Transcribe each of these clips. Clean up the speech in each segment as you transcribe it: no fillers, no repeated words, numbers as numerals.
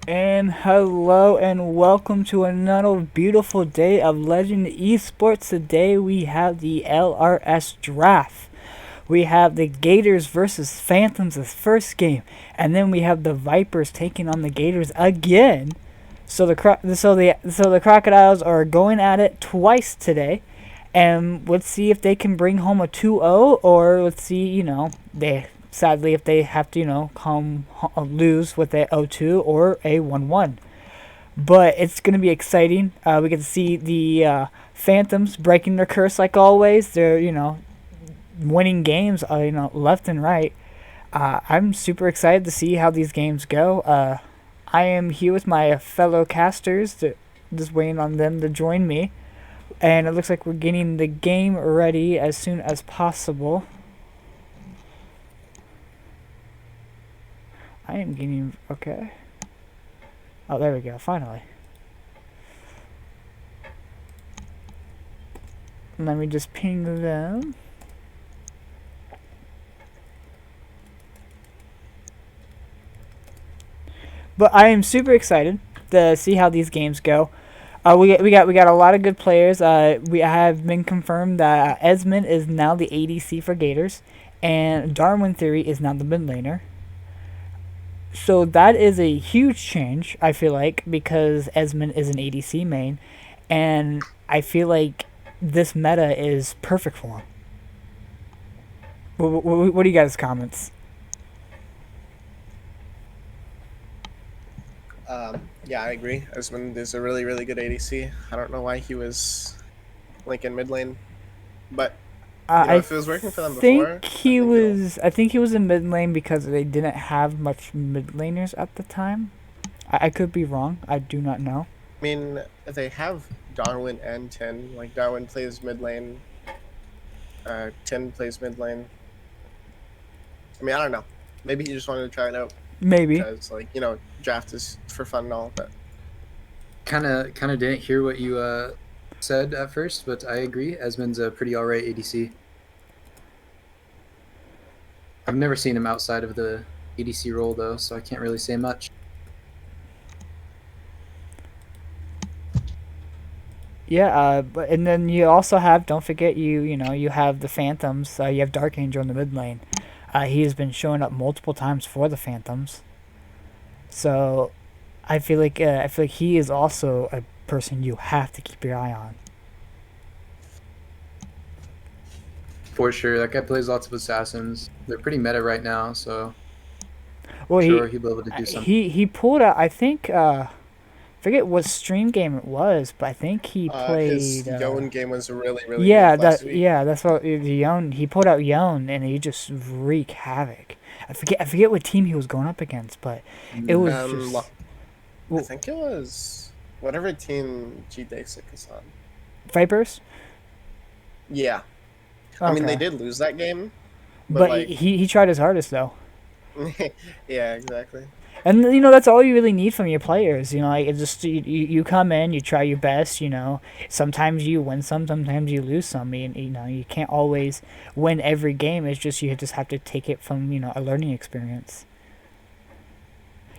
And hello and welcome to another beautiful day of Legend Esports. Today we have the LRS Draft. We have the Gators versus Phantoms as first game, and then we have the Vipers taking on the Gators again. So the Crocodiles are going at it twice today, and let's see if they can bring home a 2-0, or let's see, they sadly if they have to, lose with a 0-2 or a 1-1. But it's going to be exciting. We get to see the Phantoms breaking their curse like always. They're, winning games, left and right. I'm super excited to see how these games go. I am here with my fellow casters, just waiting on them to join me. And it looks like we're getting the game ready as soon as possible. I am getting... okay. Oh, there we go, finally. Let me just ping them. But I am super excited to see how these games go. We got a lot of good players. We have been confirmed that Esmond is now the ADC for Gators, and Darwin Theory is now the mid laner. So that is a huge change, I feel like, because Esmond is an ADC main, and I feel like this meta is perfect for him. What do you guys' comments? Yeah, I agree. Esmond is a really, really good ADC. I don't know why he was like in mid lane, but I if it was working for them think before, I he think it'll. was. I think he was in mid lane because they didn't have much mid laners at the time. I could be wrong. I do not know. I mean, they have Darwin and Tin. Like Darwin plays mid lane, Tin plays mid lane. I mean, I don't know. Maybe he just wanted to try it out Maybe. because, draft is for fun and all. But Kind of didn't hear what you said at first, but I agree. Esmond's a pretty alright ADC. I've never seen him outside of the ADC role though, so I can't really say much. Yeah. But and then you also have. Don't forget you have the Phantoms. You have Dark Angel in the mid lane. He has been showing up multiple times for the Phantoms. So I feel like he is also a person you have to keep your eye on. For sure, that guy plays lots of assassins. They're pretty meta right now, so Well, sure he'll be able to do something. he pulled out. I think forget what stream game it was, but I think he his played. Yoan game was really, really Yeah, good last week. that's what the Yon. He pulled out Yon and he just wreaked havoc. I forget what team he was going up against, but it Mm. was just I well, think it was whatever team G Dasic is on. Vipers. Yeah, I mean they Okay, did lose that game, but but he tried his hardest though. yeah, exactly. And that's all you really need from your players. Like it's just you come in, you try your best. Sometimes you win some, sometimes you lose some. You can't always win every game. It's just you just have to take it from a learning experience.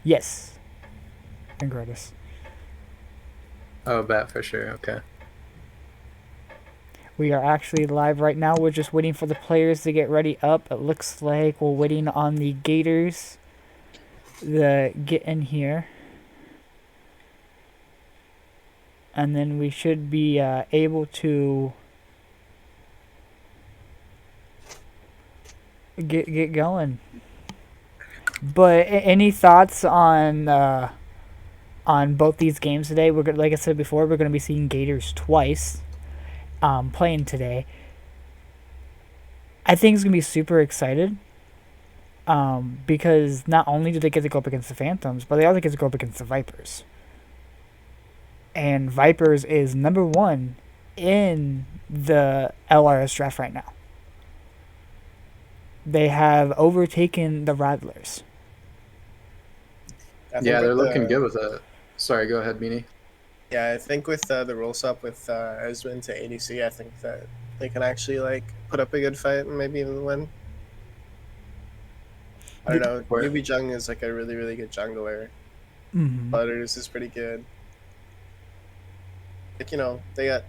Yes, and Grotus. Oh, bet for sure. Okay. We are actually live right now. We're just waiting for the players to get ready up. It looks like we're waiting on the Gators to get in here. And then we should be able to get going. But any thoughts on both these games today? Like I said before, we're gonna be seeing Gators twice, playing today. I think it's gonna be super excited. Because not only do they get to go up against the Phantoms, but they also get to go up against the Vipers. And Vipers is number one in the LRS draft right now. They have overtaken the Rattlers. I think Yeah, they're with looking the good with it. Sorry, go ahead, Meanie. Yeah, I think with the roll up with Esmond to ADC, I think that they can actually put up a good fight and maybe even win. I don't know. Or- Newbie Jung is like a really, really good jungler. Mm-hmm. Butters is pretty good. Like, they got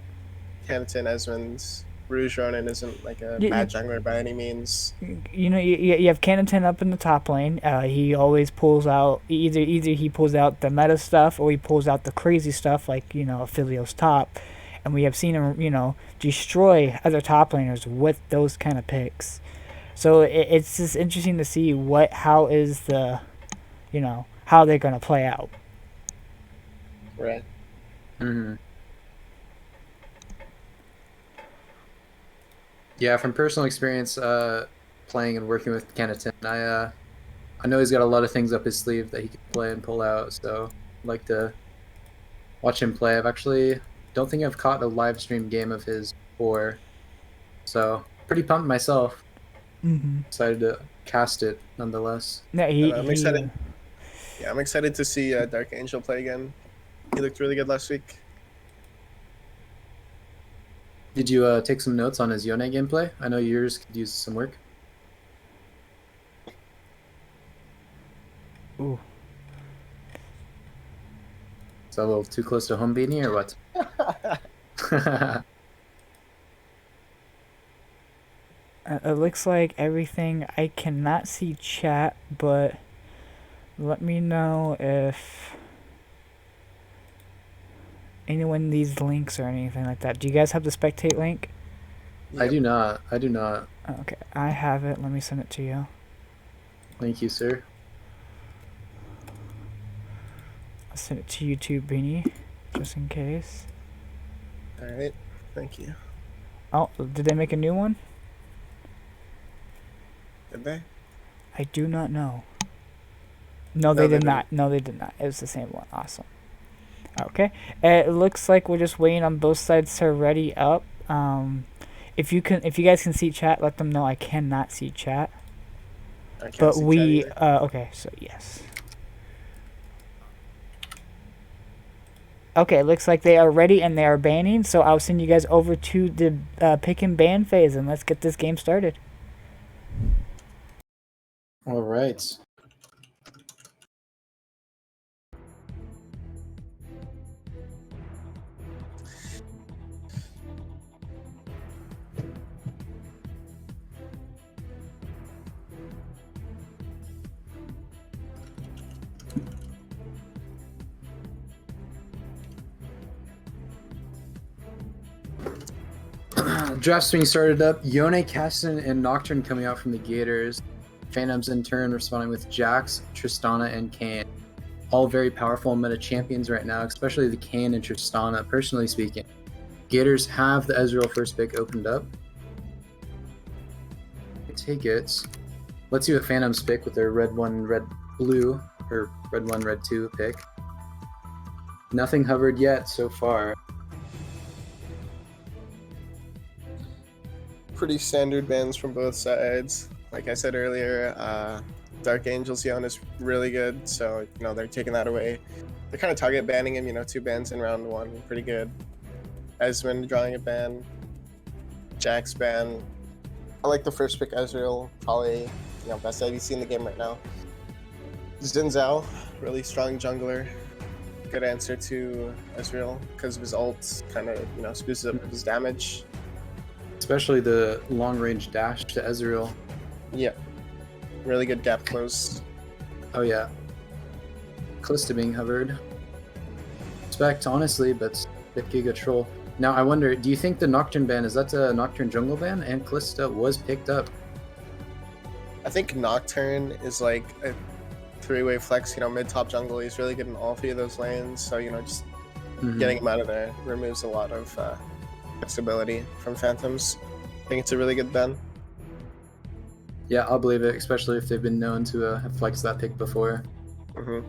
Kenton, Esmonds. Rouge Ronin isn't like a bad jungler by any means. You have Cannington up in the top lane. He always pulls out either he pulls out the meta stuff or he pulls out the crazy stuff like Aphilio's top, and we have seen him destroy other top laners with those kind of picks. So it's just interesting to see how is the how they're gonna play out. Right. Mm-hmm. Yeah, from personal experience, playing and working with Kenneton, I know he's got a lot of things up his sleeve that he can play and pull out. So I'd like to watch him play. I've actually don't think I've caught a live stream game of his before, so pretty pumped myself. Mm-hmm. Excited to cast it nonetheless. Yeah, I'm excited. Yeah, I'm excited to see Dark Angel play again. He looked really good last week. Did you take some notes on his Yone gameplay? I know yours could use some work. Ooh. Is that a little too close to home, Beanie, or what? It looks like everything. I cannot see chat, but let me know if anyone needs links or anything like that. Do you guys have the spectate link? Yep. I do not. I do not. Okay, I have it. Let me send it to you. Thank you, sir. I'll send it to you too, Beanie, just in case. Alright, thank you. Oh, did they make a new one? Did they? I do not know. No, they did not. No, they did not. It was the same one. Awesome. Okay. It looks like we're just waiting on both sides to ready up. If you guys can see chat, let them know. I cannot see chat. I can't But see we chat either. okay, so yes. Okay, it looks like they are ready and they are banning, so I'll send you guys over to the pick and ban phase and let's get this game started. All right. Draft swing started up. Yone, Caston, and Nocturne coming out from the Gators. Phantoms in turn responding with Jax, Tristana, and Kayn. All very powerful meta champions right now, especially the Kayn and Tristana, personally speaking. Gators have the Ezreal first pick opened up. Take it. Let's see what Phantoms pick with their red 1, red blue, or red 1, red 2 pick. Nothing hovered yet so far. Pretty standard bans from both sides. Like I said earlier, Dark Angel's Yone is really good, so they're taking that away. They're kind of target banning him, 2 bans in round 1, pretty good. Esmond drawing a ban, Jax ban. I like the first pick Ezreal, probably best ADC in the game right now. Xin Zhao, really strong jungler. Good answer to Ezreal because of his ult, kind of speeds up his damage. Especially the long-range dash to Ezreal. Yeah. Really good gap close. Oh, yeah. Close to being hovered. Respect, honestly, but bit Giga Troll. Now, I wonder, do you think the Nocturne ban, is that a Nocturne jungle ban? And Callista was picked up. I think Nocturne is like a 3-way flex, mid-top jungle. He's really good in all 3 of those lanes. So, just getting him out of there removes a lot of flexibility from Phantoms. I think it's a really good ban. Yeah, I'll believe it, especially if they've been known to have flexed that pick before. I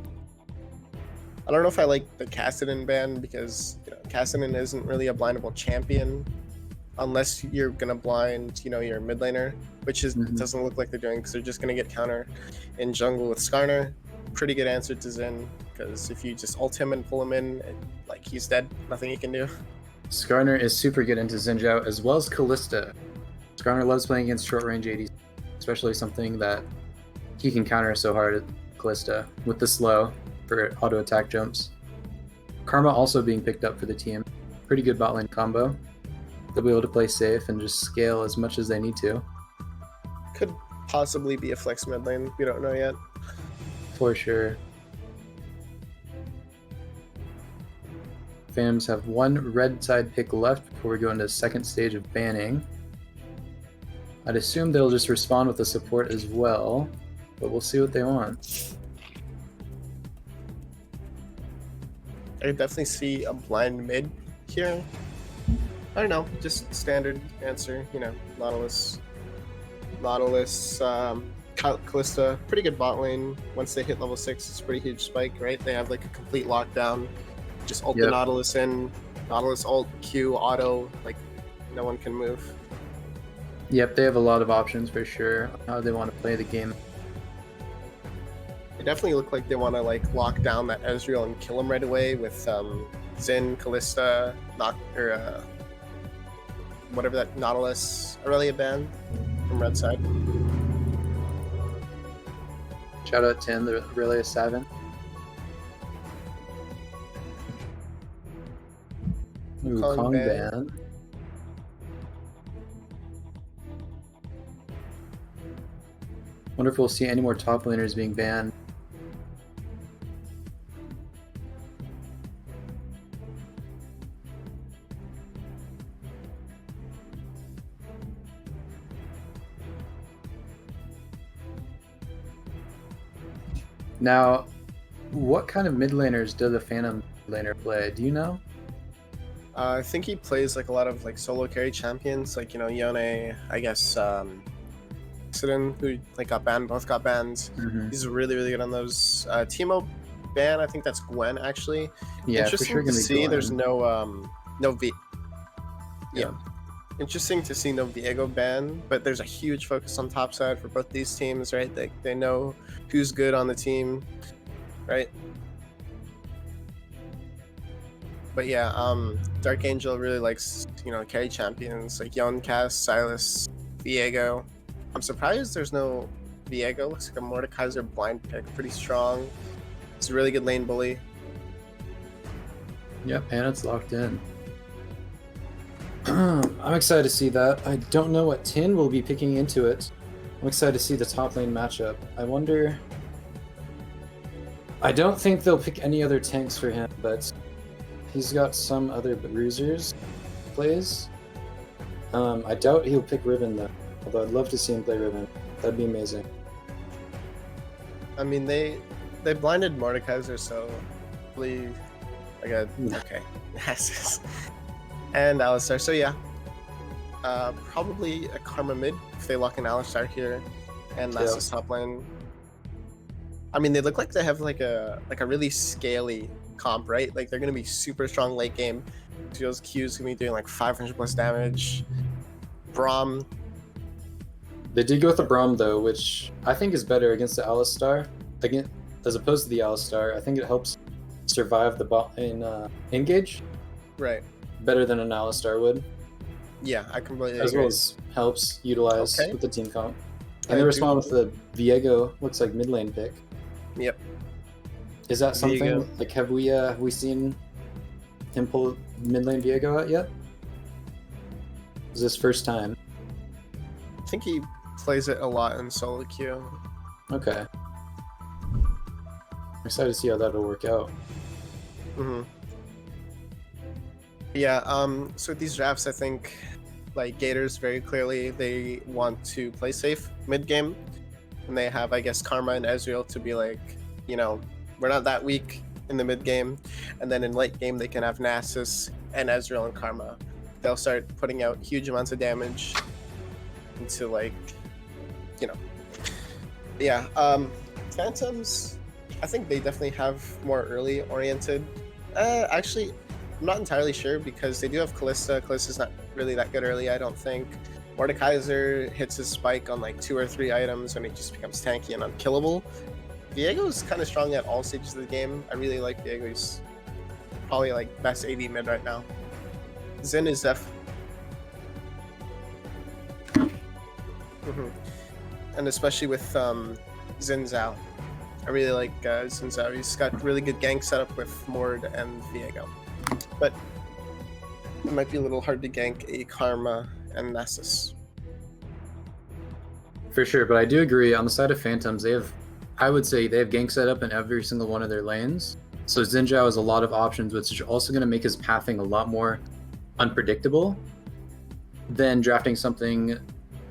don't know if I like the Kassadin ban because Kassadin isn't really a blindable champion unless you're gonna blind your mid laner, which is doesn't look like they're doing because they're just gonna get counter in jungle with Skarner. Pretty good answer to Xin because if you just ult him and pull him in, he's dead. Nothing you can do. Skarner is super good into Xin Zhao as well as Callista. Skarner loves playing against short range ADC, especially something that he can counter so hard at Callista with the slow. for auto attack jumps. Karma also being picked up for the team. Pretty good bot lane combo. They'll be able to play safe and just scale as much as they need to. Could possibly be a flex mid lane. We don't know yet. For sure. Phantoms have one red side pick left before we go into the second stage of banning. I'd assume they'll just respond with the support as well, but we'll see what they want. I could definitely see a blind mid here. I don't know, just standard answer, you know, Nautilus, Callista, pretty good bot lane. Once they hit level 6, it's a pretty huge spike, right? They have like a complete lockdown. Just ult the Nautilus in, Nautilus ult, Q, auto, like no one can move. Yep, they have a lot of options for sure on how they want to play the game. They definitely look like they want to like lock down that Ezreal and kill him right away with Xin, Callista, whatever that Nautilus Aurelia ban from red side. Shout out 10, the Aurelia 7. Ooh, Kong ban. Wonder if we'll see any more top laners being banned. Now, what kind of mid laners does a Phantom laner play? Do you know? I think he plays like a lot of like solo carry champions, like, you know, Yone, I guess Sidon, who like got banned, both got banned. He's really, really good on those. Teemo ban, I think that's Gwen actually. Yeah, interesting for sure to see. Gwen. There's no Interesting to see no Viego ban, but there's a huge focus on top side for both these teams, right? They know who's good on the team, right? But yeah, Dark Angel really likes, you know, carry champions like Yon, Cass, Silas, Viego. I'm surprised there's no Viego. Looks like a Mordekaiser blind pick, pretty strong. It's a really good lane bully. Yep, and it's locked in. I'm excited to see that. I don't know what Tin will be picking into it. I'm excited to see the top lane matchup. I wonder... I don't think they'll pick any other tanks for him, but he's got some other bruisers plays. I doubt he'll pick Riven though, although I'd love to see him play Riven. That'd be amazing. I mean, they blinded Mordekaiser, so hopefully, okay, and Alistar. So yeah, probably a Karma mid if they lock in Alistar here, and that's his top lane. I mean, they look like they have like a really scaly comp, right? Like they're gonna be super strong late game. Ezreal's Q's gonna be doing like 500 plus damage. Braum. They did go with the Braum though, which I think is better against the Alistar. Again, as opposed to the Alistar, I think it helps survive the bot in engage. Right. Better than an Alistar would. Yeah, I completely as agree. well as helps utilize with the team comp. And I they respond do- with the Viego, looks like mid lane pick. Yep. Is that something Viego. like have we seen him pull mid lane Viego out yet? Is this first time? I think he plays it a lot in solo queue. Okay. I'm excited to see how that'll work out. Yeah, so with these drafts, I think like Gators very clearly they want to play safe mid game, and they have, I guess, Karma and Ezreal to be like, you know, we're not that weak in the mid game, and then in late game they can have Nasus and Ezreal and Karma. They'll start putting out huge amounts of damage into, like, you know, yeah. Phantoms, I think they definitely have more early oriented. Actually, I'm not entirely sure because they do have Callista. Callista's not really that good early, I don't think. Mordekaiser hits his spike on like 2 or 3 items when he just becomes tanky and unkillable. Viego's kind of strong at all stages of the game. I really like Viego. He's probably like best AD mid right now. Xin is and especially with Xin Zhao. I really like Xin Zhao. He's got really good gank setup with Mord and Viego. But it might be a little hard to gank a Karma and Nessus. For sure, but I do agree on the side of Phantoms, I would say they have gank setup in every single one of their lanes. So Xin Zhao has a lot of options, which is also going to make his pathing a lot more unpredictable than drafting something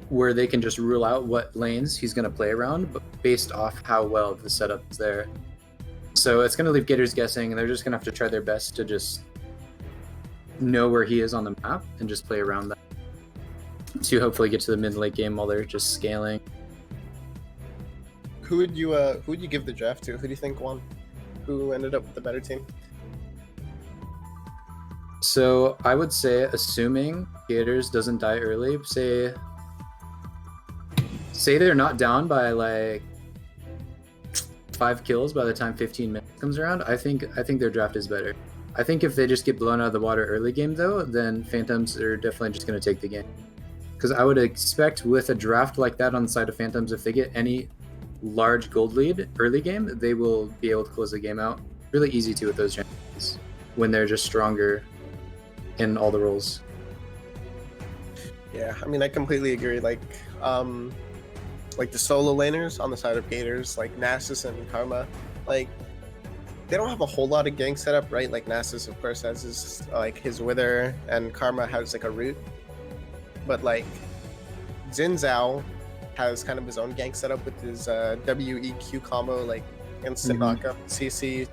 where they can just rule out what lanes he's going to play around, but based off how well the setup is there. So it's going to leave Gators guessing, and they're just going to have to try their best to just know where he is on the map and just play around that to hopefully get to the mid-late game while they're just scaling. Who would you give the draft to? Who do you think won? Who ended up with the better team? So I would say, assuming Gators doesn't die early, say they're not down by like 5 kills by the time 15 minutes comes around, I think their draft is better. I think if they just get blown out of the water early game though, then Phantoms are definitely just going to take the game. Because I would expect with a draft like that on the side of Phantoms, if they get any large gold lead early game, they will be able to close the game out. Really easy to with those champions when they're just stronger in all the roles. Yeah, I mean, I completely agree. Like the solo laners on the side of Gators, like Nasus and Karma, like they don't have a whole lot of gank setup, right? Like Nasus, of course, has his Wither, and Karma has like a root. But like Xin Zhao has kind of his own gank setup with his WEQ combo, like instant knockup, CC,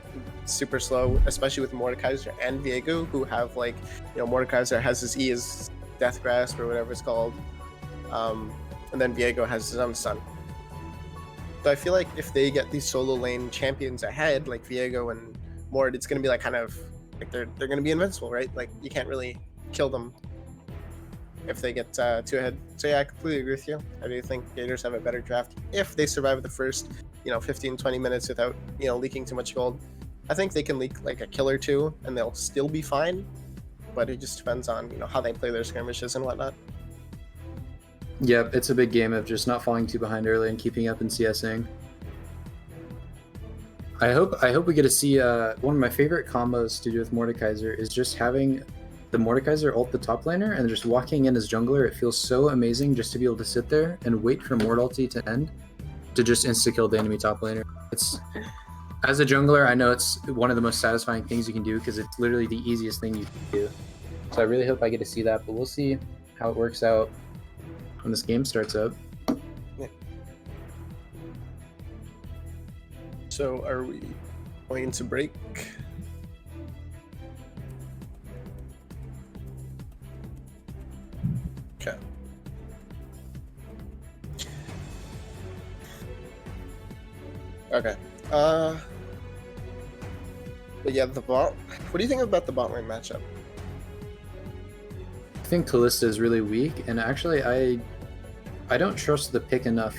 super slow, especially with Mordekaiser and Viego, who have like, Mordekaiser has his E as Death Grasp or whatever it's called, and then Viego has his own stun. So I feel like if they get these solo lane champions ahead, like Viego and Mord, it's gonna be like kind of like they're gonna be invincible, right? Like you can't really kill them if they get too ahead. So yeah, I completely agree with you. I do think Gators have a better draft if they survive the first 15-20 minutes without leaking too much gold. I think they can leak like a kill or two and they'll still be fine, but it just depends on how they play their skirmishes and whatnot. Yep, it's a big game of just not falling too behind early and keeping up and CSing. I hope we get to see one of my favorite combos to do with Mordekaiser is just having the Mordekaiser ult the top laner and just walking in as jungler. It feels so amazing just to be able to sit there and wait for Mord ulti to end to just insta-kill the enemy top laner. As a jungler, I know it's one of the most satisfying things you can do because it's literally the easiest thing you can do. So I really hope I get to see that, but we'll see how it works out when this game starts up. Yeah. So are we going into break? Okay. Okay. But yeah, the bot. What do you think about the bot lane matchup? I think Kalista is really weak, and actually I don't trust the pick enough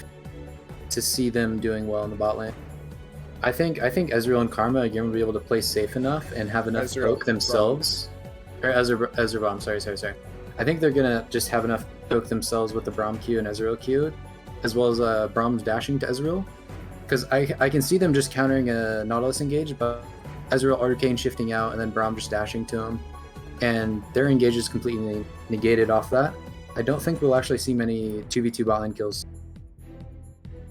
to see them doing well in the bot lane. I think Ezreal and Karma again will be able to play safe enough and have enough poke themselves. Or Ezreal Braum, sorry. I think they're gonna just have enough poke themselves with the Braum Q and Ezreal Q, as well as Braum's dashing to Ezreal. Because I can see them just countering a Nautilus engage, but Ezreal Arcane shifting out and then Braum just dashing to him. And their engage is completely negated off that. I don't think we'll actually see many 2v2 bot lane kills.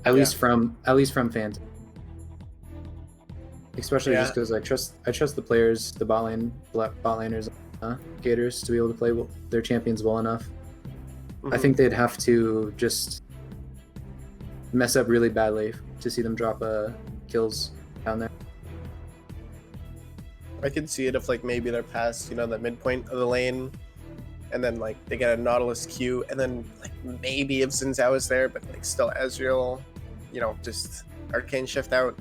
At least from Phantom. Especially just because I trust the players, the bot laners, Gators to be able to play their champions well enough. I think they'd have to just mess up really badly to see them drop kills down there. I could see it if like maybe they're past the midpoint of the lane, and then like they get a Nautilus Q, and then like maybe if Xin Zhao is there, but like still Ezreal, just Arcane shift out,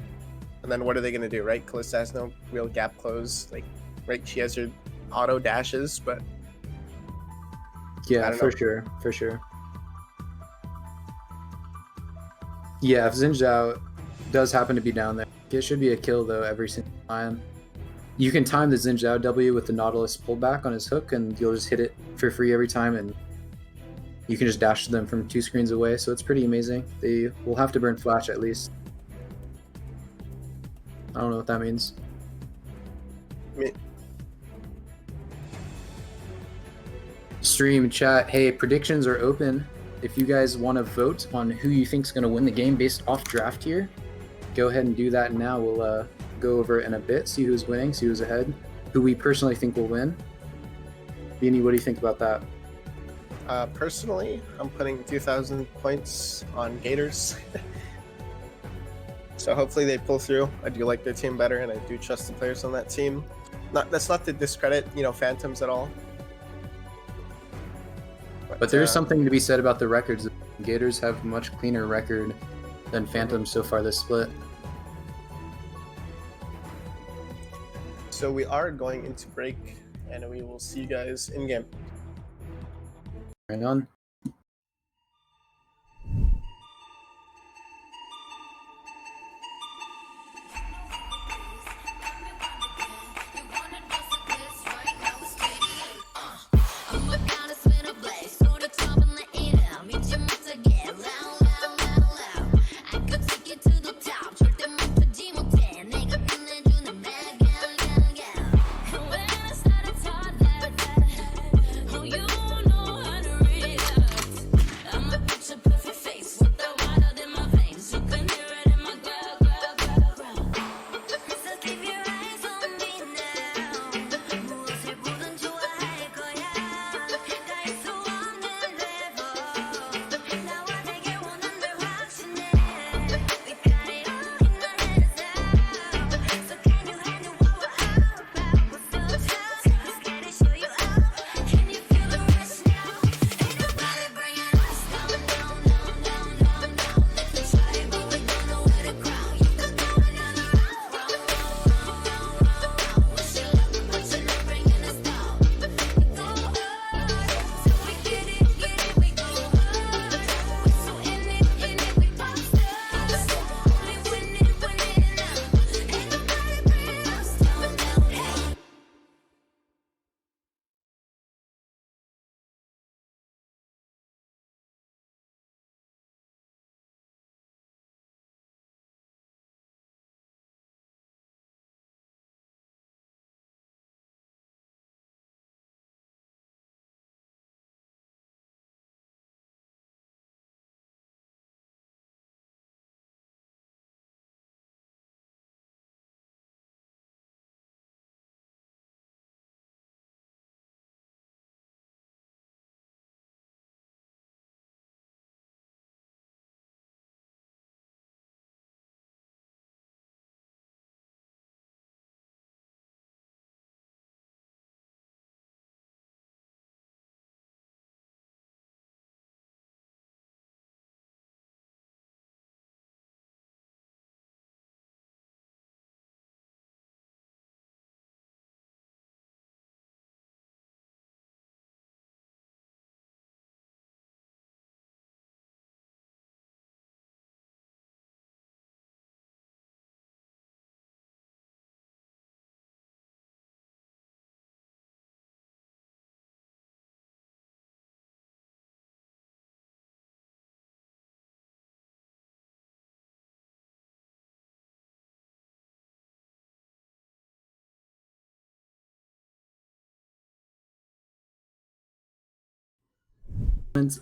and then what are they gonna do, right? Kalista has no real gap close, like right? She has her auto dashes, but yeah, for sure. Yeah, if Xin Zhao does happen to be down there, it should be a kill though every single time. You can time the Xin Zhao W with the Nautilus pullback on his hook, and you'll just hit it for free every time, and you can just dash them from 2 screens away, so it's pretty amazing. They will have to burn flash at least. I don't know what that means. Me. Stream chat. Hey, predictions are open. If you guys want to vote on who you think's going to win the game based off draft here, go ahead and do that now. We'll go over it in a bit, see who's winning, see who's ahead, who we personally think will win. Beanie, what do you think about that? Personally, I'm putting 2,000 points on Gators. So hopefully they pull through. I do like their team better, and I do trust the players on that team. That's not to discredit, Phantoms at all. But there's something to be said about the records. Gators have a much cleaner record than Phantoms so far this split. So we are going into break, and we will see you guys in game. Right on.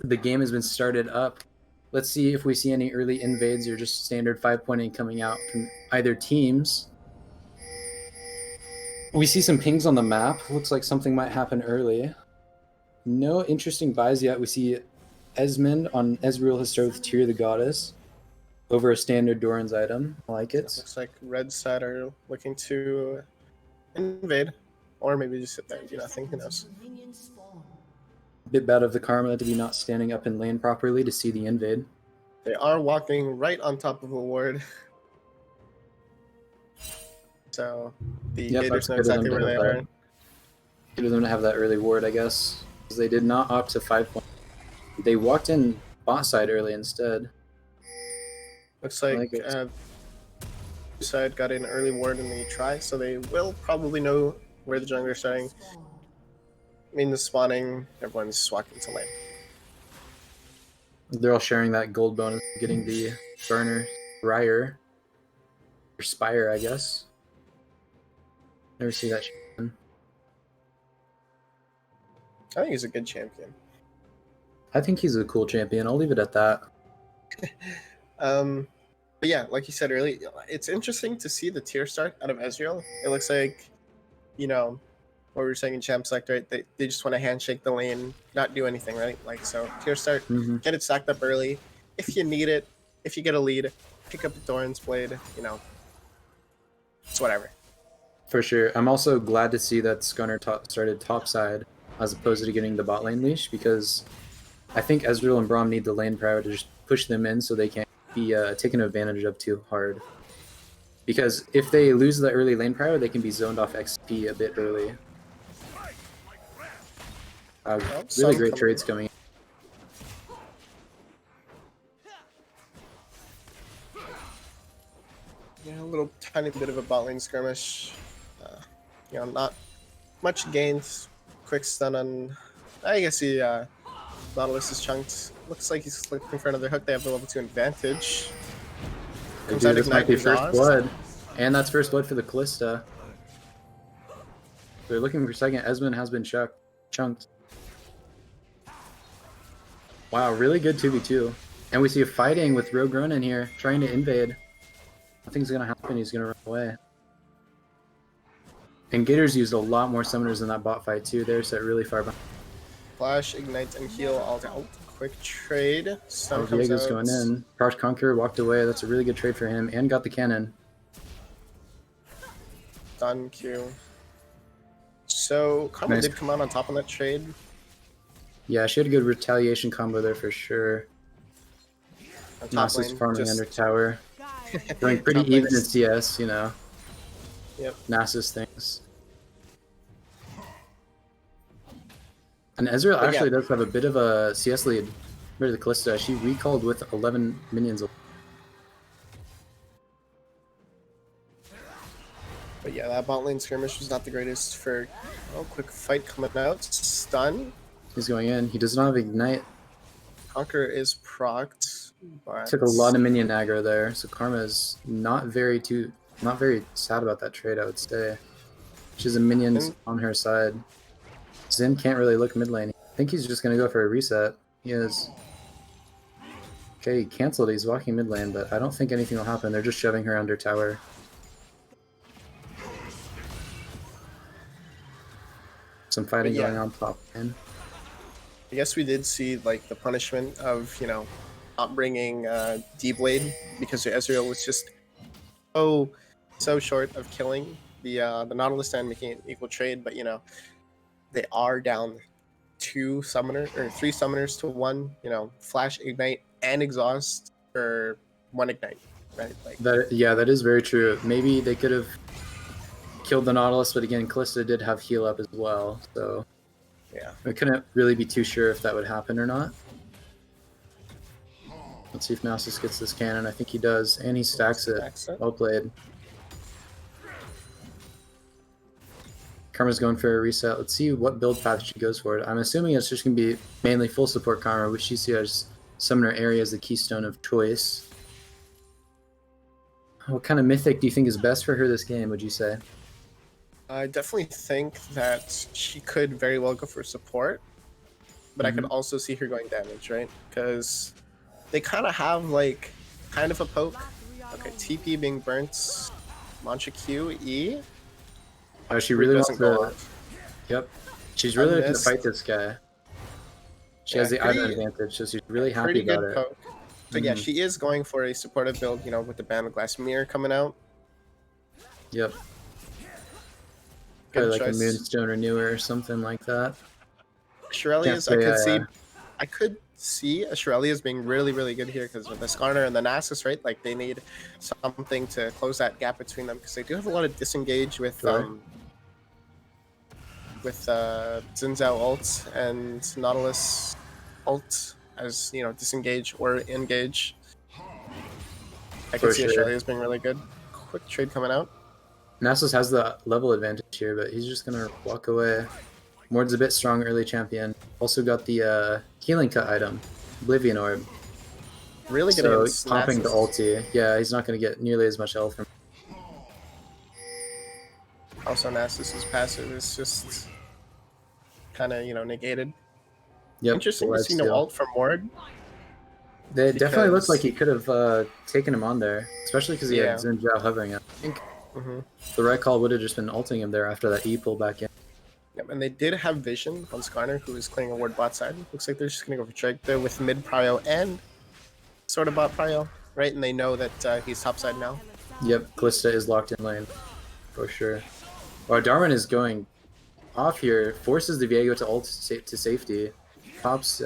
The game has been started up. Let's see if we see any early invades or just standard 5-pointing coming out from either teams. We see some pings on the map. Looks like something might happen early. No interesting buys yet. We see Esmond on Ezreal has started with Tear the Goddess over a standard Doran's item. I like it. Looks like red side are looking to invade, or maybe just sit there and do nothing. Who knows? Bit bad of the Karma to be not standing up in lane properly to see the invade. They are walking right on top of a ward. So the Gators know exactly where they are. Good of them to have that early ward, I guess. Because they did not opt to 5 points. They walked in bot side early instead. Looks like side got an early ward in the try, so they will probably know where the jungler's starting. I mean, the spawning, everyone's walking to lane. They're all sharing that gold bonus, getting the burner Briar. Or Spire, I guess. Never see that champion. I think he's a good champion. I think he's a cool champion. I'll leave it at that. But yeah, like you said earlier, it's interesting to see the tier start out of Ezreal. It looks like, you know, what we were saying in Champ Select, right? They just want to handshake the lane, not do anything, right? Like, so tier start, get it stacked up early. If you need it, if you get a lead, pick up the Doran's Blade, you know, it's whatever. For sure. I'm also glad to see that Scunner started topside as opposed to getting the bot lane leash, because I think Ezreal and Braum need the lane power to just push them in so they can't be taken advantage of too hard. Because if they lose the early lane power, they can be zoned off XP a bit early. Really great trades coming in. Yeah, a little tiny bit of a bot lane skirmish. You know, not much gains. Quick stun on. I guess he Nautilus is chunked. Looks like he's looking for another hook. They have the level 2 advantage. Dude, this might be first blood. And that's first blood for the Callista. They're looking for second. Esmond has been chunked. Wow, really good 2v2. And we see a fighting with Rogue Ronin here, trying to invade. Nothing's going to happen. He's going to run away. And Gators used a lot more summoners in that bot fight too. They're set really far behind. Flash, ignite, and heal all out. Quick trade. Stun comes Diego's out. going in. Crouch Conqueror walked away. That's a really good trade for him. And got the cannon. Done Q. So, Karma Nice. did come out on top of that trade. Yeah, she had a good retaliation combo there for sure. On top Nasus lane, farming just- under tower. Going pretty Top even in lane's- CS, you know. Yep. Nasus things. And Ezreal But actually yeah. does have a bit of a CS lead compared to the Callista. She recalled with 11 minions. But yeah, that bot lane skirmish was not the greatest for. Oh, quick fight coming out. Stun. He's going in. He does not have Ignite. Conqueror is procced. But Took a lot of minion aggro there, so Karma is not very sad about that trade, I would say. She has a minions on her side. Zen can't really look mid lane. I think he's just gonna go for a reset. He is. Okay, he canceled. He's walking mid lane, but I don't think anything will happen. They're just shoving her under tower. Some fighting But yeah. going on top lane. I guess we did see like the punishment of, you know, not bringing D-Blade because Ezreal was just so short of killing the Nautilus and making an equal trade. But you know, they are down 3 summoners to 1. You know, flash, ignite, and exhaust for 1 ignite, right? Like That is very true. Maybe they could have killed the Nautilus, but again, Callista did have heal up as well, so yeah. we couldn't really be too sure if that would happen or not. Let's see if Nasus gets this cannon. I think he does, and he stacks it. Well played. Karma's going for a reset. Let's see what build path she goes for. I'm assuming it's just going to be mainly full support Karma, which she sees as Summoner area as the keystone of choice. What kind of mythic do you think is best for her this game, would you say? I definitely think that she could very well go for support, but I could also see her going damage, right? Because they kind of have like kind of a poke. Okay, TP being burnt, Mantra Q, E. Oh, she really wants doesn't go to. off. Yep. She's really looking to Unmissed. fight this guy. She has the pretty- item advantage, so she's really happy Pretty about good it. poke. So yeah, she is going for a supportive build, you know, with the Band of Glass Mirror coming out. Yep. Good Probably like choice. a Moonstone Renewer or something like that. Shirelia's, Can't say, I could see a Shirelia's being really, really good here because with the Skarner and the Nasus, right? Like they need something to close that gap between them because they do have a lot of disengage with Sure. Xin Zhao ult and Nautilus ult as you know disengage or engage. I can For see sure. Shirelia's being really good. Quick trade coming out. Nasus has the level advantage here, but he's just gonna walk away. Mord's a bit strong early champion. Also got the healing cut item, Oblivion Orb. Really good So against popping the Nasus. ulti. Yeah, he's not gonna get nearly as much health from. Also, Nasus's passive is just kind of, negated. Yep. Interesting to see no Steal. ult from Ward. They definitely looked like because- he could have taken him on there, especially because he Yeah. had Xin Zhao hovering. I think Mm-hmm. the right call would have just been ulting him there after that E pull back in. Yep, and they did have vision on Skarner, who is clearing a Ward bot side. Looks like they're just going to go for Drake there with mid prio and sort of bot prio, right? And they know that he's topside now. Yep, Callista is locked in lane, for sure. Well, Darwin is going off here, forces the Viego to ult to safety. Pops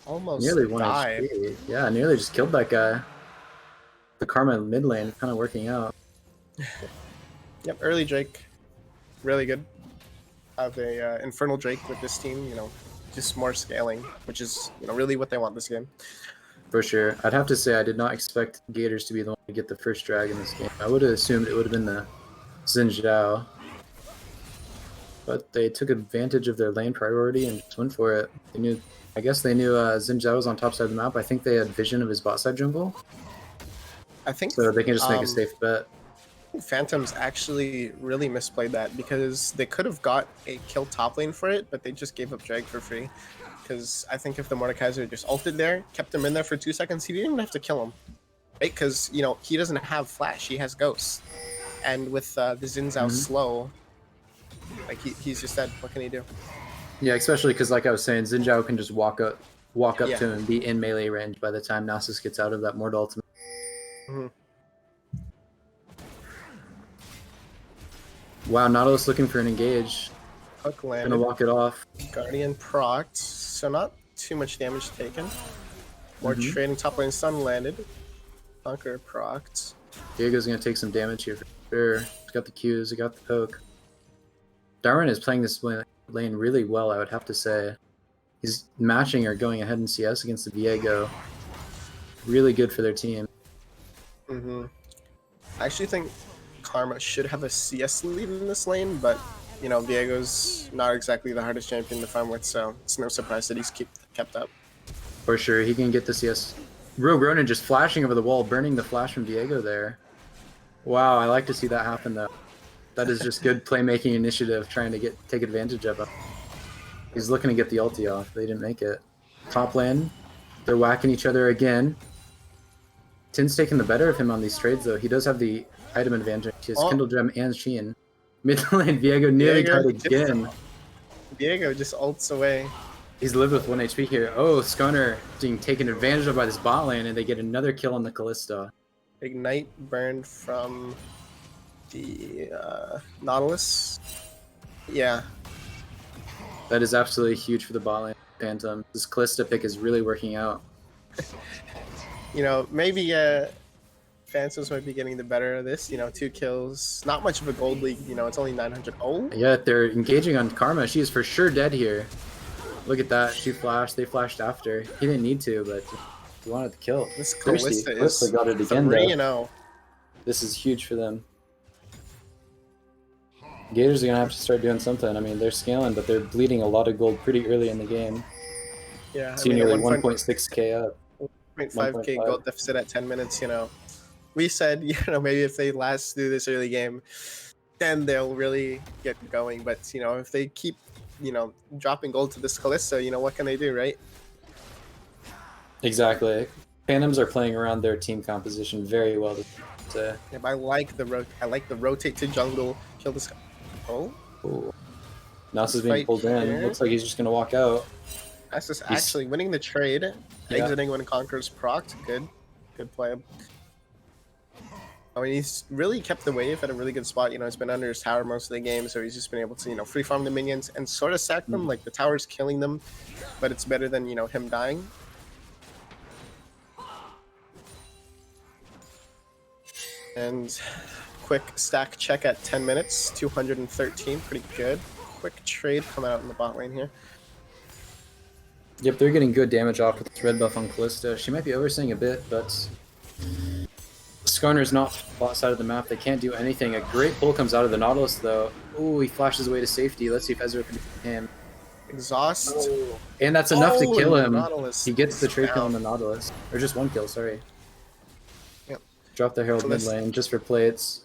Almost nearly 1 died. HP. Yeah, nearly just killed that guy. The Karma mid lane kind of working out. Yep, early Drake, really good. Have a Infernal Drake with this team, just more scaling, which is, really what they want this game. For sure. I'd have to say I did not expect Gators to be the one to get the first drag in this game. I would have assumed it would have been the Xin Zhao. But they took advantage of their lane priority and just went for it. I guess they knew Xin Zhao was on top side of the map. I think they had vision of his bot side jungle. I think So they can just make a safe bet. Phantoms actually really misplayed that because they could have got a kill top lane for it, but they just gave up drag for free. Because I think if the Mordekaiser just ulted there, kept him in there for 2 seconds, he didn't even have to kill him. Right? Because, he doesn't have flash, he has ghosts. And with the Xin Zhao slow, like he's just dead. What can he do? Yeah, especially because, like I was saying, Xin Zhao can just walk up Yeah. to him and be in melee range by the time Nasus gets out of that Mord ultimate. Mm-hmm. Wow, Nautilus looking for an engage. Hook landed. Gonna walk it off. Guardian procced, so not too much damage taken. More trading top lane stun landed. Conquer procced. Diego's gonna take some damage here for sure. He's got the Qs, he got the poke. Darwin is playing this lane really well, I would have to say. He's matching or going ahead in CS against the Viego. Really good for their team. Mm-hmm. I actually think Karma should have a CS lead in this lane, but Viego's not exactly the hardest champion to farm with, so it's no surprise that he's kept up. For sure, he can get the CS. Rogue Ronin just flashing over the wall, burning the flash from Viego there. Wow, I like to see that happen though. That is just good playmaking initiative, trying to take advantage of him. He's looking to get the ulti off. They didn't make it. Top lane, they're whacking each other again. Tin's taking the better of him on these trades though. He does have the item advantage. He has Kindle Gem and Sheen. Mid lane, Viego nearly died again. Viego just ults away. He's lived with 1 HP here. Oh, Skarner being taken advantage of by this bot lane, and they get another kill on the Callista. Ignite burned from the Nautilus. Yeah. That is absolutely huge for the bot lane. Phantom. This Callista pick is really working out. Maybe Phantoms might be getting the better of this. 2 kills. Not much of a gold league. It's only 900. Oh. Yeah, they're engaging on Karma. She is for sure dead here. Look at that. She flashed. They flashed after. He didn't need to, but he wanted to kill. This Callista is got it again, 3-0. This is huge for them. Gators are going to have to start doing something. I mean, they're scaling, but they're bleeding a lot of gold pretty early in the game. Yeah. See nearly 1.6k up. 1.5k gold deficit at 10 minutes, We said, maybe if they last through this early game, then they'll really get going. But, if they keep, dropping gold to this Callista, what can they do, right? Exactly. Phantoms are playing around their team composition very well. Yeah, I like the rotate to jungle, kill this guy. Oh. Ooh. Nasus being pulled in. Here. Looks like he's just gonna walk out. That's just actually winning the trade, exiting when Conqueror's procced. Good play. I mean, he's really kept the wave at a really good spot. He's been under his tower most of the game, so he's just been able to, free farm the minions and sort of sack them. Like the tower's killing them, but it's better than him dying. And quick stack check at 10 minutes, 213, pretty good. Quick trade coming out in the bot lane here. Yep, they're getting good damage off with this red buff on Callista. She might be overseeing a bit, but Skarner's not bot side of the map. They can't do anything. A great pull comes out of the Nautilus, though. Ooh, he flashes away to safety. Let's see if Ezra can hit him. Exhaust. Oh. And that's enough to kill him. Nautilus He gets the trade kill on down. the Nautilus. Or just 1 kill, sorry. Yep. Drop the Herald mid lane just for plates.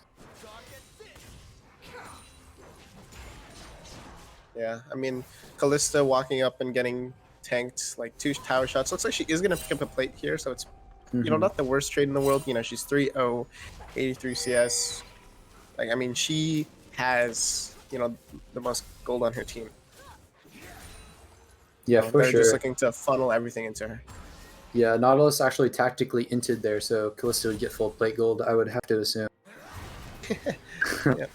Yeah, I mean, Callista walking up and getting tanked like 2 tower shots. Looks like she is gonna pick up a plate here, so it's not the worst trade in the world. She's 3-0, 83 CS. Like, I mean, she has the most gold on her team. Yeah, So for they're sure. just looking to funnel everything into her. Yeah, Nautilus actually tactically inted there, so Callisto would get full plate gold, I would have to assume. Yep.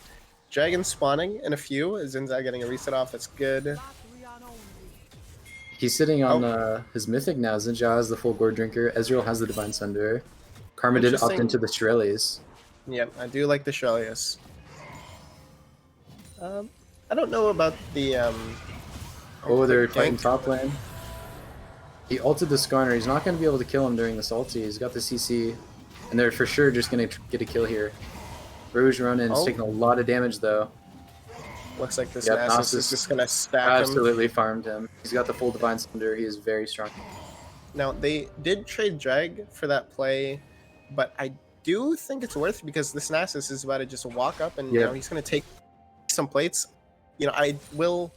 Dragon spawning in a few. Zinza getting a reset off. That's good. He's sitting on his mythic now. Zinjao has the full gourd drinker. Ezreal has the divine sunder. Karma did opt Interesting. into the Shirelles. Yep, I do like the Shelius. I don't know about the Oh, they're gank. fighting top lane. He ulted the Skarner. He's not going to be able to kill him during this ulti. He's got the CC, and they're for sure just going to get a kill here. Rouge running. He's taking a lot of damage though. Looks like this Yep, Nasus is just gonna stack him. Absolutely farmed him. He's got the full divine sunder. He is very strong. Now they did trade Drag for that play, but I do think it's worth it because this Nasus is about to just walk up and he's gonna take some plates. I will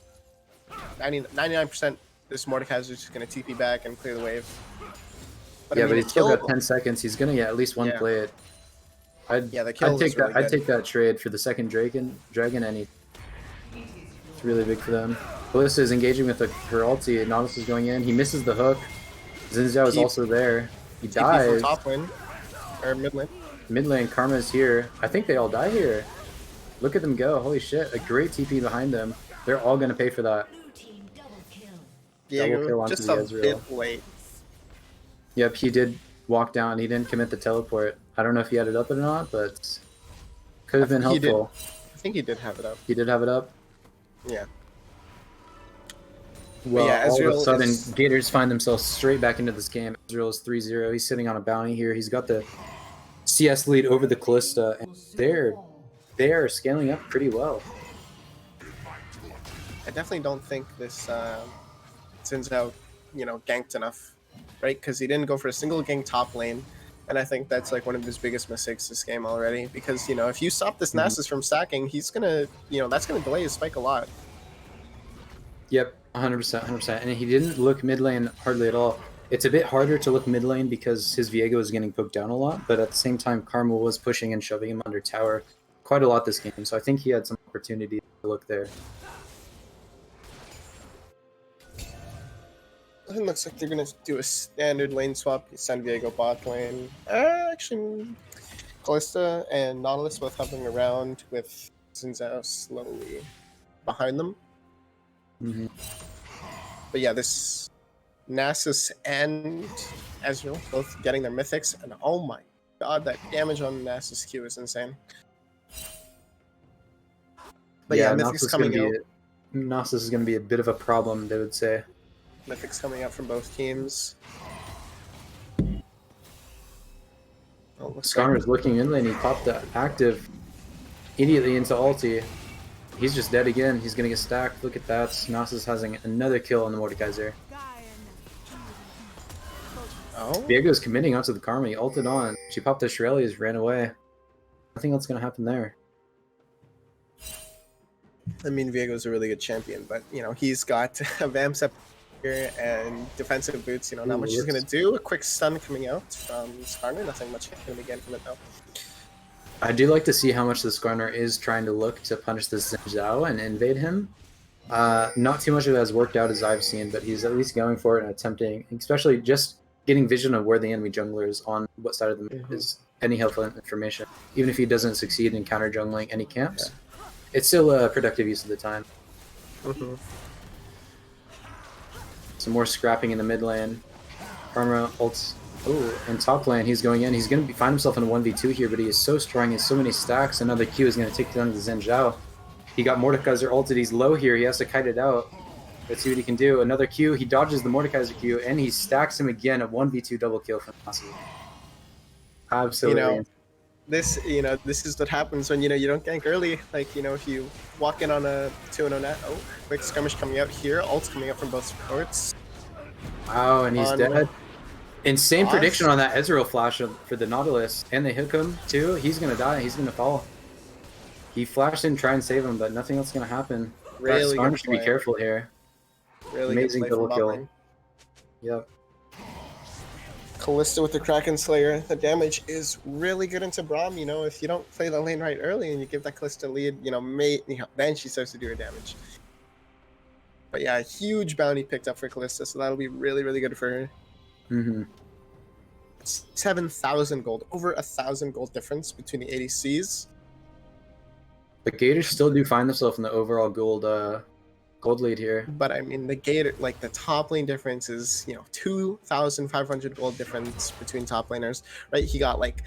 99% this Mordekaiser is just gonna TP back and clear the wave. But But he's still got 10 seconds. He's gonna get at least one plate. I'd take that. I'd take that trade for the second Dragon any. It's really big for them. Ballista is engaging with her ulti. Nautilus is going in. He misses the hook. Zinzao is also there. He dies. From top lane or mid lane. Mid lane, Karma is here. I think they all die here. Look at them go. Holy shit. A great TP behind them. They're all going to pay for that. Diego, double kill onto just the a Ezreal. bit late. Yep, he did walk down. He didn't commit the teleport. I don't know if he had it up or not, but could have been helpful. I think he did have it up. He did have it up? Yeah. Well, yeah, all of a sudden, Gators find themselves straight back into this game. Ezreal is 3-0. He's sitting on a bounty here. He's got the CS lead over the Callista, and they're scaling up pretty well. I definitely don't think this Zinzao, ganked enough, right? Because he didn't go for a single gank top lane, and I think that's like one of his biggest mistakes this game already. Because if you stop this Nasus from stacking, he's gonna, that's gonna delay his spike a lot. Yep, 100%, 100%. And he didn't look mid lane hardly at all. It's a bit harder to look mid lane because his Viego is getting poked down a lot, but at the same time, Karma was pushing and shoving him under tower quite a lot this game, so I think he had some opportunity to look there. It looks like they're gonna do a standard lane swap. Send Viego bot lane. Actually, Callista and Nautilus both hovering around with Zinzao slowly behind them. But yeah, this Nasus and Ezreal both getting their mythics, and oh my god, that damage on Nasus Q is insane. But yeah, mythics coming out. Nasus is going to be a bit of a problem, they would say. Mythics coming out from both teams. Skarner's looking in lane. He popped the active immediately into ulti. He's just dead again. He's going to get stacked. Look at that. Nasus has another kill on the Mordekaiser. Viego's committing onto the Karma. He ulted on. She popped the Shirelles, ran away. Nothing else going to happen there. I mean, Viego's a really good champion, but, he's got a Vamp Scepter and defensive boots. Not much he's going to do. A quick stun coming out from Skarner. Nothing much going to be getting from it, though. I do like to see how much the Skarner is trying to look to punish this Zinzao and invade him. Not too much of it has worked out as I've seen, but he's at least going for it and attempting, especially just getting vision of where the enemy jungler is on what side of the map is any helpful information. Even if he doesn't succeed in counter jungling any camps, it's still a productive use of the time. Some more scrapping in the mid lane. Karma ults. Oh, and top lane, he's going in. He's going to find himself in a 1v2 here, but he is so strong. He has so many stacks. Another Q is going to take down the Zinzao. He got Mordekaiser ulted. He's low here. He has to kite it out. Let's see what he can do. Another Q. He dodges the Mordekaiser Q, and he stacks him again. A 1v2 double kill from Nasus. Absolutely. This is what happens when, you don't gank early. Like, if you walk in on a 2-0 net. Oh, quick skirmish coming out here. Ults coming up from both supports. Wow, and he's dead. Insane prediction on that Ezreal flash for the Nautilus. And they hook him, too. He's going to die. He's going to fall. He flashed in to try and save him, but nothing else is going to happen. Really Storm good should be play. careful here. Really Amazing good play from double kill. bot lane. Yep. Kalista with the Kraken Slayer. The damage is really good into Braum. You know, if you don't play the lane right early and you give that Kalista lead, then she starts to do her damage. But yeah, a huge bounty picked up for Kalista, so that'll be really, really good for her. Mm-hmm. 7,000 gold, over 1,000 gold difference between the ADCs. But Gators still do find themselves in the overall gold lead here. But I mean, the Gator, like the top lane difference is 2,500 gold difference between top laners, right? He got like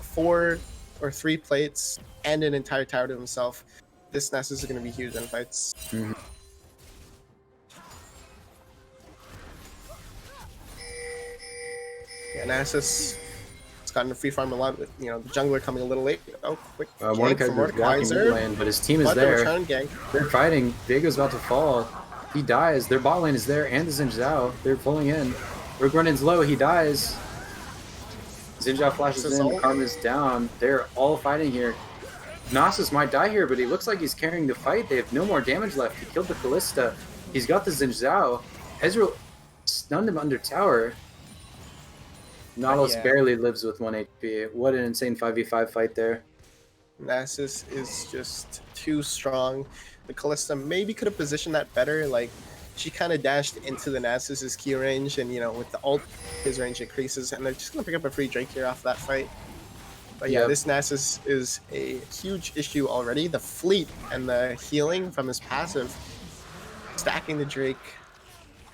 4 or 3 plates and an entire tower to himself. This Nessus is going to be huge in fights. Mm-hmm. Yeah, Nessus has gotten to free farm a lot with the jungler coming a little late. Oh, quick gank from Mordekaiser, lane, but his team is but there. The return gank. They're fighting. Viego's about to fall. He dies. Their bot lane is there, and the Xin Zhao. They're pulling in. Rogue Running's low. He dies. Xin Zhao flashes in. Karma's down. They're all fighting here. Nasus might die here, but he looks like he's carrying the fight. They have no more damage left. He killed the Kalista. He's got the Xin Zhao. Ezreal stunned him under tower. Nautilus barely lives with 1 HP. What an insane 5v5 fight there. Nasus is just too strong. The Kalista maybe could have positioned that better. Like, she kind of dashed into the Nasus's Q range, and with the ult, his range increases, and they're just going to pick up a free Drake here off that fight. But yeah, this Nasus is a huge issue already. The fleet and the healing from his passive, stacking the Drake.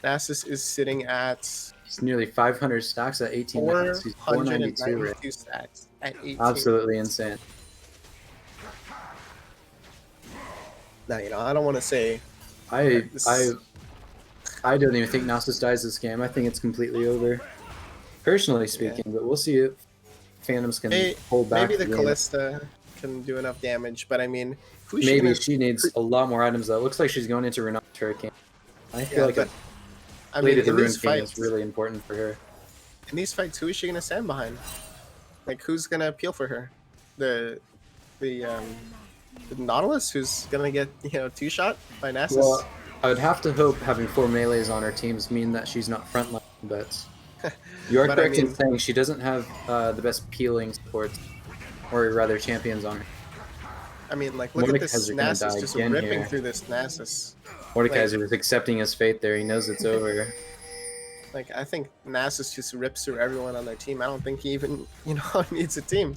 Nasus is sitting at... He's nearly 500 stacks at 18 minutes. He's 492 right? Stacks at 18. Absolutely insane. Now, I don't want to say... I don't even think Nasus dies this game. I think it's completely over. Personally speaking, but we'll see if Phantoms can hold back. Maybe the Kalista can do enough damage, but I mean... She needs a lot more items, though. It looks like she's going into Renowned Hurricane. I feel like the Rune King is really important for her. In these fights, who is she going to stand behind? Like, who's going to appeal for her? The Nautilus, who's going to get, two-shot by Nasus? Well, I would have to hope having 4 melees on her teams mean that she's not frontline, but you are correct in saying she doesn't have the best peeling supports, or rather champions on her. I mean, like, look at this Nasus just ripping through this Nasus. Mordekaiser is accepting his fate there. He knows it's over. Like, I think Nasus just rips through everyone on their team. I don't think he even, needs a team.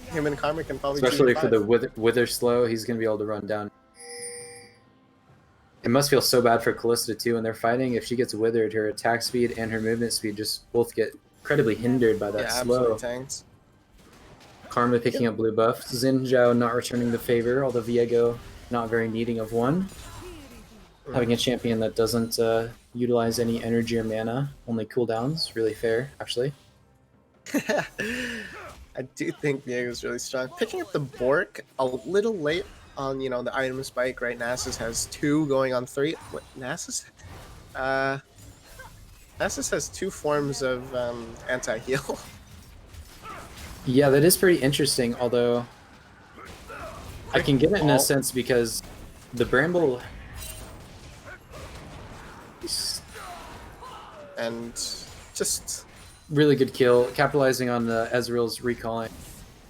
Him and Karma can probably... Especially for the Wither slow, he's going to be able to run down. It must feel so bad for Kalista, too, when they're fighting. If she gets withered, her attack speed and her movement speed just both get incredibly hindered by that slow. Tanks. Karma picking up blue buff. Xin Zhao not returning the favor, although Viego not very needing of one. Having a champion that doesn't utilize any energy or mana, only cooldowns, really fair, actually. I do think Viego's really strong. Picking up the Bork a little late on, the item spike, right? Nasus has 2 going on 3. What, Nasus? Nasus has 2 forms of anti-heal. Yeah, that is pretty interesting, although I can get it in a sense because the Bramble... And just... Really good kill, capitalizing on the Ezreal's recalling.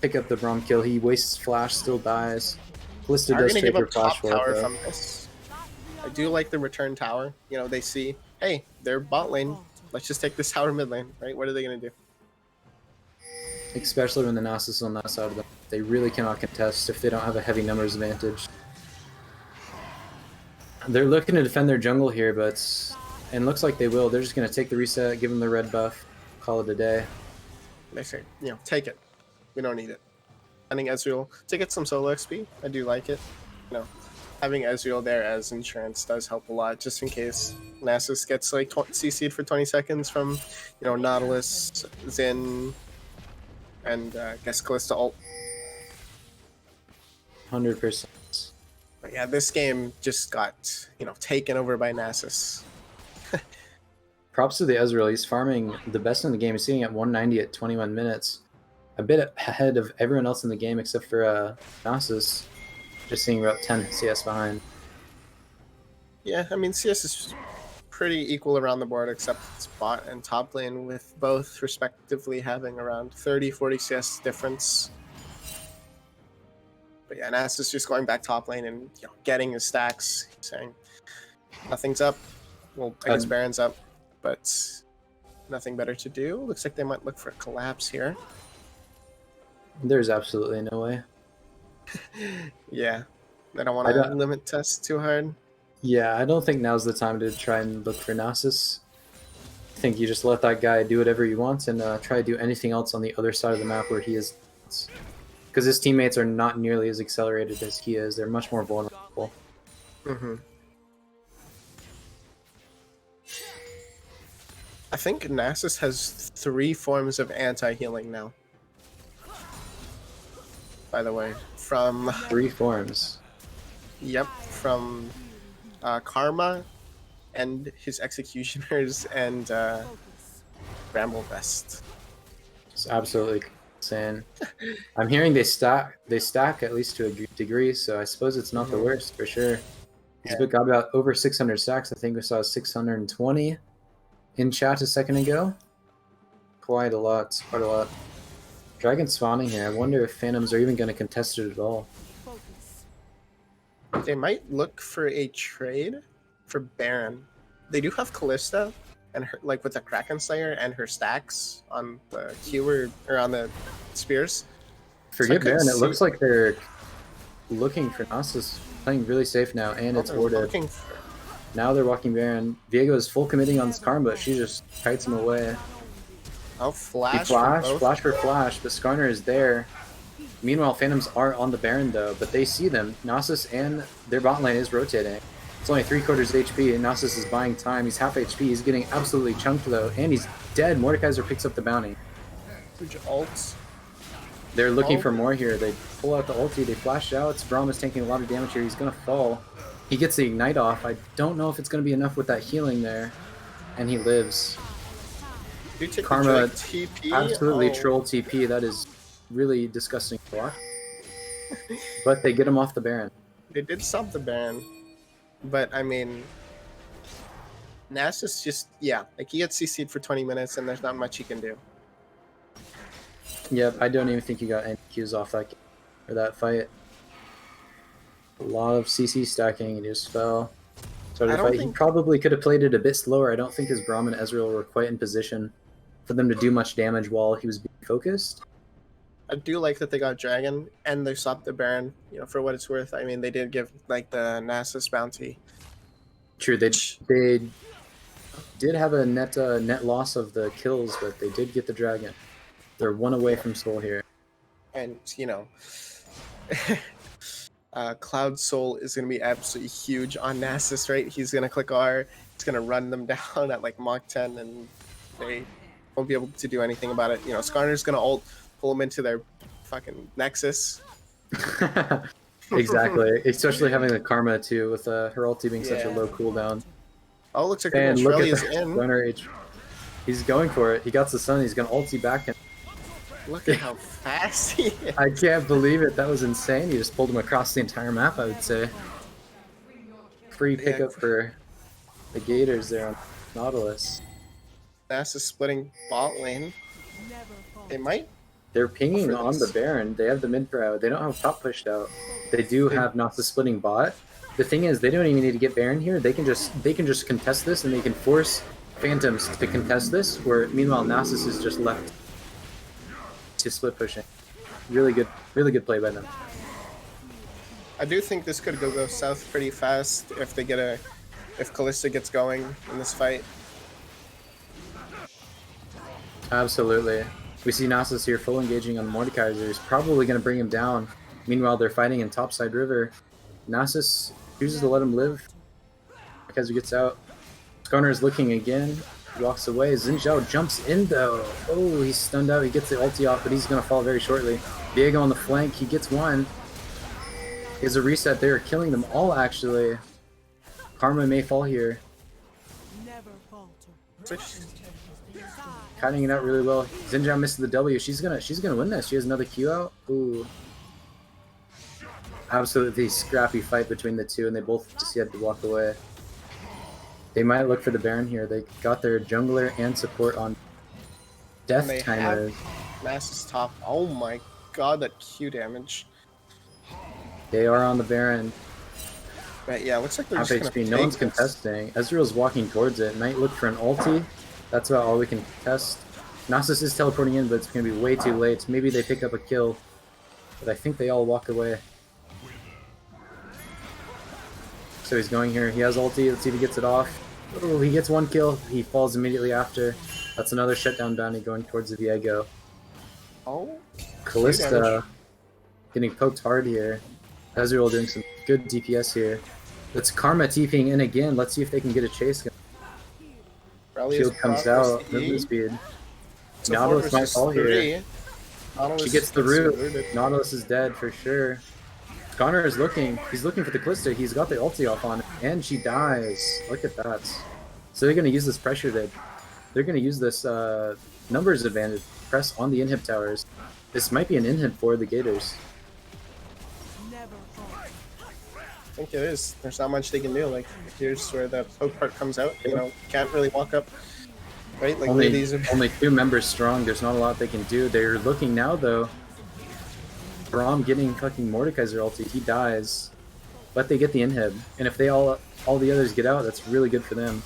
Pick up the Braum kill, he wastes flash, still dies. Kalista does trade her flash for it, from this. I do like the return tower. They see, hey, they're bot lane. Let's just take this tower mid lane, right? What are they going to do? Especially when the Nasus is on that side of them. They really cannot contest if they don't have a heavy numbers advantage. They're looking to defend their jungle here, but... And looks like they will. They're just going to take the reset, give them the red buff, call it a day. They say, take it. We don't need it. Having Ezreal to get some solo XP, I do like it. Having Ezreal there as insurance does help a lot, just in case Nasus gets like CC'd for 20 seconds from, Nautilus, Xin, and I guess Kalista ult. 100%. But yeah, this game just got, taken over by Nasus. Props to the Ezreal. He's farming the best in the game. He's sitting at 190 at 21 minutes. A bit ahead of everyone else in the game except for Nasus. Just seeing about 10 CS behind. Yeah, I mean, CS is pretty equal around the board, except it's bot and top lane, with both respectively having around 30-40 CS difference. But yeah, Nas is just going back top lane and getting his stacks, saying nothing's up. Well, I guess Baron's up, but nothing better to do. Looks like they might look for a collapse here. There's absolutely no way. Yeah, I don't want to limit test too hard. Yeah, I don't think now's the time to try and look for Nasus. I think you just let that guy do whatever he wants and try to do anything else on the other side of the map where he is. Because his teammates are not nearly as accelerated as he is. They're much more vulnerable. Mm-hmm. I think Nasus has 3 forms of anti-healing now. By the way, from 3 forms. Yep, from Karma, and his Executioners, and Bramble Vest. It's absolutely insane. I'm hearing they stack at least to a degree, so I suppose it's not the worst for sure. He's got about over 600 stacks. I think we saw 620 in chat a second ago. Quite a lot. Dragon spawning here. I wonder if Phantoms are even going to contest it at all. They might look for a trade for Baron. They do have Callista, and her, like with the Kraken Slayer and her stacks on the Q or on the spears. Forget so Baron. It looks like they're looking for Nasus, playing really safe now, and it's warded. Now they're walking Baron. Viego is full committing on this Karma, but she just kites him away. Oh, flash for flash, but Skarner is there. Meanwhile, Phantoms are on the Baron though, but they see them. Nasus and their bot lane is rotating. It's only 3/4 HP, and Nasus is buying time. He's half HP. He's getting absolutely chunked though, and he's dead. Mordekaiser picks up the bounty. Huge ults. They're looking for more here. They pull out the ulti. They flash out. Braum is taking a lot of damage here. He's gonna fall. He gets the ignite off. I don't know if it's gonna be enough with that healing there, and he lives. Karma TP? Absolutely troll TP. That is really disgusting to watch. But they get him off the Baron. They did stop the Baron. But, I mean, Nasus just, like he gets CC'd for 20 minutes and there's not much he can do. Yep, I don't even think he got any Qs off that fight. A lot of CC stacking, he just fell. Started the fight. He probably could have played it a bit slower. I don't think his Braum and Ezreal were quite in position for them to do much damage while he was being focused. I do like that they got Dragon and they stopped the Baron, for what it's worth. I mean, they did give like the Nasus bounty. True, they did have a net loss of the kills, but they did get the Dragon. They're 1 away from Soul here. And, Cloud Soul is going to be absolutely huge on Nasus, right? He's going to click R, it's going to run them down at like Mach 10, and they won't be able to do anything about it. Skarner's going to ult, pull them into their fucking Nexus. Exactly, especially having the Karma too, with her ulti being such a low cooldown. Oh, looks like and look at is in. Runner H. He's going for it. He got the sun. He's going to ulti back. And look at how fast he is. I can't believe it. That was insane. He just pulled him across the entire map, I would say. Free pickup for the Gators there on Nautilus. Nasus splitting bot lane. They might. They're pinging on the Baron. They have the mid crowd. They don't have top pushed out. They do have Nasus splitting bot. The thing is, they don't even need to get Baron here. They can just contest this, and they can force Phantoms to contest this. Where meanwhile, Nasus is just left to split pushing. Really good play by them. I do think this could go south pretty fast if they get if Callista gets going in this fight. Absolutely. We see Nasus here full engaging on Mordekaiser. He's probably going to bring him down. Meanwhile, they're fighting in topside river. Nasus chooses to let him live. Mordekaiser gets out. Skarner is looking again. He walks away. Xin Zhao jumps in though. Oh, he's stunned out. He gets the ulti off, but he's going to fall very shortly. Viego on the flank. He gets one. He has a reset there, killing them all actually. Karma may fall here. Cutting it out really well. Xin Zhao misses the W. She's gonna win this. She has another Q out. Ooh. Absolutely scrappy fight between the two, and they both just had to walk away. They might look for the Baron here. They got their jungler and support on death They timers. Nasus top. Oh my god, that Q damage. They are on the Baron. But yeah, looks like they're Half just gonna HP. No one's take this. contesting. Ezreal's walking towards it. Might look for an ulti. That's about all we can contest. Nasus is teleporting in, but it's going to be way too late. Maybe they pick up a kill. But I think they all walk away. So he's going here. He has ulti. Let's see if he gets it off. Oh, he gets one kill. He falls immediately after. That's another shutdown bounty going towards the Viego. Oh, Callista getting poked hard here. Ezreal doing some good DPS here. That's Karma TPing in again. Let's see if they can get a chase going. Shield comes out. Movement speed. Nautilus might fall here. She gets the root. Nautilus is dead for sure. Connor is looking. He's looking for the Callista. He's got the ulti off on it. And she dies. Look at that. So they're going to use this pressure. They're going to use this numbers advantage. Press on the inhib towers. This might be an inhib for the Gators. I think it is. There's not much they can do. Like, here's where the poke part comes out. You know, can't really walk up. Right? Like, only 2 members strong. There's not a lot they can do. They're looking now, though. Braum getting fucking Mordekaiser ulti. He dies. But they get the inhib. And if they all the others get out, that's really good for them.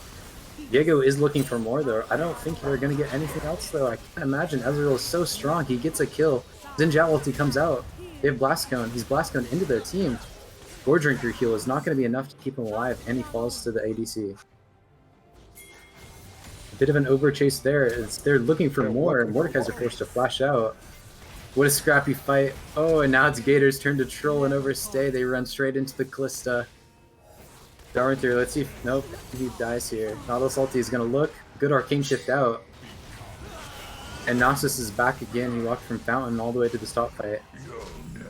Viego is looking for more, though. I don't think they're going to get anything else, though. I can't imagine. Ezreal is so strong. He gets a kill. Xin Zhao ulti comes out. They have Blast Cone. He's Blast Cone into their team. Gore Drinker heal is not going to be enough to keep him alive, and he falls to the ADC. A bit of an overchase there. They're looking for more, and Mordekaiser forced to flash out. What a scrappy fight. Oh, and now it's Gator's turn to troll and overstay. They run straight into the Callista. Darn through. Let's see if... Nope, he dies here. Nautilus ulti is going to look. Good arcane shift out. And Nasus is back again. He walked from Fountain all the way to the stop fight.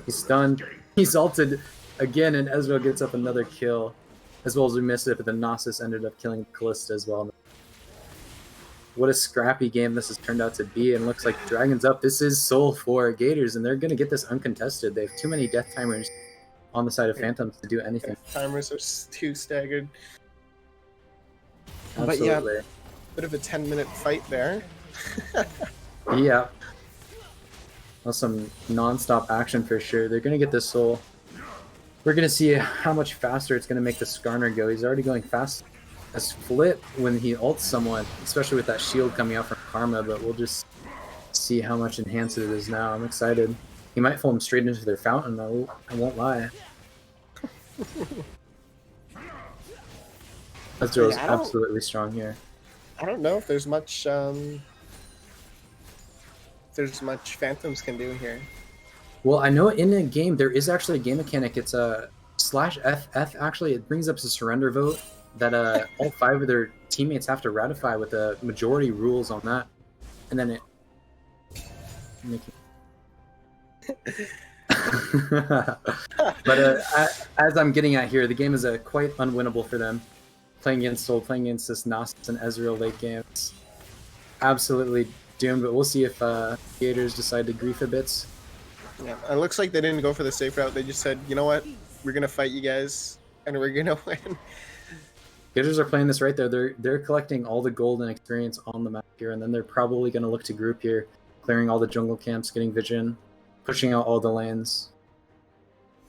He's stunned. He's ulted again, and Ezreal gets up another kill. As well as we missed it, but then Nasus ended up killing Callista as well. What a scrappy game this has turned out to be, and looks like Dragon's up. This is Soul for Gators, and they're going to get this uncontested. They have too many death timers on the side of Phantoms to do anything. Timers are too staggered. Absolutely. But yeah, bit of a 10-minute fight there. Yeah. Well, some non-stop action for sure. They're going to get this Soul. We're going to see how much faster it's going to make the Skarner go. He's already going fast as Flip when he ults someone, especially with that shield coming out from Karma, but we'll just see how much enhanced it is now. I'm excited. He might fall him straight into their fountain, though. I won't lie. Ezreal's absolutely strong here. I don't know if there's much Phantoms can do here. Well, I know in a game there is actually a game mechanic. It's a /FF. Actually, it brings up a surrender vote that all 5 of their teammates have to ratify with the majority rules on that, and then it. But as I'm getting at here, the game is quite unwinnable for them. Playing against Soul, playing against this Nasus and Ezreal late game, it's absolutely doomed. But we'll see if Gators decide to grief a bit. Yeah, it looks like they didn't go for the safe route. They just said, you know what, we're gonna fight you guys, and we're gonna win. Gators are playing this right there. They're collecting all the gold and experience on the map here, and then they're probably gonna look to group here, clearing all the jungle camps, getting vision, pushing out all the lanes.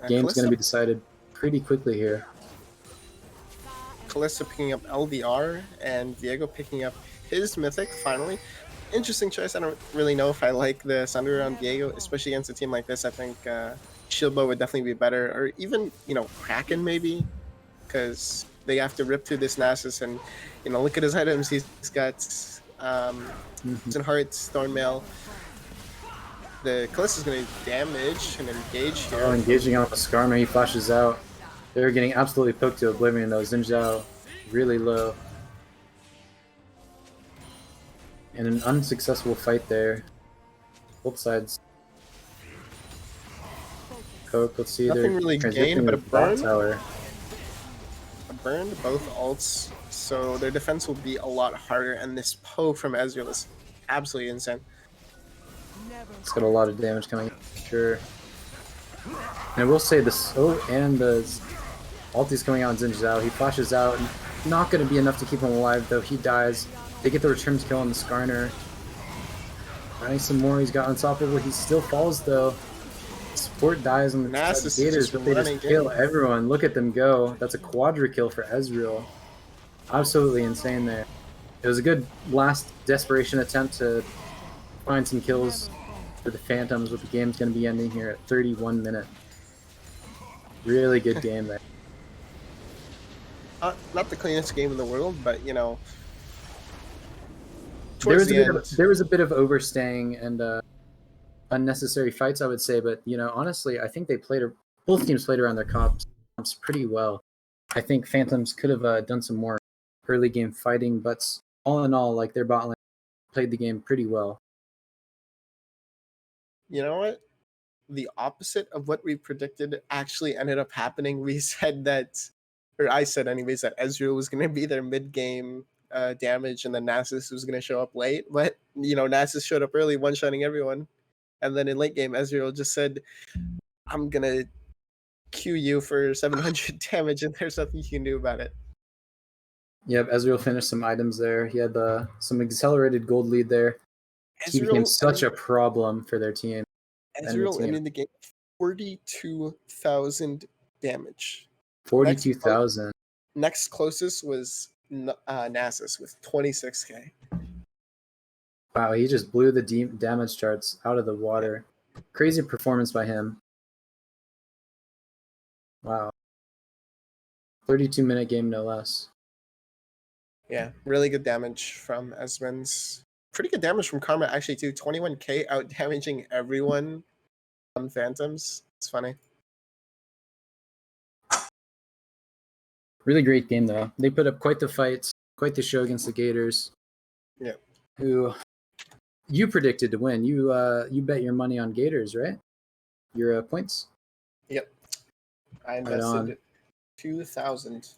Game's gonna be decided pretty quickly here. Callista picking up LDR, and Viego picking up his Mythic, finally. Interesting choice. I don't really know if I like the Sunder on Viego, especially against a team like this. I think Shieldbow would definitely be better, or even, you know, Kraken maybe, because they have to rip through this Nasus, and, you know, look at his items. He's got and Hearts, Thornmail. The Callista's going to damage and engage here. Oh, engaging on the Skarner, he flashes out. They're getting absolutely poked to oblivion though. Xin Zhao really low. And an unsuccessful fight there. Both sides. Poke, let's see. Nothing really gained, but a burn. Tower. A burn, both ults. So their defense will be a lot harder, and this poke from Ezreal is absolutely insane. It's got a lot of damage coming in, sure. And I will say this, and the Ulti's coming out on Xin Zhao. He flashes out. Not going to be enough to keep him alive, though. He dies. They get the return kill on the Skarner. Finding some more. He's got Unstoppable. He still falls, though. Support dies on the Nasus Gators, but they just kill everyone. Look at them go. That's a quadra kill for Ezreal. Absolutely insane there. It was a good last desperation attempt to find some kills for the Phantoms, but the game's going to be ending here at 31 minutes. Really good game there. Not the cleanest game in the world, but you know, there was a bit of overstaying and unnecessary fights, I would say. But you know, honestly, I think both teams played around their comps pretty well. I think Phantoms could have done some more early game fighting, but all in all, like their bot lane played the game pretty well. You know what? The opposite of what we predicted actually ended up happening. We said that, or I said anyways, that Ezreal was going to be their mid-game damage, and then Nasus was going to show up late. But you know, Nasus showed up early, one-shotting everyone, and then in late game, Ezreal just said, "I'm gonna Q you for 700 damage, and there's nothing you can do about it." Yep, Ezreal finished some items there. He had some accelerated gold lead there. He became such a problem for their team. Ezreal ended the game 42,000 damage. 42,000. Next closest was Nasus with 26k. Wow, he just blew the damage charts out of the water. Crazy performance by him. Wow. 32-minute game, no less. Yeah, really good damage from Esmond's. Pretty good damage from Karma, actually, too. 21k out damaging everyone on Phantoms. It's funny. Really great game, though. They put up quite the fight, quite the show against the Gators. Yeah. Who you predicted to win. You bet your money on Gators, right? Your points? Yep. I invested 2,000.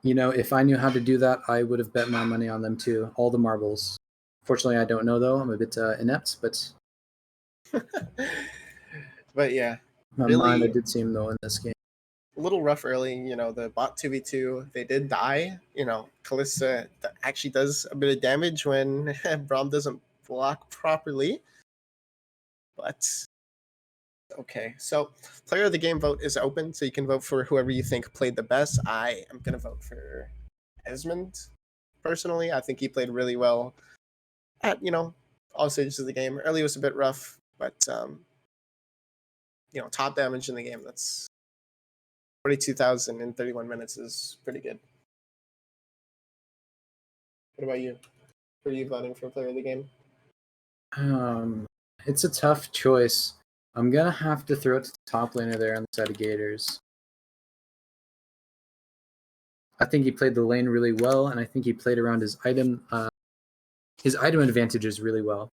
You know, if I knew how to do that, I would have bet my money on them too. All the marbles. Fortunately, I don't know, though. I'm a bit inept, but... But yeah. My mind, I did seem, though, in this game. A little rough early, you know, the bot 2v2, they did die. You know, Kalista actually does a bit of damage when Braum doesn't block properly. But, okay. So, player of the game vote is open, so you can vote for whoever you think played the best. I am going to vote for Esmond, personally. I think he played really well at, you know, all stages of the game. Early was a bit rough, but, you know, top damage in the game, that's 42,000 in 31 minutes is pretty good. What about you? Who are you voting for player of the game? It's a tough choice. I'm going to have to throw it to the top laner there on the side of Gators. I think he played the lane really well, and I think he played around his item advantages really well.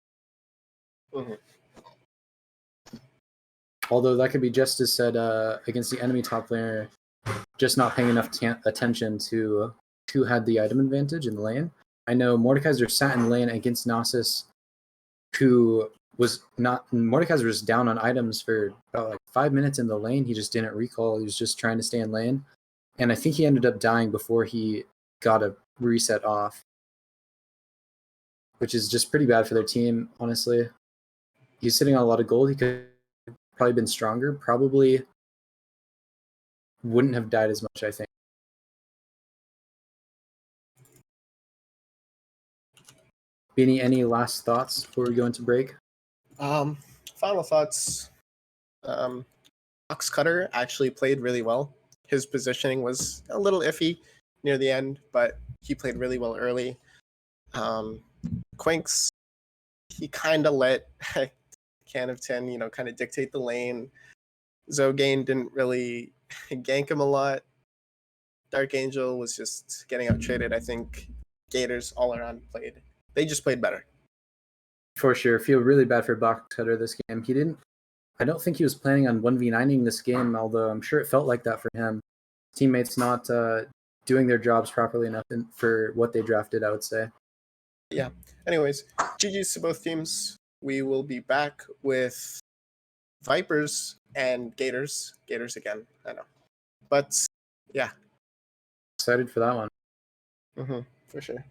Mm-hmm. Although that could be just as said against the enemy top laner, just not paying enough attention to who had the item advantage in the lane. I know Mordekaiser sat in lane against Nasus, who was not... Mordekaiser was down on items for about like 5 minutes in the lane. He just didn't recall. He was just trying to stay in lane. And I think he ended up dying before he got a reset off, which is just pretty bad for their team, honestly. He's sitting on a lot of gold. He could probably been stronger. Probably wouldn't have died as much, I think. Beanie, any last thoughts before we go into break? Final thoughts. Ox Cutter actually played really well. His positioning was a little iffy near the end, but he played really well early. Quinks, he kind of let Can of 10, you know, kind of dictate the lane. Zogain didn't really gank him a lot. Dark Angel was just getting out traded. I think Gators all around they just played better. For sure. Feel really bad for Box Cutter this game. I don't think he was planning on 1v9ing this game, although I'm sure it felt like that for him. Teammates not doing their jobs properly enough for what they drafted, I would say. Yeah. Anyways, GG's to both teams. We will be back with Vipers and Gators. Gators again, I know. But yeah, excited for that one. For sure.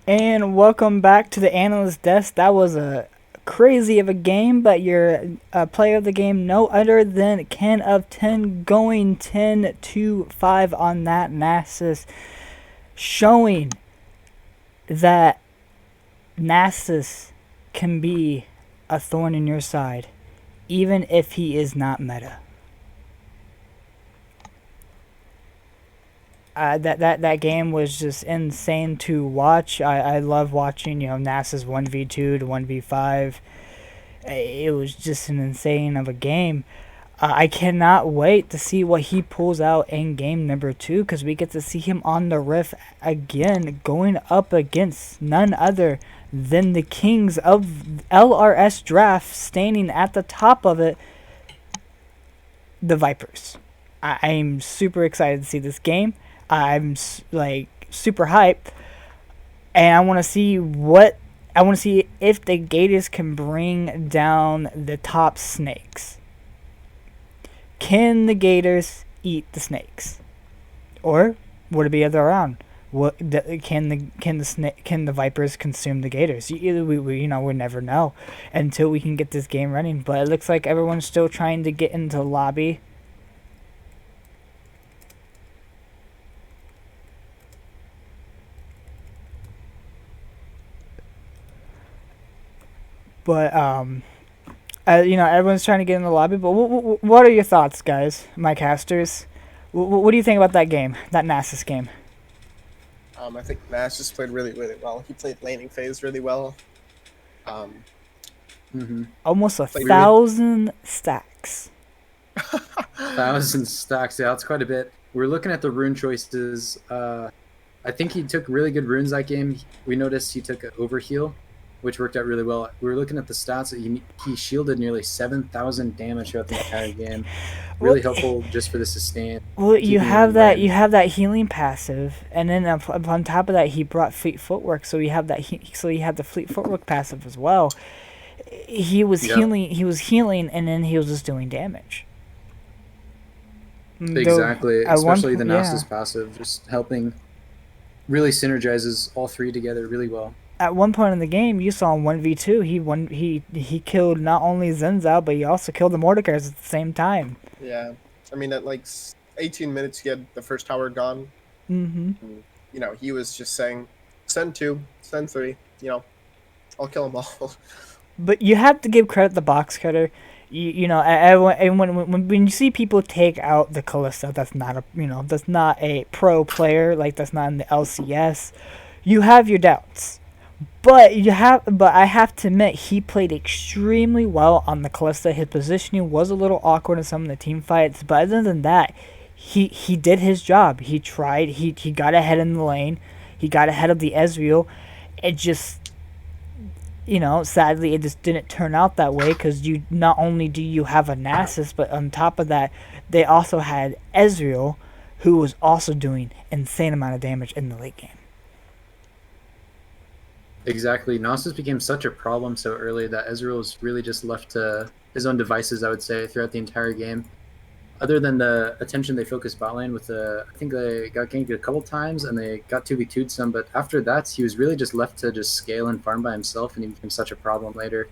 And welcome back to the analyst desk. That was a crazy of a game, but your player of the game, no other than Ken of 10, going 10-5 on that Nasus, showing that Nasus can be a thorn in your side, even if he is not meta. That game was just insane to watch. I love watching, Nasa's 1v2 to 1v5. It was just an insane of a game. I cannot wait to see what he pulls out in game number 2, because we get to see him on the Rift again, going up against none other than the kings of LRS Draft, standing at the top of it, the Vipers. I'm super excited to see this game. I'm super hyped, and I want to see if the Gators can bring down the top snakes. Can the Gators eat the snakes, or would it be the other around? Can the Vipers consume the Gators? We'll never know until we can get this game running. But it looks like everyone's still trying to get into the lobby. But everyone's trying to get in the lobby. But what are your thoughts, guys, my casters? What do you think about that game, that Nasus game? I think Nash just played really, really well. He played laning phase really well. Almost 1,000 stacks. 1,000 stacks, yeah, that's quite a bit. We're looking at the rune choices. I think he took really good runes that game. We noticed he took an overheal, which worked out really well. We were looking at the stats. He shielded nearly 7,000 damage throughout the entire game. Really helpful just for the sustain. Well, you have that healing passive, and then on top of that, he brought fleet footwork. So you have the fleet footwork passive as well. He was healing, and then he was just doing damage. Exactly, especially the Nasus passive, just helping. Really synergizes all three together really well. At one point in the game, you saw him 1v2. He killed not only Zenzel, but he also killed the Mordekaiser at the same time. Yeah, I mean, at 18 minutes, he had the first tower gone. And, he was just saying, send 2, send 3. I'll kill them all. But you have to give credit to Box Cutter. When you see people take out the Kalista, that's not a pro player, that's not in the LCS. You have your doubts. But I have to admit, he played extremely well on the Kalista. His positioning was a little awkward in some of the team fights, but other than that, he did his job. He tried. He got ahead in the lane. He got ahead of the Ezreal. It just, sadly, it just didn't turn out that way, because you not only do you have a Nasus, but on top of that, they also had Ezreal, who was also doing insane amount of damage in the late game. Exactly. Nasus became such a problem so early that Ezreal was really just left to his own devices, I would say, throughout the entire game. Other than the attention they focused bot lane with I think they got ganked a couple times and they got 2v2'd some, but after that, he was really just left to just scale and farm by himself, and he became such a problem later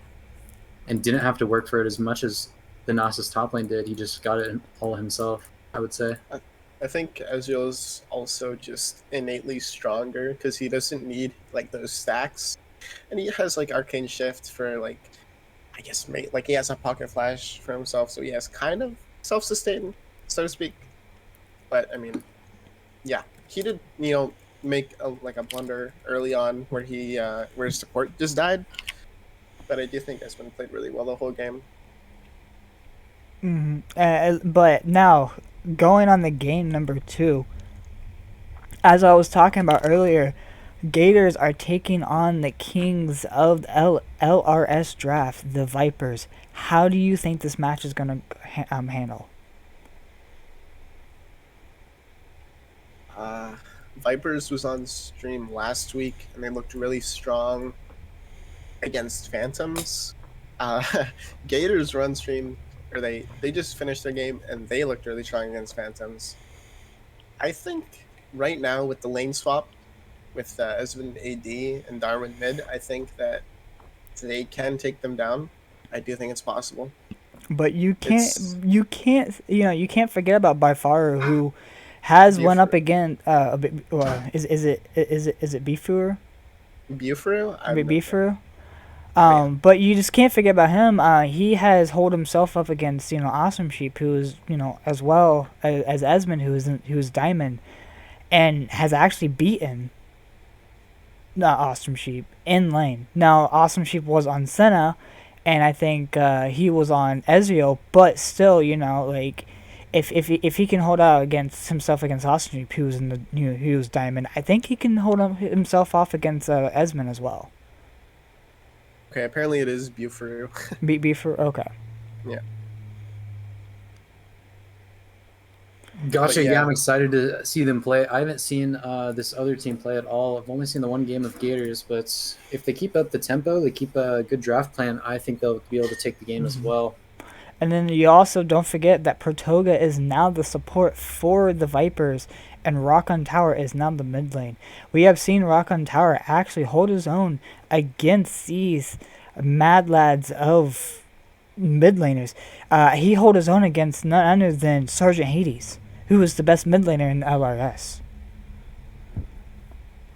and didn't have to work for it as much as the Nasus top lane did. He just got it all himself, I would say. I think Ezreal is also just innately stronger because he doesn't need those stacks, and he has Arcane Shift for I guess he has a Pocket Flash for himself, so he has kind of self-sustain, so to speak. But I mean, yeah, he did make a blunder early on where where his support just died, but I do think Espen played really well the whole game. But now, going on the game number 2, as I was talking about earlier, Gators are taking on the kings of LRS Draft, the Vipers. How do you think this match is going to handle? Vipers was on stream last week, and they looked really strong against Phantoms. Gators were on stream, or they just finished their game, and they looked really strong against Phantoms. I think right now with the lane swap, with Esmond AD and Darwin mid, I think that they can take them down. I do think it's possible. But you It's you can't forget about Bifaru, who has went up Buford. again. A bit, is it Bifur? Buford? I have no idea. Bifur? But yeah. But you just can't forget about him. He has hold himself up against Awesome Sheep, who is as well as Esmond, who is Diamond, and has actually beaten not Awesome Sheep in lane. Now Awesome Sheep was on Senna, and I think he was on Ezreal, but still, like if he can hold out against himself against Awesome Sheep, who was in the who was Diamond, I think he can hold himself off against Esmond as well. Okay, apparently it is Buford. Be for okay. Yeah. Gotcha. But Yeah, yeah. I'm excited to see them play. I haven't seen this other team play at all. I've only seen the one game of Gators, but if they keep up the tempo, they keep a good draft plan, I think they'll be able to take the game as well. And then you also don't forget that Protoga is now the support for the Vipers, and Rock on Tower is now the mid lane. We have seen Rock on Tower actually hold his own against these mad lads of mid laners. He hold his own against none other than Sergeant Hades, who is the best mid laner in LRS.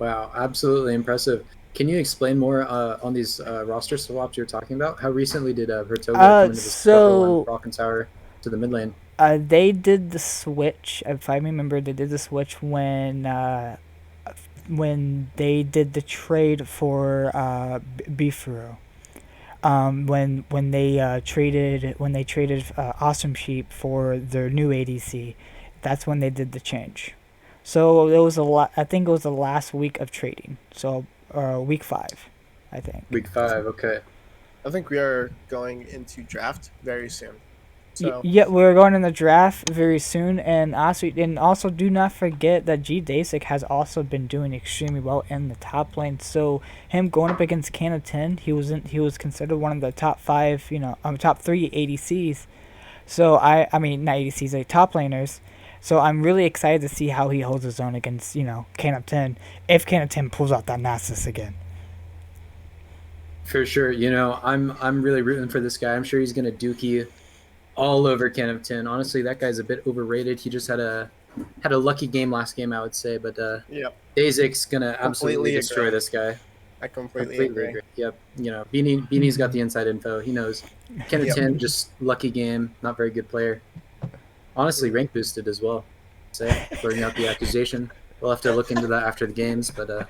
Wow, absolutely impressive. Can you explain more on these roster swaps you're talking about? How recently did Vertoga come into the struggle and So Rock and Tower to the mid lane? they did the switch. If I remember, they did the switch when they did the trade for Bifuro. When they traded Awesome Sheep for their new ADC, that's when they did the change. So it was I think it was the last week of trading. So week 5, I think. Week 5, okay. I think we are going into draft very soon. So Yeah, we're going in the draft very soon, and also do not forget that G Dasic has also been doing extremely well in the top lane. So him going up against Canna 10, he was considered one of the top 5, top 3 ADCs. So I mean not ADCs, like top laners. So I'm really excited to see how he holds his own against Canna 10 if Canna 10 pulls out that Nasus again. For sure. I'm really rooting for this guy. I'm sure he's gonna dookie all over Can 10. Honestly, that guy's a bit overrated. He just had a lucky game last game, I would say. But yeah, Dazic's gonna absolutely completely destroy agree. this guy. I completely agree. Yep. Beanie's got the inside info. He knows. Can Yep. 10, just lucky game, not very good player. Honestly, rank boosted as well. Say, blurring out the accusation. We'll have to look into that after the games, but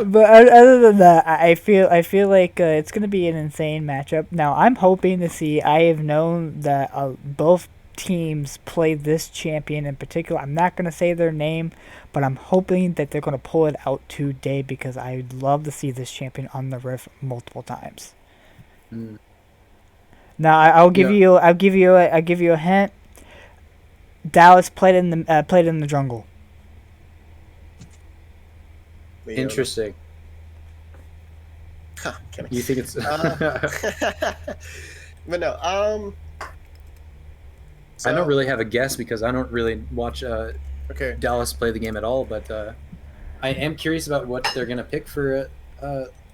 But other than that, I feel like it's gonna be an insane matchup. Now I'm hoping to see. I have known that both teams play this champion in particular. I'm not gonna say their name, but I'm hoping that they're gonna pull it out today because I'd love to see this champion on the Rift multiple times. Now I'll give you a hint. Dallas played in the jungle. Interesting. Kidding. You think it's but no, I don't really have a guess because I don't really watch okay. Dallas play the game at all, but I am curious about what they're gonna pick for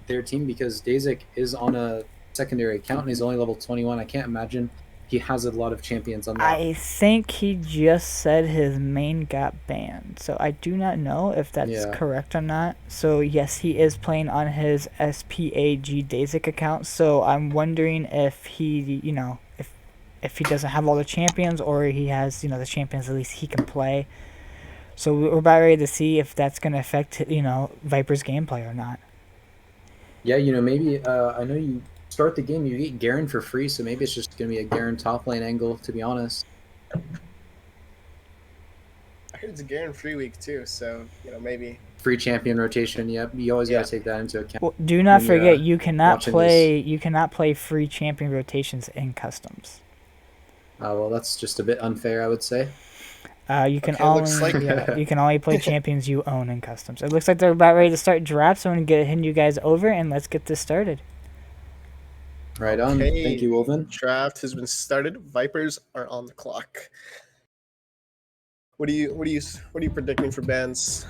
their team because Dazik is on a secondary account and he's only level 21. I can't imagine he has a lot of champions on that. I think he just said his main got banned, so I do not know if that's correct or not. So yes, he is playing on his SPAG Dazik account. So I'm wondering if he, if he doesn't have all the champions or he has, the champions at least he can play. So we're about ready to see if that's going to affect, Viper's gameplay or not. Yeah, maybe I know you start the game, you get Garen for free, so maybe it's just going to be a Garen top lane angle, to be honest. I heard it's a Garen free week too, so maybe free champion rotation. Yep, you always got to take that into account. Well, do not forget you cannot play free champion rotations in customs. Well, that's just a bit unfair, I would say. You can only play champions you own in customs. It looks like they're about ready to start draft, so I'm gonna hand you guys over and let's get this started. Right on. Okay. Thank you, Wolven. Draft has been started. Vipers are on the clock. What are you predicting for bans?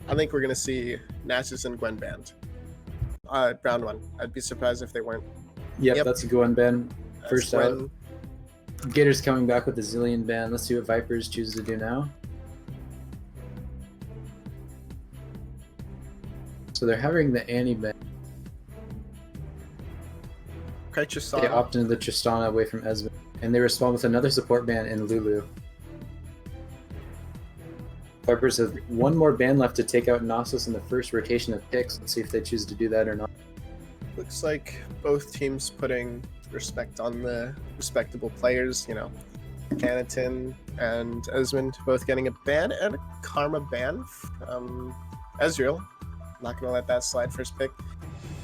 I think we're gonna see Nasus and Gwen banned. Round 1. I'd be surprised if they weren't. Yep, that's a good one, Ben. First Gwen. out. Gator's coming back with the Zillion ban. Let's see what Vipers choose to do now. So they're having the Annie ban. Okay, They Tristana. opt into the Tristana away from Esmond, and they respond with another support ban in Lulu. Vipers have one more ban left to take out Nasus in the first rotation of picks. Let's see if they choose to do that or not. Looks like both teams putting respect on the respectable players. You know, Canatin and Esmond both getting a ban and a Karma ban. Ezreal, not gonna let that slide. First pick.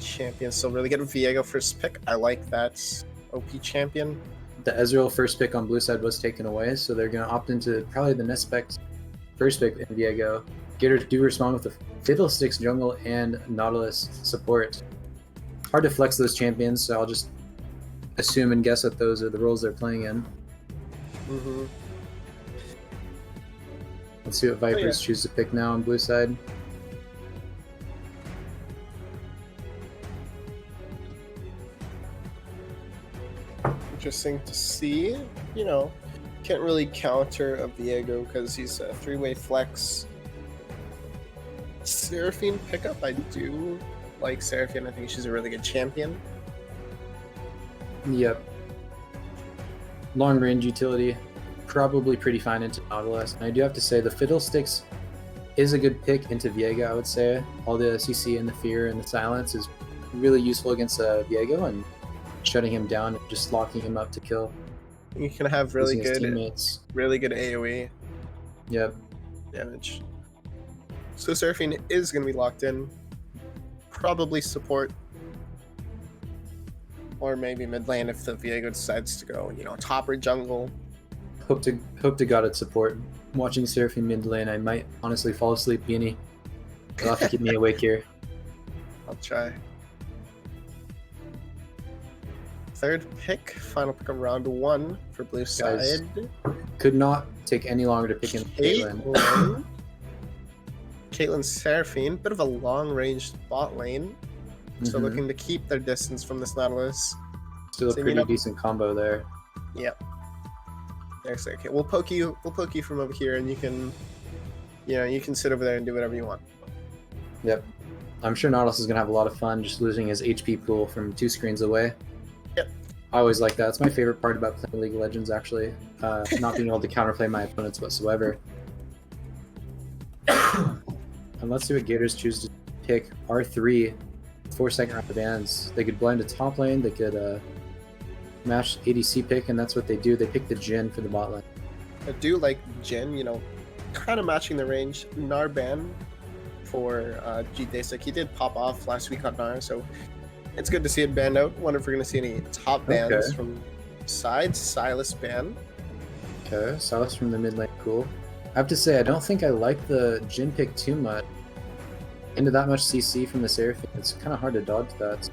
Champion still really good. Viego first pick. I like that. OP champion. The Ezreal first pick on blue side was taken away, so they're going to opt into probably the Nespec first pick in Viego. Gator do respond with the Fiddlesticks jungle and Nautilus support. Hard to flex those champions, so I'll just assume and guess that those are the roles they're playing in. Mm-hmm. Let's see what Vipers choose to pick now on blue side. Interesting to see. You know, can't really counter a Viego because he's a 3-way flex. Seraphine pickup. I do like Seraphine. I think she's a really good champion. Yep. Long range utility, probably pretty fine into Nautilus. And I do have to say the Fiddlesticks is a good pick into Viego, I would say. All the CC and the fear and the silence is really useful against Viego, and shutting him down and just locking him up to kill. You can have really Using his good teammates. AoE Yep. damage. So Seraphine is going to be locked in. Probably support. Or maybe mid lane if the Viego decides to go, you know, top or jungle. Hope to God it's support. Watching Seraphine mid lane, I might honestly fall asleep, Beanie. You'll have to keep me awake here. I'll try. Third pick, final pick of round 1 for blue Guys, side. could not take any longer to pick in Caitlyn. Caitlyn Seraphine, bit of a long-range bot lane. So Mhm. looking to keep their distance from this Nautilus. Still a So, you pretty know- decent combo there. Yep. There's okay. We'll poke you from over here, and you can sit over there and do whatever you want. Yep. I'm sure Nautilus is going to have a lot of fun just losing his HP pool from 2 screens away. Yep. I always like that. It's my favorite part about playing League of Legends, actually. Not being able to counterplay my opponents whatsoever. And let's see what Gators choose to pick. R3, 4 second round bans. They could blind a top lane, they could match ADC pick, and that's what they do. They pick the Jhin for the bot lane. I do like Jhin, you know, kind of matching the range. Narban for G-Dasic. He did pop off last week on Nar, so it's good to see it banned out. Wonder if we're going to see any top bans Okay. from sides. Silas ban. Okay, Silas from the mid lane, cool. I have to say, I don't think I like the Jhin pick too much. Into that much CC from the Seraphine, it's kind of hard to dodge that.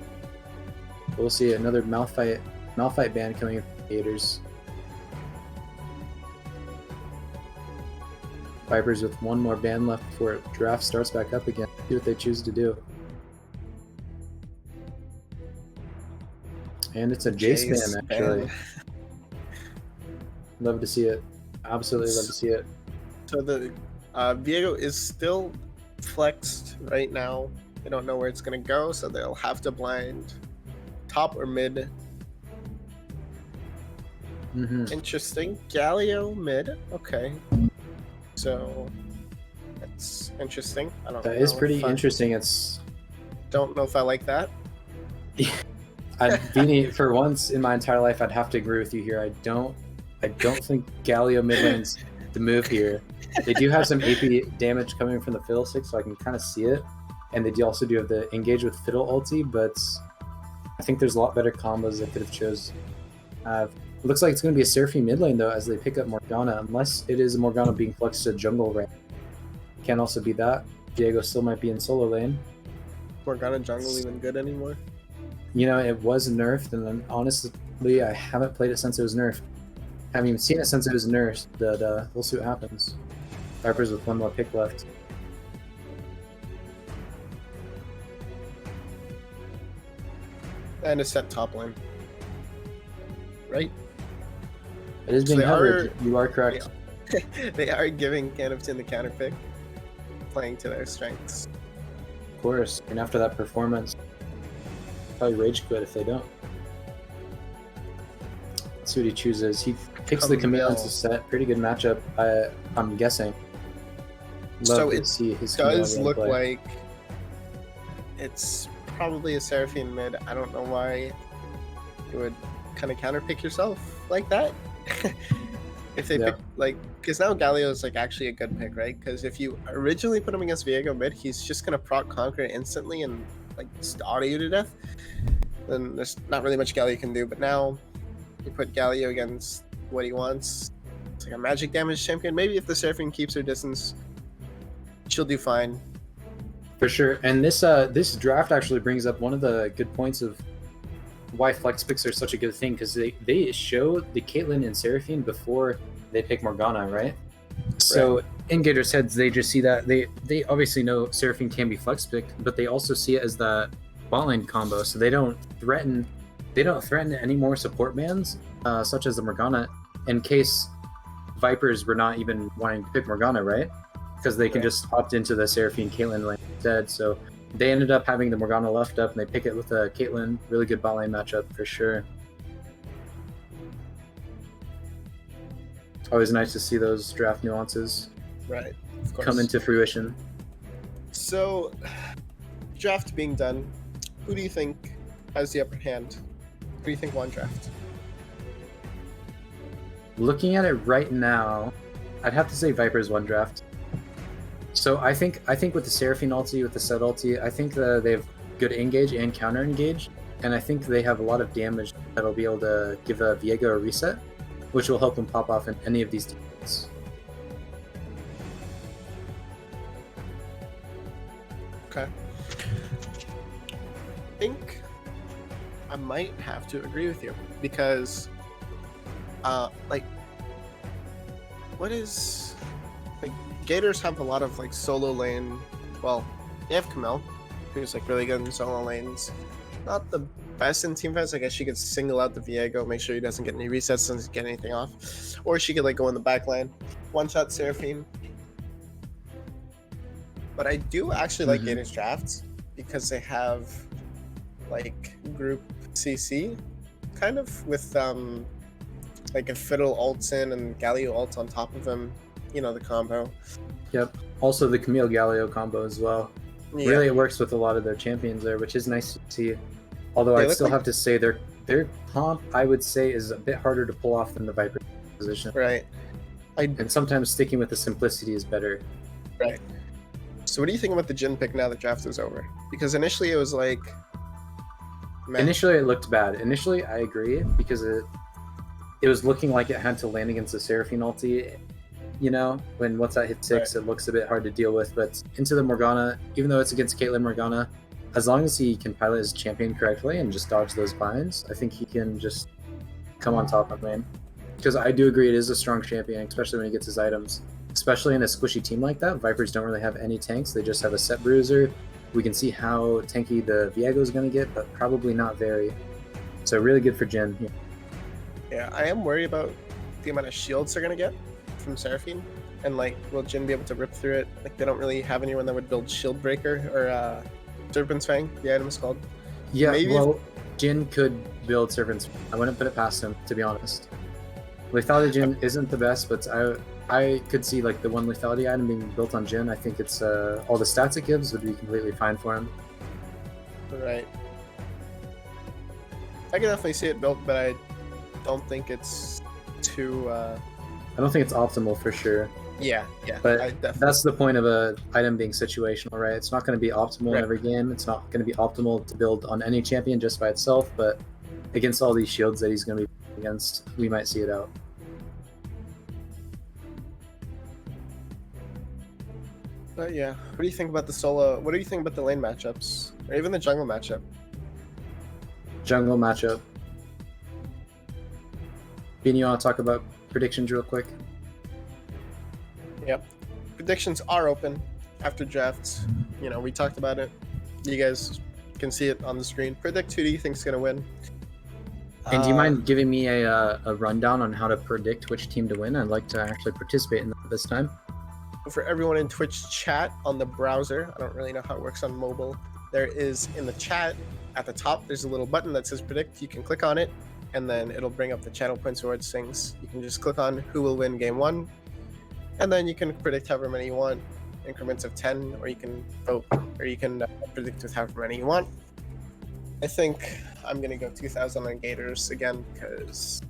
We'll see another Malphite ban coming in from Gators. Vipers with one more ban left before draft starts back up again. See what they choose to do. And it's a Jace ban, actually. Love to see it. Absolutely love to see it. So the Viego is still flexed right now. They don't know where it's going to go, so they'll have to blind top or mid. Mm-hmm. Interesting. Galio mid. Okay. So that's interesting. I don't That know is pretty if I- interesting. It's Don't know if I like that. Beanie, for once in my entire life, I'd have to agree with you here. I don't think Galio mid lane's the move here. They do have some AP damage coming from the Fiddlesticks, so I can kind of see it. And they do also have the engage with Fiddle ulti, but I think there's a lot better combos they could have chose. It looks like it's going to be a Seraphine mid lane, though, as they pick up Morgana, unless it is a Morgana being flexed to jungle range. Can also be that. Diego still might be in solo lane. Morgana jungle even good anymore? You know, it was nerfed, and then honestly, I haven't played it since it was nerfed. I haven't even seen it since it was nerfed, but we'll see what happens. Vipers with one more pick left. And a set top lane. Right? It is So being they covered. are- You are correct. They are giving Canopton the counter pick, playing to their strengths. Of course. And after that performance, probably rage quit if they don't. Let's see what he chooses. He picks the Camille into set. Pretty good matchup, I'm guessing. So Love to it see his does Camille look play. like it's probably a Seraphine mid. I don't know why you would kind of counterpick yourself like that. If they pick, like, because now Galio is like actually a good pick, right? Because if you originally put him against Viego mid, he's just gonna proc Conquer instantly and like just auto you to death. Then there's not really much Galio can do. But now you put Galio against what he wants. It's like a magic damage champion. Maybe if the Seraphine keeps her distance, she'll do fine. For sure. And this draft actually brings up one of the good points of why flex picks are such a good thing, because they show the Caitlyn and Seraphine before they pick Morgana, right? So in Gator's heads, they just see that they obviously know Seraphine can be flex picked, but they also see it as that bot lane combo. So they don't threaten any more support bans, such as the Morgana, in case Vipers were not even wanting to pick Morgana, right? Because they can just opt into the Seraphine Caitlyn lane instead. So they ended up having the Morgana left up, and they pick it with a Caitlyn. Really good bot lane matchup for sure. Always nice to see those draft nuances Right. Of course. come into fruition. So, draft being done, who do you think has the upper hand? Who do you think won draft? Looking at it right now, I'd have to say Vipers won draft. So I think with the Seraphine ulti, with the Set ulti, I think they have good engage and counter engage, and I think they have a lot of damage that'll be able to give Viego a reset, which will help him pop off in any of these teams. Okay. I think I might have to agree with you because, like, what is like Gators have a lot of like solo lane. Well, they have Camille, who's like really good in solo lanes. Not the best in team fights. I guess she could single out the Viego, make sure he doesn't get any resets, doesn't get anything off, or she could like go in the back line, one shot Seraphine. But I do actually like Gators drafts because they have like group CC, kind of with like a Fiddle ults in and Galio ults on top of him. You know, the combo. Yep. Also the Camille Galio combo as well. Yeah. Really, it works with a lot of their champions there, which is nice to see. Although They I'd look still like- have to say their comp, I would say, is a bit harder to pull off than the Viper position. Right. And sometimes sticking with the simplicity is better. Right. So what do you think about the Jin pick now the draft is over? Because initially it was like... meh. Initially, it looked bad. Initially, I agree, because it was looking like it had to land against the Seraphine ulti. You know, when once that hit 6, it looks a bit hard to deal with. But into the Morgana, even though it's against Caitlyn Morgana, as long as he can pilot his champion correctly and just dodge those binds, I think he can just come on top of lane. Because I do agree it is a strong champion, especially when he gets his items. Especially in a squishy team like that, Vipers don't really have any tanks. They just have a set bruiser. We can see how tanky the Viego is going to get, but probably not very. So really good for Jin here. Yeah, I am worried about the amount of shields they're going to get from Seraphine. And like, will Jin be able to rip through it? Like, they don't really have anyone that would build Shield Breaker or Serpent's Fang, the item is called. Yeah, Maybe well, Jin could build Serpent's. I wouldn't put it past him, to be honest. Lethality Jin isn't the best, but I could see like the one lethality item being built on Jin. I think it's all the stats it gives would be completely fine for him. Right. I can definitely see it built, but I don't think it's too... I don't think it's optimal for sure. Yeah. But I definitely... that's the point of a item being situational, right? It's not going to be optimal Right. in every game. It's not going to be optimal to build on any champion just by itself, but against all these shields that he's going to be against, we might see it out. But yeah, what do you think about the solo? What do you think about the lane matchups, or even the jungle matchup? Jungle matchup. Bean, you want to talk about predictions real quick? Yep. predictions are open after drafts. You know, we talked about it. You guys can see it on the screen. Predict who do you think's gonna win? And do you mind giving me a rundown on how to predict which team to win? I'd like to actually participate in that this time. For everyone in Twitch chat on the browser, I don't really know how it works on mobile. There is in the chat at the top, there's a little button that says predict. You can click on it, and then it'll bring up the channel points awards things. You can just click on who will win game 1, and then you can predict however many you want, increments of 10, or you can vote, or you can predict with however many you want. I think I'm gonna go 2000 on Gators again because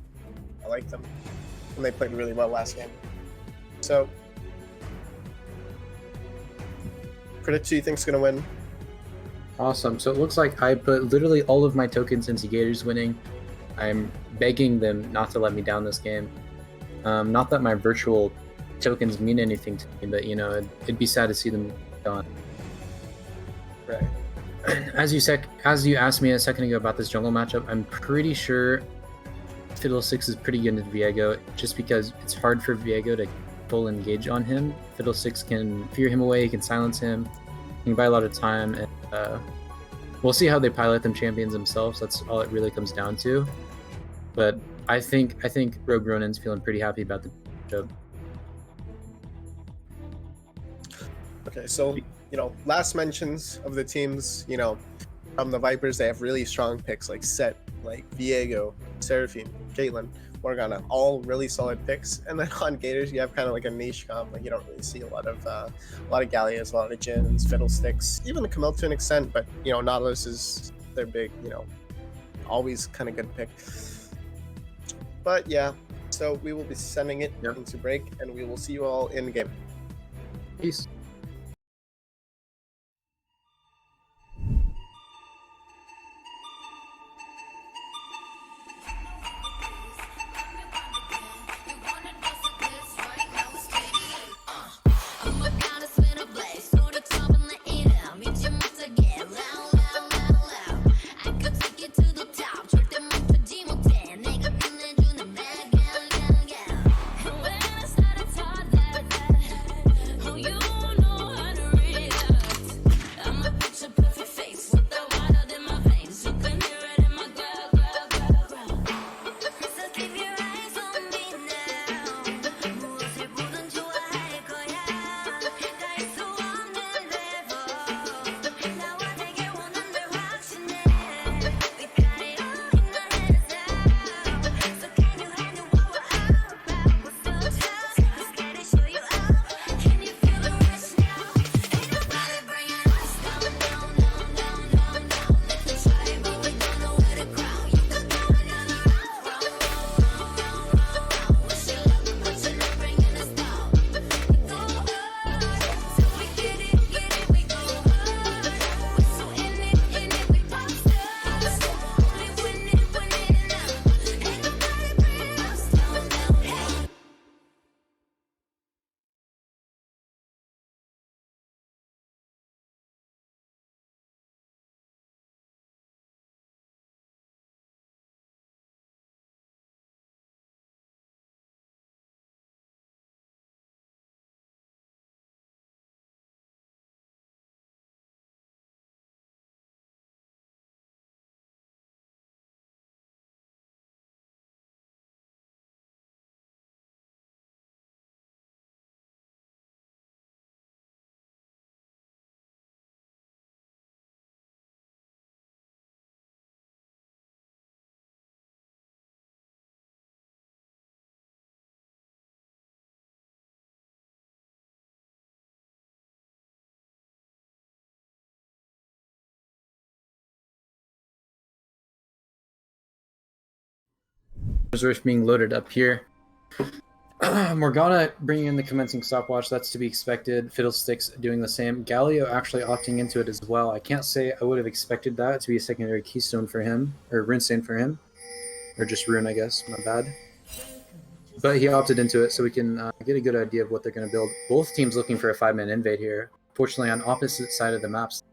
I like them, and they played really well last game. So, predict who you think's gonna win. Awesome. So it looks like I put literally all of my tokens into Gators winning. I'm begging them not to let me down this game. Not that my virtual tokens mean anything to me, but you know, it'd be sad to see them gone. Right. As you asked me a second ago about this jungle matchup, I'm pretty sure Fiddlesticks is pretty good at Viego, just because it's hard for Viego to full engage on him. Fiddlesticks can fear him away, he can silence him, he can buy a lot of time, and we'll see how they pilot them champions themselves. That's all it really comes down to. But I think Rogue Ronin's feeling pretty happy about the matchup. Okay, so, you know, last mentions of the teams, you know, from the Vipers, they have really strong picks like Set, like Viego, Seraphine, Caitlyn, Morgana, all really solid picks. And then on Gators, you have kind of like a niche comp. Like you don't really see a lot of Gallias, a lot of Jins, Fiddlesticks, even the Camille to an extent. But you know, Nautilus is their big, you know, always kind of good pick. But yeah, so we will be sending it into break, and we will see you all in the game. Peace. Reserve being loaded up here. Morgana bringing in the commencing stopwatch, that's to be expected. Fiddlesticks doing the same. Galio actually opting into it as well. I can't say I would have expected that to be a secondary keystone for him, or runestone for him. Or just rune, I guess, my bad. But he opted into it, so we can get a good idea of what they're going to build. Both teams looking for a 5-man invade here. Fortunately, on opposite side of the maps.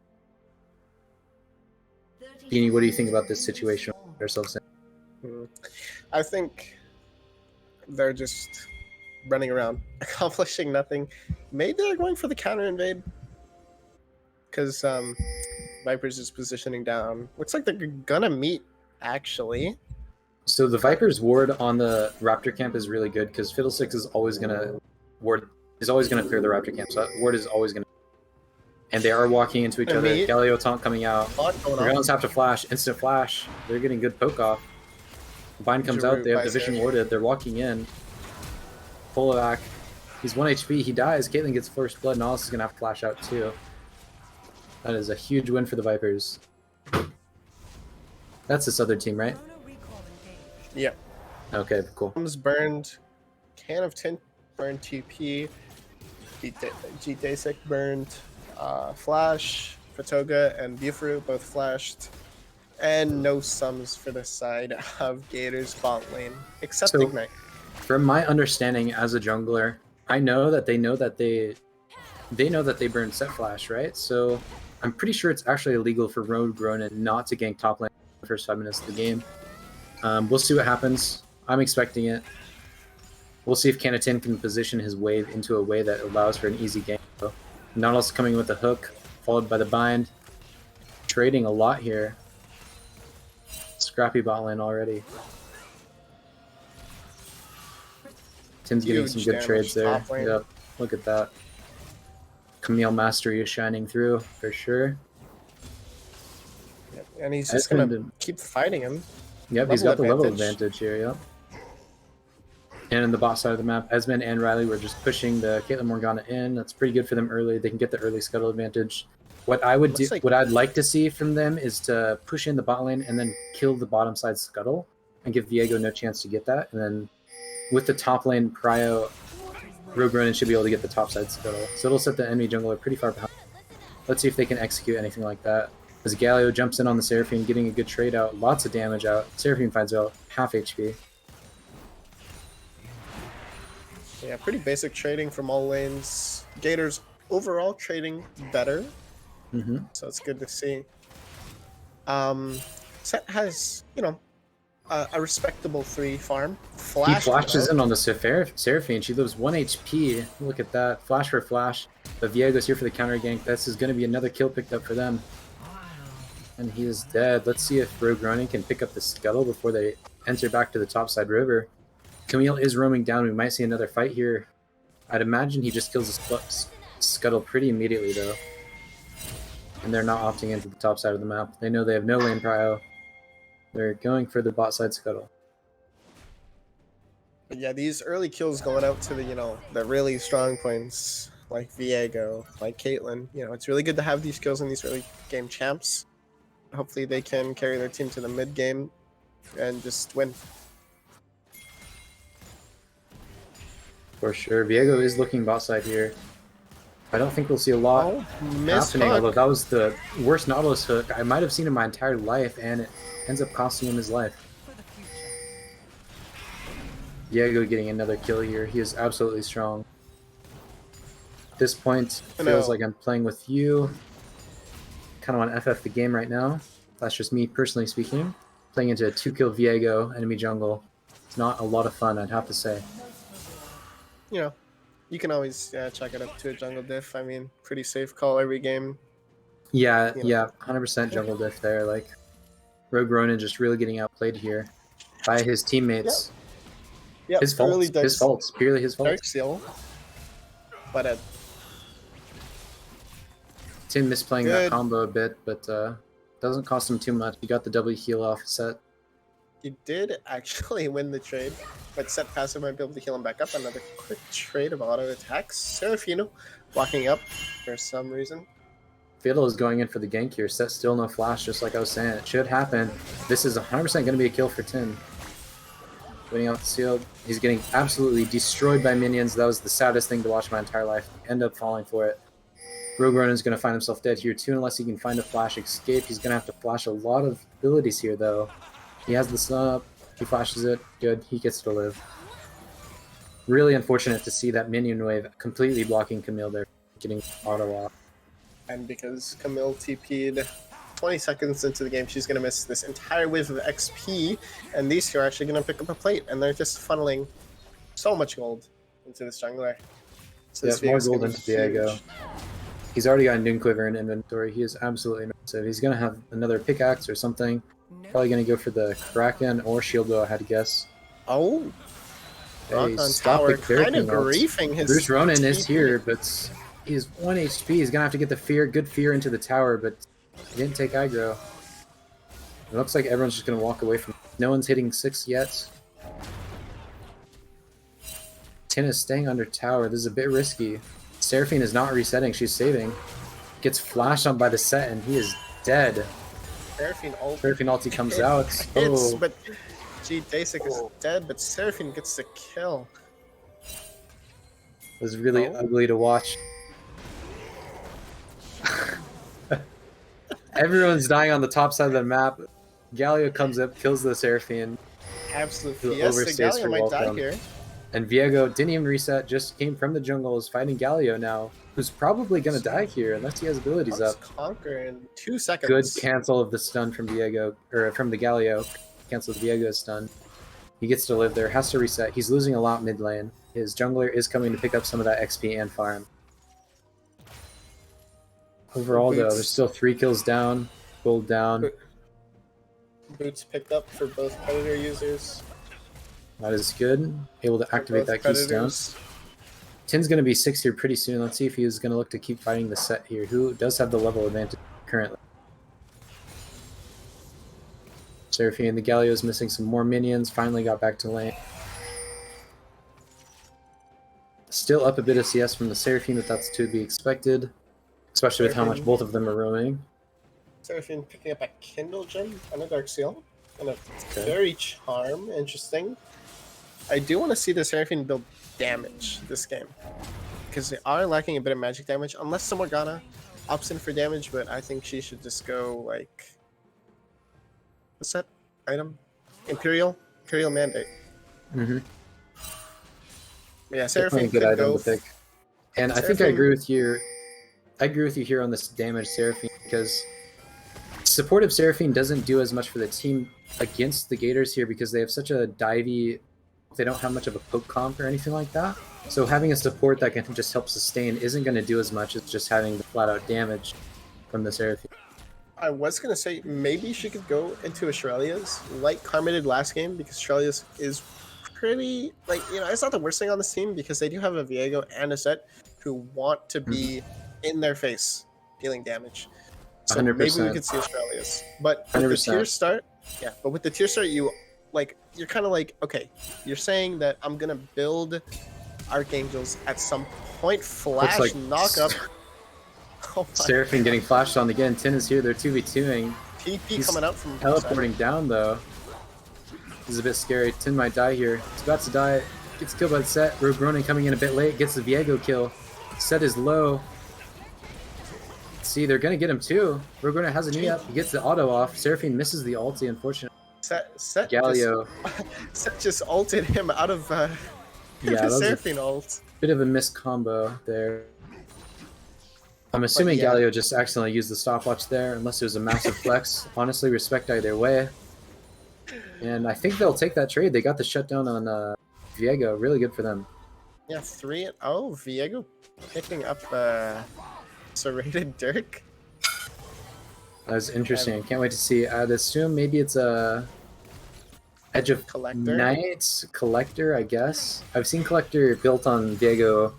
Beanie, what do you think about this situation ourselves in? I think they're just running around, accomplishing nothing. Maybe they're going for the counter invade. Because Viper's is positioning down. Looks like they're gonna meet, actually. So the Viper's ward on the Raptor camp is really good because Fiddlesticks is always gonna clear the Raptor camp. So that ward is always gonna. And they are walking into each And other. meet. Galio taunt coming out. Lot going on. Dragons have to flash, instant flash. They're getting good poke off. Bind comes out. They have division warded. They're walking in. Pull it back. He's 1 HP. He dies. Caitlyn gets first blood. Nautilus is gonna have to flash out too. That is a huge win for the Vipers. That's this other team, right? Yep. Okay, cool. Bombs burned. Can of Tint burned TP. G-Dasic burned. Flash, Fatoga, and Bufru both flashed. And no sums for the side of Gators bot lane, except So, Ignite. From my understanding as a jungler, I know that they know that they burn set flash, right? So I'm pretty sure it's actually illegal for Road Ronan not to gank top lane in the first 5 minutes of the game. We'll see what happens. I'm expecting it. We'll see if Canatin can position his wave into a way that allows for an easy gank. So, Nautilus coming with a hook, followed by the bind. Trading a lot here. Scrappy bot lane already. Tim's getting some good trades there. Yep, look at that. Camille Mastery is shining through for sure. Yep. And he's just gonna keep fighting him. Yep, he's got the level advantage here. Yep. And in the bot side of the map, Esmond and Riley were just pushing the Caitlyn Morgana in. That's pretty good for them early. They can get the early scuttle advantage. What I would do, what I'd like to see from them is to push in the bot lane and then kill the bottom side scuttle and give Viego no chance to get that. And then with the top lane prio, Rogue Ronin should be able to get the top side scuttle. So it'll set the enemy jungler pretty far behind. Let's see if they can execute anything like that. As Galio jumps in on the Seraphine, getting a good trade out, lots of damage out. Seraphine finds out half HP. Yeah, pretty basic trading from all lanes. Gators overall trading better, so it's good to see. Set has, you know, a respectable 3 farm. He flashes in on the Seraphine. She lives 1 HP. Look at that. Flash for flash. The Viego's here for the counter gank. This is going to be another kill picked up for them. And he is dead. Let's see if Rogue Ronin can pick up the scuttle before they enter back to the topside river. Camille is roaming down. We might see another fight here. I'd imagine he just kills the scuttle pretty immediately, though. And they're not opting into the top side of the map. They know they have no lane prio. They're going for the bot side scuttle. But yeah, these early kills going out to the, you know, the really strong points, like Viego, like Caitlyn. You know, it's really good to have these kills in these early game champs. Hopefully they can carry their team to the mid game and just win. For sure. Viego is looking bot side here. I don't think we'll see a lot happening, although that was the worst Nautilus hook I might have seen in my entire life, and it ends up costing him his life. Viego getting another kill here. He is absolutely strong. At this point, feels like I'm playing with you. Kind of want to FF the game right now. That's just me personally speaking. Playing into a 2-kill Viego, enemy jungle. It's not a lot of fun, I'd have to say. You know, you can always check it up to a jungle diff. I mean, pretty safe call every game. Yeah, you know. 100% jungle diff there. Like, Rogue Ronin just really getting outplayed here by his teammates. Yep. His fault. His fault. Purely his fault. Dark Seal. But Tim misplaying that combo a bit, but doesn't cost him too much. He got the W heal off set. He did actually win the trade, but set passive might be able to heal him back up. Another quick trade of auto attacks. Serafino walking up for some reason. Fiddle is going in for the gank here. Set still no flash, just like I was saying. It should happen. This is 100% going to be a kill for Tim. Waiting out the seal. He's getting absolutely destroyed by minions. That was the saddest thing to watch my entire life. End up falling for it. Rogue Ronin's going to find himself dead here too, unless he can find a flash escape. He's going to have to flash a lot of abilities here, though. He has the stun up. He flashes it. Good. He gets to live. Really unfortunate to see that minion wave completely blocking Camille there, getting auto off. And because Camille TP'd 20 seconds into the game, she's going to miss this entire wave of XP, and these two are actually going to pick up a plate, and they're just funneling so much gold into this jungler. So Yeah, this more Viego's gonna gold be into Diego. huge. He's already got Noonquiver in inventory. He is absolutely massive. He's going to have another pickaxe or something. Probably going to go for the Kraken or Shield Bow, I had to guess. Oh, Hey, Rock on stop tower, the kind of Seraphine ult. griefing his Bruce Ronan is TP. here, but he's 1 HP. He's going to have to get the good fear into the tower, but he didn't take aggro. It looks like everyone's just going to walk away from it. No one's hitting 6 yet. Tin is staying under tower. This is a bit risky. Seraphine is not resetting. She's saving. Gets flashed on by the set, and he is dead. Seraphine ult. Seraphine ulti comes out. Hits, Oh, but G Dasik is dead, but Seraphine gets the kill. it was really ugly to watch. Everyone's dying on the top side of the map. Galio comes up, kills the Seraphine. Absolute Who fiesta. overstays Galio for might die welcome. here. And Viego didn't even reset, just came from the jungle, is fighting Galio now, who's probably going to die here unless he has abilities Let's up. conquer in 2 seconds. Good cancel of the stun from Viego, or from the Galio. Cancel the Viego's stun. He gets to live there, has to reset. He's losing a lot mid lane. His jungler is coming to pick up some of that XP and farm. Overall, though, there's still 3 kills down, gold down. Boots picked up for both Predator users. That is good. Able to activate that keystone. Predators. Tin's going to be 6 here pretty soon. Let's see if he's going to look to keep fighting the set here. Who does have the level advantage currently? Seraphine, the Galio is missing some more minions. Finally got back to lane. Still up a bit of CS from the Seraphine, but that's to be expected. Especially with how much both of them are roaming. Seraphine picking up a Kindle gem and a Dark Seal. And a very charm. Interesting. I do want to see the Seraphine build damage this game. Because they are lacking a bit of magic damage. Unless the Morgana opts in for damage, but I think she should just go like... What's that item? Imperial Mandate. Mm-hmm. Yeah, Seraphine Definitely a good could item go... to pick. And I think I agree with you. I agree with you here on this damage Seraphine, because supportive Seraphine doesn't do as much for the team against the Gators here because they have such a divey... They don't have much of a poke comp or anything like that. So having a support that can just help sustain isn't going to do as much as just having the flat-out damage from the Seraphine. I was going to say maybe she could go into Australia's like Karma did last game, because Australia's is pretty, like, you know, it's not the worst thing on this team because they do have a Viego and a Set who want to be in their face dealing damage. So 100%. maybe we could see Australia's. But with 100%. the tier start, with the tier start, you're kind of like, okay, you're saying that I'm going to build Archangels at some point, flash, Looks like knock up. Oh my Seraphine getting flashed on again. Tin is here. They're 2v2ing. TP He's coming out from teleporting down, though. This is a bit scary. Tin might die here. He's about to die. Gets killed by the Set. Rogue Ronin coming in a bit late. Gets the Viego kill. Set is low. See, they're going to get him, too. Rogue Ronin has an E up. He gets the auto off. Seraphine misses the ulti, unfortunately. Set Galio. Set just ulted him out of Yeah, the that was Seraphine ult. Bit of a missed combo there. I'm assuming yeah. Galio just accidentally used the stopwatch there, unless it was a massive flex. Honestly, respect either way. And I think they'll take that trade. They got the shutdown on Viego. Really good for them. Yeah, 3-0. Viego picking up serrated Dirk. That was interesting. I can't wait to see. I'd assume maybe it's a Edge of Collector? Night Collector, I guess. I've seen Collector built on Viego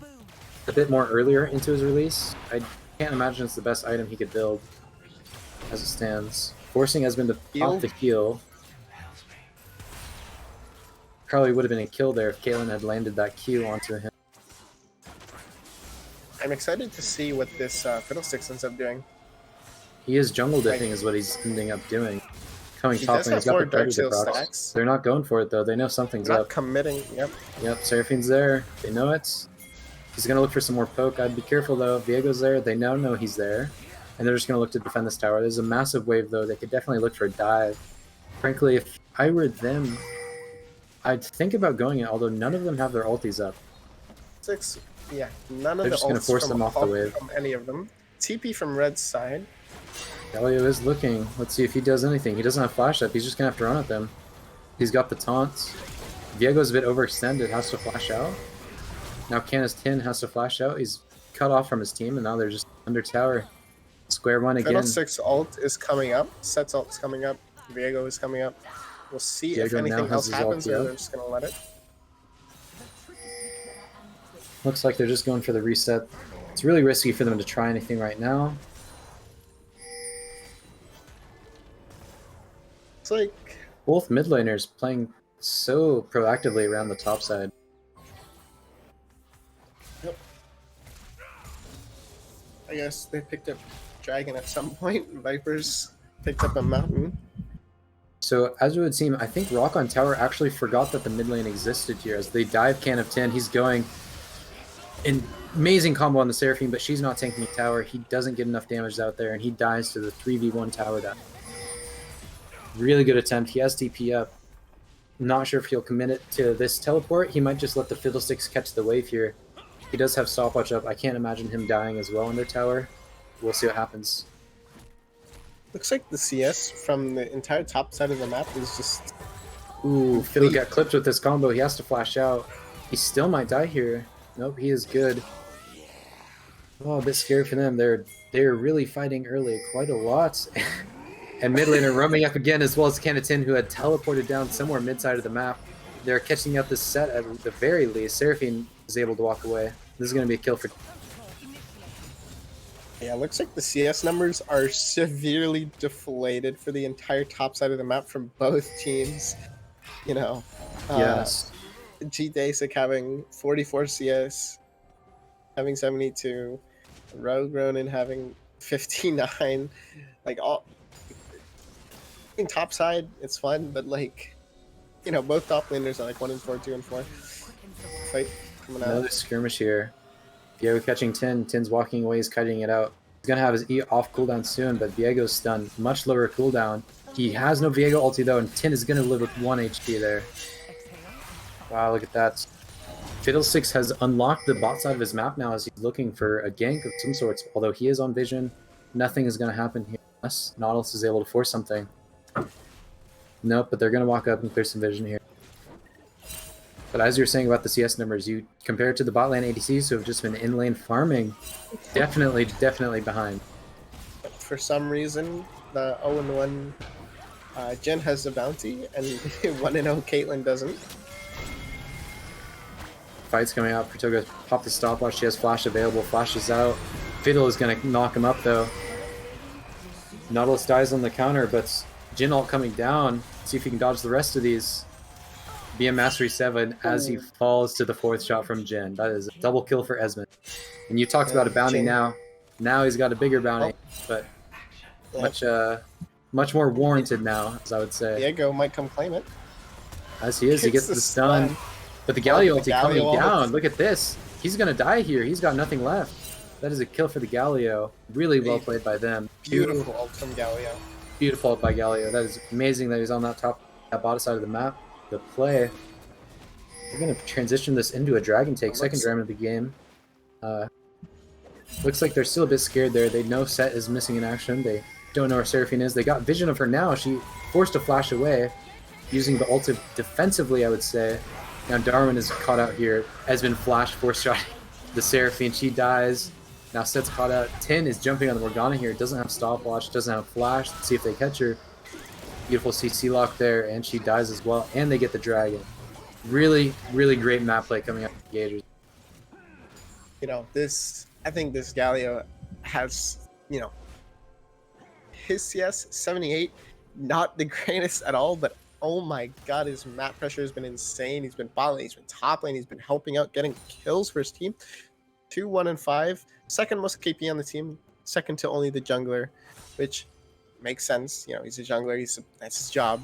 a bit more earlier into his release. I can't imagine it's the best item he could build as it stands. Forcing has been to pop the heal. Probably would have been a kill there if Kalen had landed that Q onto him. I'm excited to see what this Fiddlesticks ends up doing. He is jungle dipping is what he's ending up doing. Coming He top does lane, he's have got 4 the Dark Predator Seal procs. stacks. They're not going for it though, they know something's Not up. committing. Yep. Yep, Seraphine's there. They know it. He's going to look for some more poke. I'd be careful, though. Viego's there. They now know he's there. And they're just going to look to defend this tower. There's a massive wave, though. They could definitely look for a dive. Frankly, if I were them, I'd think about going in, although none of them have their ultis up. Yeah, none of They're the just gonna ults force from them off the wave. From any of them. TP from Red's side. Galio is looking. Let's see if he does anything. He doesn't have flash up. He's just going to have to run at them. He's got the taunts. Viego's a bit overextended. Has to flash out. Now Canis 10 has to flash out. He's cut off from his team, and now they're just under tower. Square one again. Fiddle 6 ult is coming up. Set's ult is coming up. Viego is coming up. We'll see Viego if now anything has else his happens, ulti or out. they're just gonna let it. Looks like they're just going for the reset. It's really risky for them to try anything right now. It's like, Both mid laners playing so proactively around the top side. I guess they picked up Dragon at some point. Vipers picked up a Mountain. So as it would seem, I think Rock on Tower actually forgot that the mid lane existed here. As they dive Can of 10, he's going an amazing combo on the Seraphine, but she's not tanking tower. He doesn't get enough damage out there, and he dies to the 3v1 tower down. Really good attempt. He has TP up. Not sure if he'll commit it to this teleport. He might just let the Fiddlesticks catch the wave here. He does have stopwatch up. I can't imagine him dying as well in their tower. We'll see what happens. Looks like the CS from the entire top side of the map is just... Ooh, Fiddle got clipped with this combo. He has to flash out. He still might die here. Nope, he is good. Oh, a bit scary for them. They're really fighting early quite a lot. And mid laner roaming up again, as well as Canatin, who had teleported down somewhere mid-side of the map. They're catching up this set at the very least. Seraphine is able to walk away. This is going to be a kill for... Yeah, looks like the CS numbers are severely deflated for the entire top side of the map from both teams. You know, Yes. G-Dasic having 44 CS, having 72, Rogue Ronin having 59. Like, all... in top side, it's fun, but like, you know, both top laners are like 1 and 4, 2 and 4. Fight coming out. Another skirmish here. Viego catching Tin. Tin's walking away. He's cutting it out. He's going to have his E off cooldown soon, but Viego's stunned. Much lower cooldown. He has no Viego ulti though, and Tin is going to live with 1 HP there. Wow, look at that. Fiddlesticks has unlocked the bot side of his map now as he's looking for a gank of some sorts. Although he is on vision, nothing is going to happen here unless Nautilus is able to force something. Nope, but they're going to walk up and clear some vision here. But as you're saying about the CS numbers, you compare it to the bot lane ADCs who have just been in lane farming, definitely behind. For some reason, the 0-1 Jen has the bounty, and 1-0 Caitlyn doesn't. Fight's coming out. Pratoga popped the stopwatch. She has flash available. Flashes out. Fiddle is going to knock him up though. Nautilus dies on the counter, but Jin ult coming down. See if he can dodge the rest of these. BM Mastery 7 as he falls to the 4th shot from Jin. That is a double kill for Esmond. And you talked about a bounty Jin. now. Now he's got a bigger bounty, but much more warranted now, as I would say. Viego might come claim it. As he is, he gets the stun. But the Galio ulti coming down. Look at this. He's going to die here. He's got nothing left. That is a kill for the Galio. Really well played by them. Beautiful ult from Galio. Beautiful ult by Galio. That is amazing that he's on that bottom side of the map. The play. We're going to transition this into a dragon take. Second dragon of the game. Looks like they're still a bit scared there. They know Set is missing in action. They don't know where Seraphine is. They got vision of her now. She forced to flash away. Using the ult defensively, I would say. Now Darwin is caught out here. Has been flash force shot the Seraphine. She dies. Now Set's caught out. Tin is jumping on the Morgana here. Doesn't have stopwatch. Doesn't have flash. Let's see if they catch her. Beautiful CC lock there, and she dies as well. And they get the dragon. Really, really great map play coming out of the Gators. You know, I think this Galio has, you know, his CS 78, not the greatest at all, but oh my god, his map pressure has been insane. He's been bot lane, he's been top lane, he's been helping out, getting kills for his team. 2, 1, and 5. Second most KP on the team, second to only the jungler, which makes sense. You know, he's a jungler, that's his job.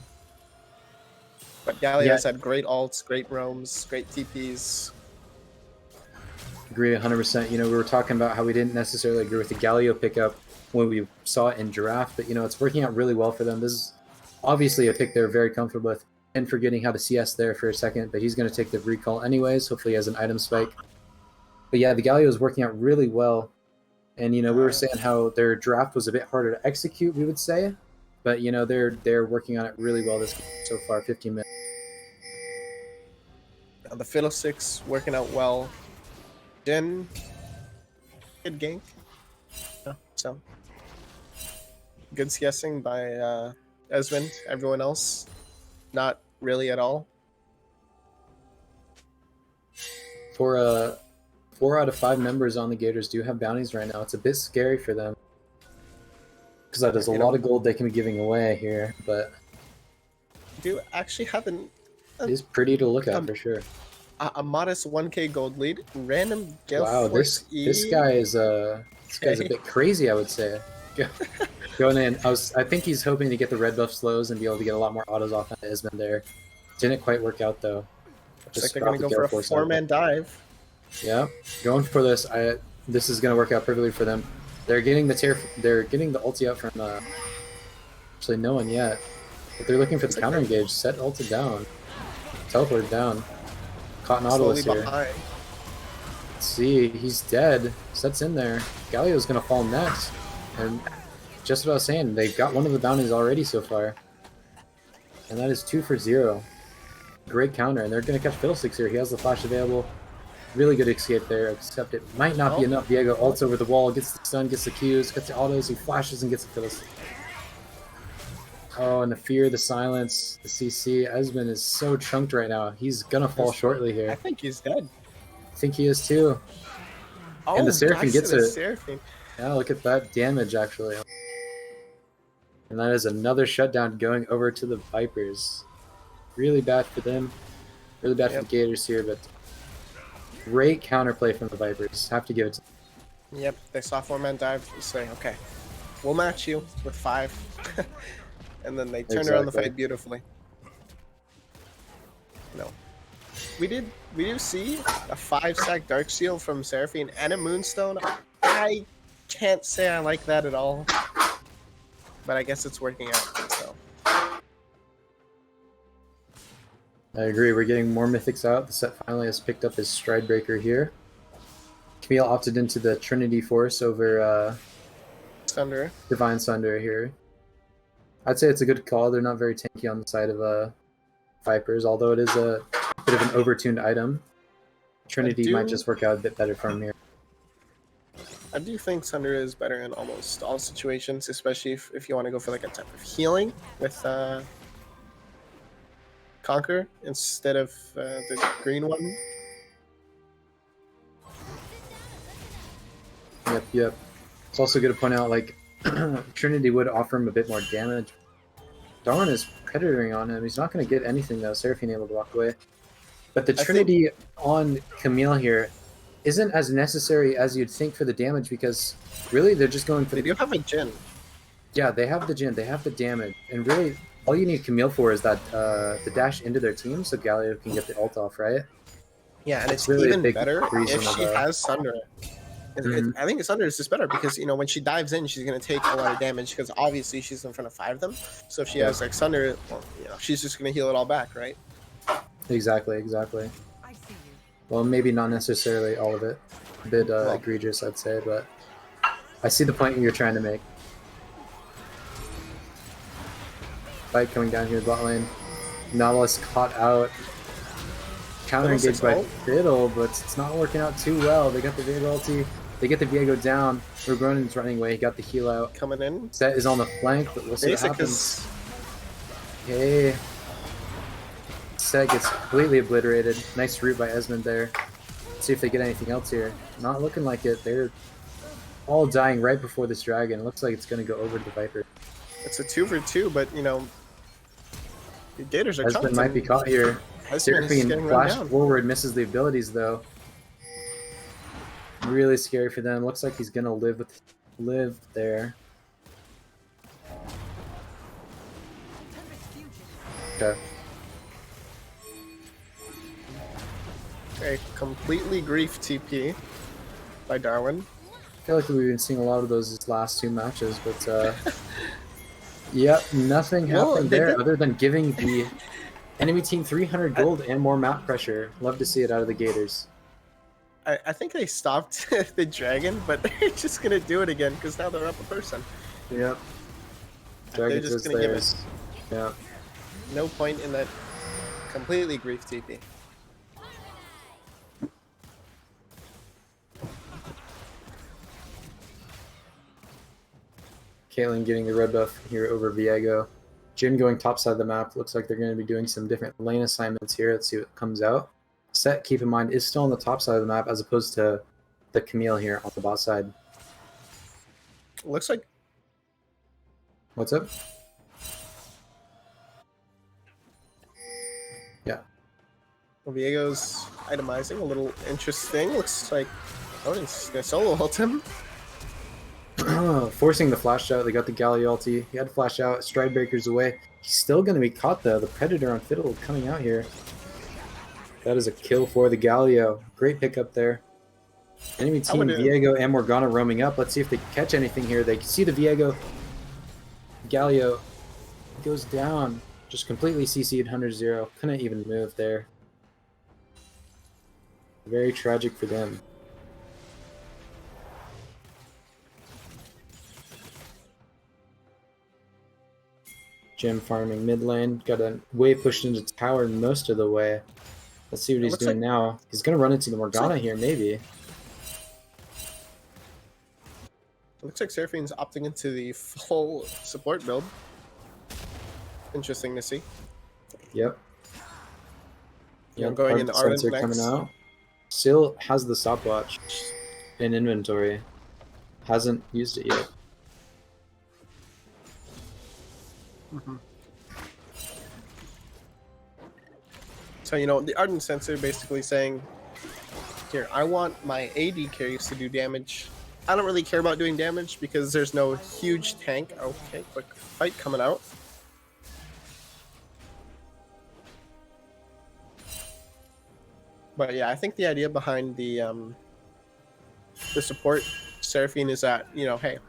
But Galio has had great ults, great roams, great TPs. Agree 100%. You know, we were talking about how we didn't necessarily agree with the Galio pickup when we saw it in draft, but you know, it's working out really well for them. This is obviously a pick they're very comfortable with, and forgetting how to CS there for a second, but he's going to take the recall anyways. Hopefully he has an item spike. But yeah, the Galio is working out really well. And you know, we were saying how their draft was a bit harder to execute, we would say, but you know, they're working on it really well this game so far. 15 minutes. The Fiddlesticks working out well. Jin, good gank. Yeah, so good CSing by Esmond. Everyone else, not really at all. For 4 out of 5 members on the Gators do have bounties right now. It's a bit scary for them because that is a lot of gold they can be giving away here, but Do actually have it is pretty to look at for sure. a modest 1k gold lead. Random Gale Wow, Force this guy is a bit crazy, I would say. Going in, I think he's hoping to get the red buff slows and be able to get a lot more autos off on Esmond there. Didn't quite work out though. Looks like they're gonna go for a 4-man dive. Yeah, going for this. This is gonna work out perfectly for them. They're getting the ulti out from actually no one yet, but they're looking for the counter engage. Set ulti down, teleport down. Caught Nautilus here. Behind. Let's see, he's dead. Set's in there. Galio's gonna fall next, and just what I was saying, they've got one of the bounties already so far, and that is 2 for 0. Great counter, and they're gonna catch Fiddlesticks here. He has the flash available. Really good escape there, except it might not be enough. Diego ults over the wall, gets the stun, gets the Qs, gets the autos, he flashes and gets the Fiddlestick. Oh, and the fear, the silence, the CC. Esmond is so chunked right now. He's gonna fall shortly here. I think he's dead. I think he is too. Oh, and the Seraphine gets it. Seraphine. Yeah, look at that damage actually. And that is another shutdown going over to the Vipers. Really bad for them. Really bad for the Gators here, but great counterplay from the Vipers. Have to give it to them. Yep, they saw 4-man dive. They say, okay, we'll match you with 5. And then they turn around the fight beautifully. No. We do see a 5-stack Dark Seal from Seraphine and a Moonstone. I can't say I like that at all. But I guess it's working out, so. I agree, we're getting more mythics out. The set finally has picked up his Stride Breaker here. Camille opted into the Trinity Force over Sunder. Divine Sunder here. I'd say it's a good call. They're not very tanky on the side of Vipers, although it is a bit of an overtuned item. Trinity might just work out a bit better for him here. I do think Sunder is better in almost all situations, especially if you want to go for like a type of healing with Conquer instead of the green one. Yep. It's also good to point out, like, Trinity would offer him a bit more damage. Darwin is predatoring on him. He's not going to get anything, though. Seraphine able to walk away. But the Trinity on Camille here isn't as necessary as you'd think for the damage, because really they're just going for They do have a Jin. Yeah, they have the Jin, they have the damage, and really all you need Camille for is that the dash into their team so Galio can get the ult off, right? Yeah, and it's really even better if she of, has Sunder. I think Sunder is just better because, you know, when she dives in, she's going to take a lot of damage because obviously she's in front of 5 of them. So if she has like Sunder, well, you know, she's just going to heal it all back, right? Exactly. I see you. Well, maybe not necessarily all of it. A bit egregious, I'd say, but I see the point you're trying to make. Fight coming down here bot lane. Nautilus caught out. Counter engaged by Fiddle, but it's not working out too well. They got the Viego ulti. They get the Viego down. Rogronin's running away. He got the heal out. Coming in. Set is on the flank, but we'll see what happens. Okay. Set gets completely obliterated. Nice root by Esmond there. Let's see if they get anything else here. Not looking like it. They're all dying right before this dragon. It looks like it's going to go over to the Viper. It's a 2 for 2, but, you know, the Gators are Esmond might be caught here. Seraphine flash forward, misses the abilities though. Really scary for them. Looks like he's gonna live there. Okay. A completely grief TP by Darwin. I feel like we've been seeing a lot of those last 2 matches, but yep, nothing happened there other than giving the enemy team 300 gold and more map pressure. Love to see it out of the Gators. I think they stopped the dragon, but they're just going to do it again because now they're up a person. Yep. Dragon is theirs. Yeah. No point in that completely grief TP. Caitlyn getting the red buff here over Viego. Jin going top side of the map. Looks like they're going to be doing some different lane assignments here. Let's see what comes out. Set, keep in mind, is still on the top side of the map as opposed to the Camille here on the bot side. Looks like What's up? Yeah. Viego's itemizing a little interesting. Looks like he's gonna solo ult him. Forcing the flash out. They got the Galio ulti. He had to flash out. Stride breakers away. He's still going to be caught though. The Predator on Fiddle coming out here. That is a kill for the Galio. Great pickup there. Enemy team Viego and Morgana roaming up. Let's see if they can catch anything here. They see the Viego. Galio goes down. Just completely CC'd 100-0. Couldn't even move there. Very tragic for them. Jim farming mid lane. Got a wave pushed into tower most of the way. Let's see what he's doing now. He's going to run into the Morgana here, maybe. It looks like Seraphine's opting into the full support build. Interesting to see. Yep. Going into Ardent next. Coming out. Still has the stopwatch in inventory. Hasn't used it yet. So, the Ardent Sensor basically saying, here, I want my AD carries to do damage. I don't really care about doing damage because there's no huge tank. Okay, quick fight coming out. But yeah, I think the idea behind the support Seraphine is that, hey,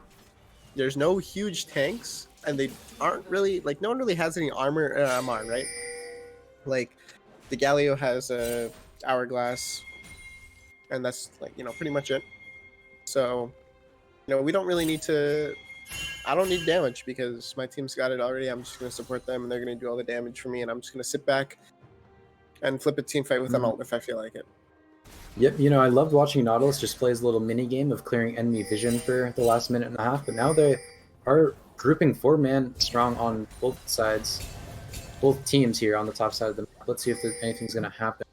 there's no huge tanks, and they aren't really, no one really has any armor MR, right? Like, the Galio has a hourglass, and that's, pretty much it. So, we don't really need to... I don't need damage because my team's got it already. I'm just going to support them, and they're going to do all the damage for me, and I'm just going to sit back and flip a team fight with an ult if I feel like it. Yep, I loved watching Nautilus just play his little mini game of clearing enemy vision for the last minute and a half, but now they are grouping 4-man strong on both sides, both teams here on the top side of the map. Let's see if anything's going to happen.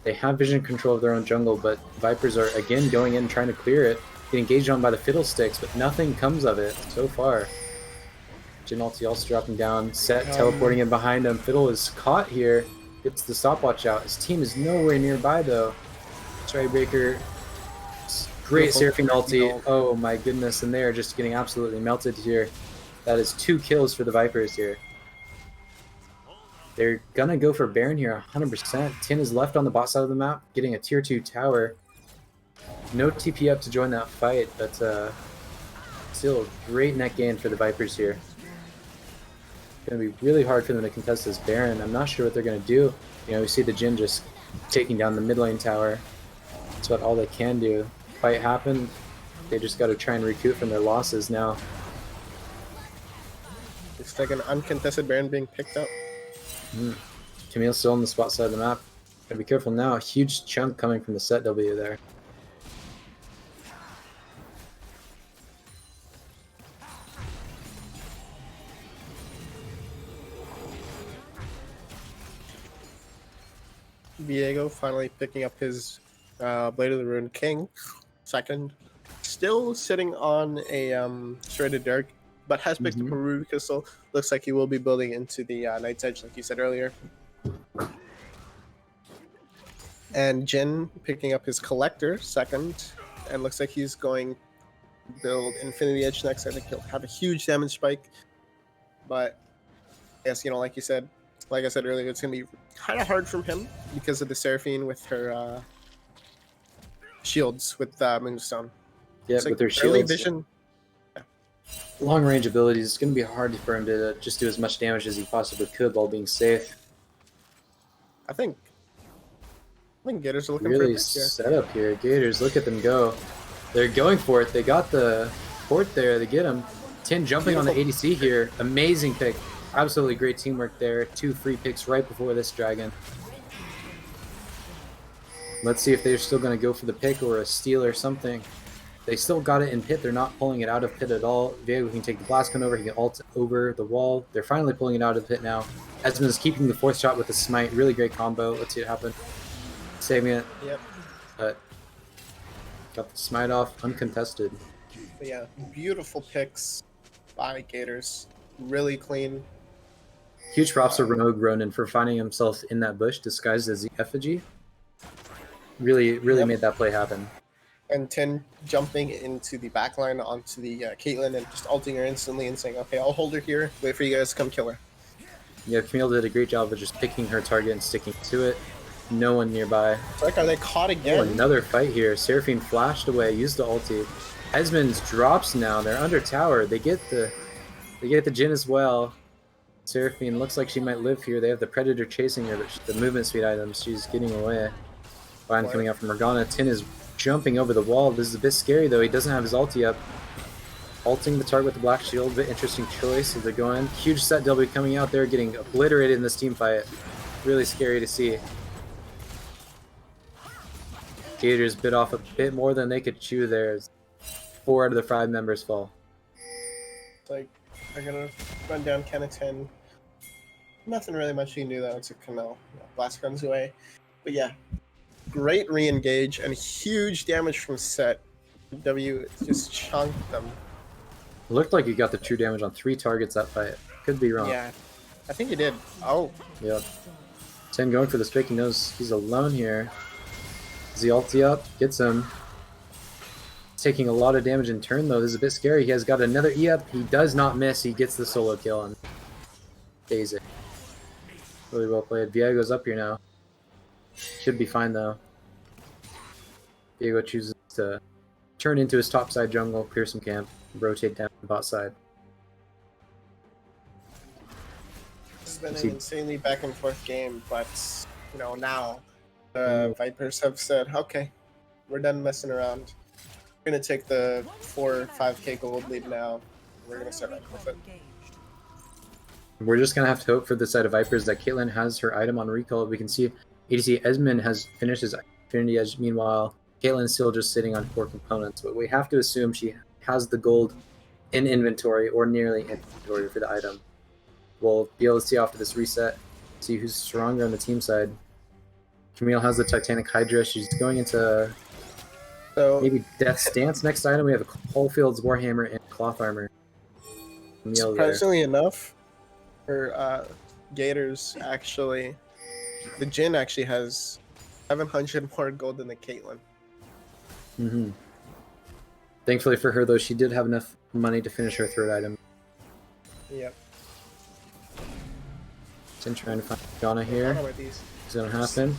They have vision control of their own jungle, but Vipers are again going in trying to clear it, get engaged on by the Fiddlesticks, but nothing comes of it so far. Jin ulti also dropping down, Set teleporting in behind him. Fiddle is caught here, gets the stopwatch out. His team is nowhere nearby though. Stridebreaker, great Seraphine ulti. Oh my goodness, and they are just getting absolutely melted here. That is 2 kills for the Vipers here. They're gonna go for Baron here 100%. Tin is left on the bot side of the map, getting a tier 2 tower. No TP up to join that fight, but still a great net gain for the Vipers here. It's gonna be really hard for them to contest this Baron. I'm not sure what they're gonna do. We see the Jin just taking down the mid lane tower. That's about all they can do. Fight happened. They just got to try and recoup from their losses now. It's like an uncontested Baron being picked up. Camille's still on the spot side of the map. Gotta be careful now. A huge chunk coming from the Set W there. Viego finally picking up his Blade of the Rune King, second. Still sitting on a Shredded Dark, but has picked up a Ruby Crystal. Looks like he will be building into the Night's Edge, like you said earlier. And Jin picking up his Collector, second. And looks like he's going to build Infinity Edge next. I think he'll have a huge damage spike. But, yes, like I said earlier, it's going to be kind of hard from him because of the Seraphine with her shields with Moonstone. Yeah, with their shields. Early vision. Long range abilities. It's going to be hard for him to just do as much damage as he possibly could while being safe. I think Gators are looking really for set up here. Gators, look at them go. They're going for it. They got the port there. They get him. Tin jumping on the ADC here. Amazing pick. Absolutely great teamwork there. 2 free picks right before this dragon. Let's see if they're still going to go for the pick or a steal or something. They still got it in pit. They're not pulling it out of pit at all. Viego can take the blast gun over. He can ult over the wall. They're finally pulling it out of the pit now. Esmond is keeping the fourth shot with the smite. Really great combo. Let's see it happen. Saving it. Yep. But got the smite off uncontested. But yeah, beautiful picks by Gators. Really clean. Huge props to Rogue Ronin for finding himself in that bush disguised as the effigy. Really made that play happen. And 10 jumping into the backline onto the Caitlyn and just ulting her instantly and saying, okay, I'll hold her here, wait for you guys to come kill her. Yeah, Camille did a great job of just picking her target and sticking to it. No one nearby. It's like, are they caught again? Oh, another fight here. Seraphine flashed away, used the ulti. Esmond's drops now. They're under tower. They get the Jhin as well. Seraphine looks like she might live here. They have the Predator chasing her, but the movement speed items, she's getting away. Vine coming out from Morgana. Tin is jumping over the wall. This is a bit scary though. He doesn't have his ulti up. Ulting the target with the black shield. Bit interesting choice as they're going. Huge set W coming out there, getting obliterated in this team fight. Really scary to see. Gators bit off a bit more than they could chew there. 4 out of the 5 members fall. It's like, they're gonna run down Kenna-10. Nothing really much you can do though to Camille. Blast guns away. But yeah, great re-engage and huge damage from set. W just chunked them. It looked like he got the true damage on 3 targets that fight. Could be wrong. Yeah, I think he did. Oh, Yep. Ten going for the pick. He knows he's alone here. Is the ulti up? Gets him. Taking a lot of damage in turn though. This is a bit scary. He has got another E up. He does not miss. He gets the solo kill on Daisy. Really well played. Viego's up here now. Should be fine though. Viego chooses to turn into his topside jungle, clear some camp, rotate down the bot side. it's been an insanely back and forth game, but now the Vipers have said, okay, we're done messing around. We're gonna take the 4 or 5k gold lead now. We're gonna start running with it. We're just gonna have to hope for the side of Vipers that Caitlyn has her item on recall. We can see ADC Esmond has finished his Infinity Edge. Meanwhile, Caitlyn's still just sitting on 4 components, but we have to assume she has the gold in inventory or nearly in inventory for the item. We'll be able to see after this reset, see who's stronger on the team side. Camille has the Titanic Hydra. She's going into maybe Death's Dance next item. We have a Coalfield's Warhammer and Cloth Armor. Camille Surprisingly enough, for Gators, actually, the Jhin actually has 700 more gold than the Caitlyn. Mm-hmm. Thankfully for her, though, she did have enough money to finish her 3rd item. Yep. Jhin trying to find Ghana here. I don't know what these. It's going to happen.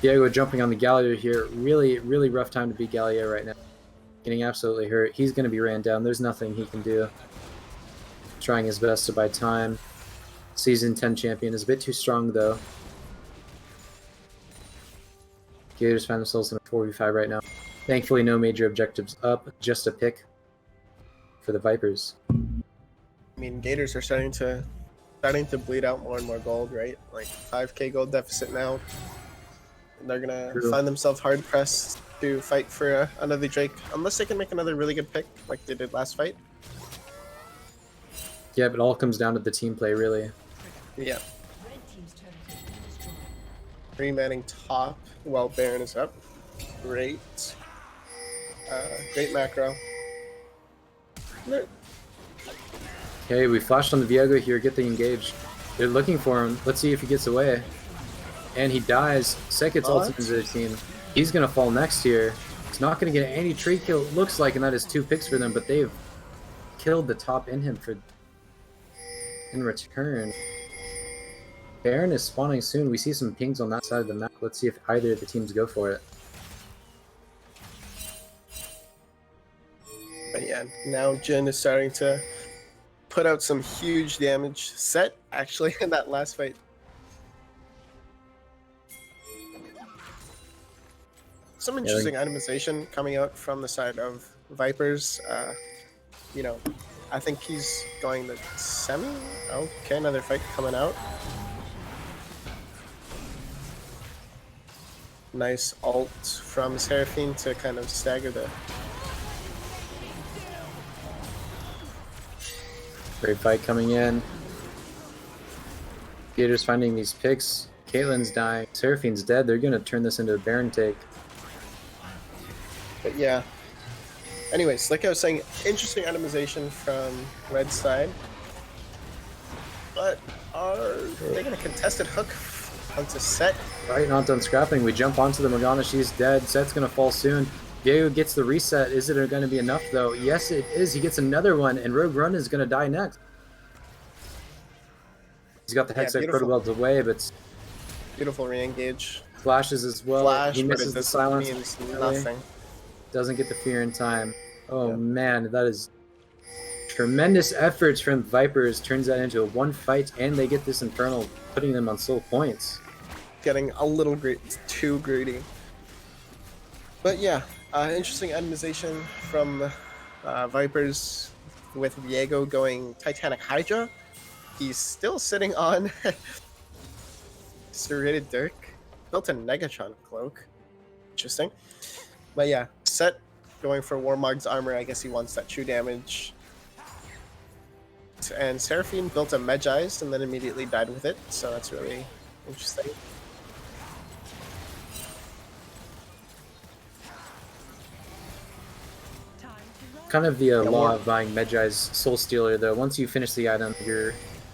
Diego jumping on the Gallier here. Really, really rough time to beat Gallier right now. Getting absolutely hurt. He's going to be ran down. There's nothing he can do. Trying his best to buy time. Season 10 champion is a bit too strong, though. Gators find themselves in a 4v5 right now. Thankfully, no major objectives up. Just a pick for the Vipers. I mean, Gators are starting to bleed out more and more gold, right? Like 5k gold deficit now. They're gonna find themselves hard pressed to fight for another Drake, unless they can make another really good pick like they did last fight. Yeah, but it all comes down to the team play, really. Yeah. 3-manning top while Baron is up. Great. Great macro. Okay, we flashed on the Viego here. Get the engage. They're looking for him. Let's see if he gets away. And he dies. Sek gets ulted into the team. He's going to fall next here. He's not going to get any tree kill, it looks like, and that is 2 picks for them, but they've killed the top in him in return. Baron is spawning soon. We see some pings on that side of the map. Let's see if either of the teams go for it. But yeah, now Jhin is starting to put out some huge damage. Set, actually, in that last fight. Some interesting itemization coming out from the side of Vipers. I think he's going to semi. Okay, another fight coming out. Nice ult from Seraphine to kind of stagger the Great fight coming in. Gators finding these picks. Caitlin's dying. Seraphine's dead. They're going to turn this into a Baron take. But yeah. Anyways, like I was saying, interesting itemization from Red's side. But are they going to contest it hook onto Set? Right, not done scrapping. We jump onto the Morgana. She's dead. Set's going to fall soon. Diego gets the reset. Is it going to be enough, though? Yes, it is. He gets another one, and Rogue Run is going to die next. He's got the Hextech Protobelt away, but... Beautiful re-engage. Flashes as well. Flash, he misses the silence. Means nothing. Doesn't get the fear in time. Oh, man, that is... Tremendous efforts from Vipers turns that into a one fight, and they get this Infernal, putting them on sole points. Getting a little too greedy. But yeah, interesting itemization from Vipers with Viego going Titanic Hydra. He's still sitting on Serrated Dirk. Built a Negatron cloak. Interesting. But yeah, Set going for Warmog's armor. I guess he wants that true damage. And Seraphine built a Medgeized and then immediately died with it. So that's really interesting. Kind of the law of buying Medjai's Soul Stealer, though. Once you finish the item, you're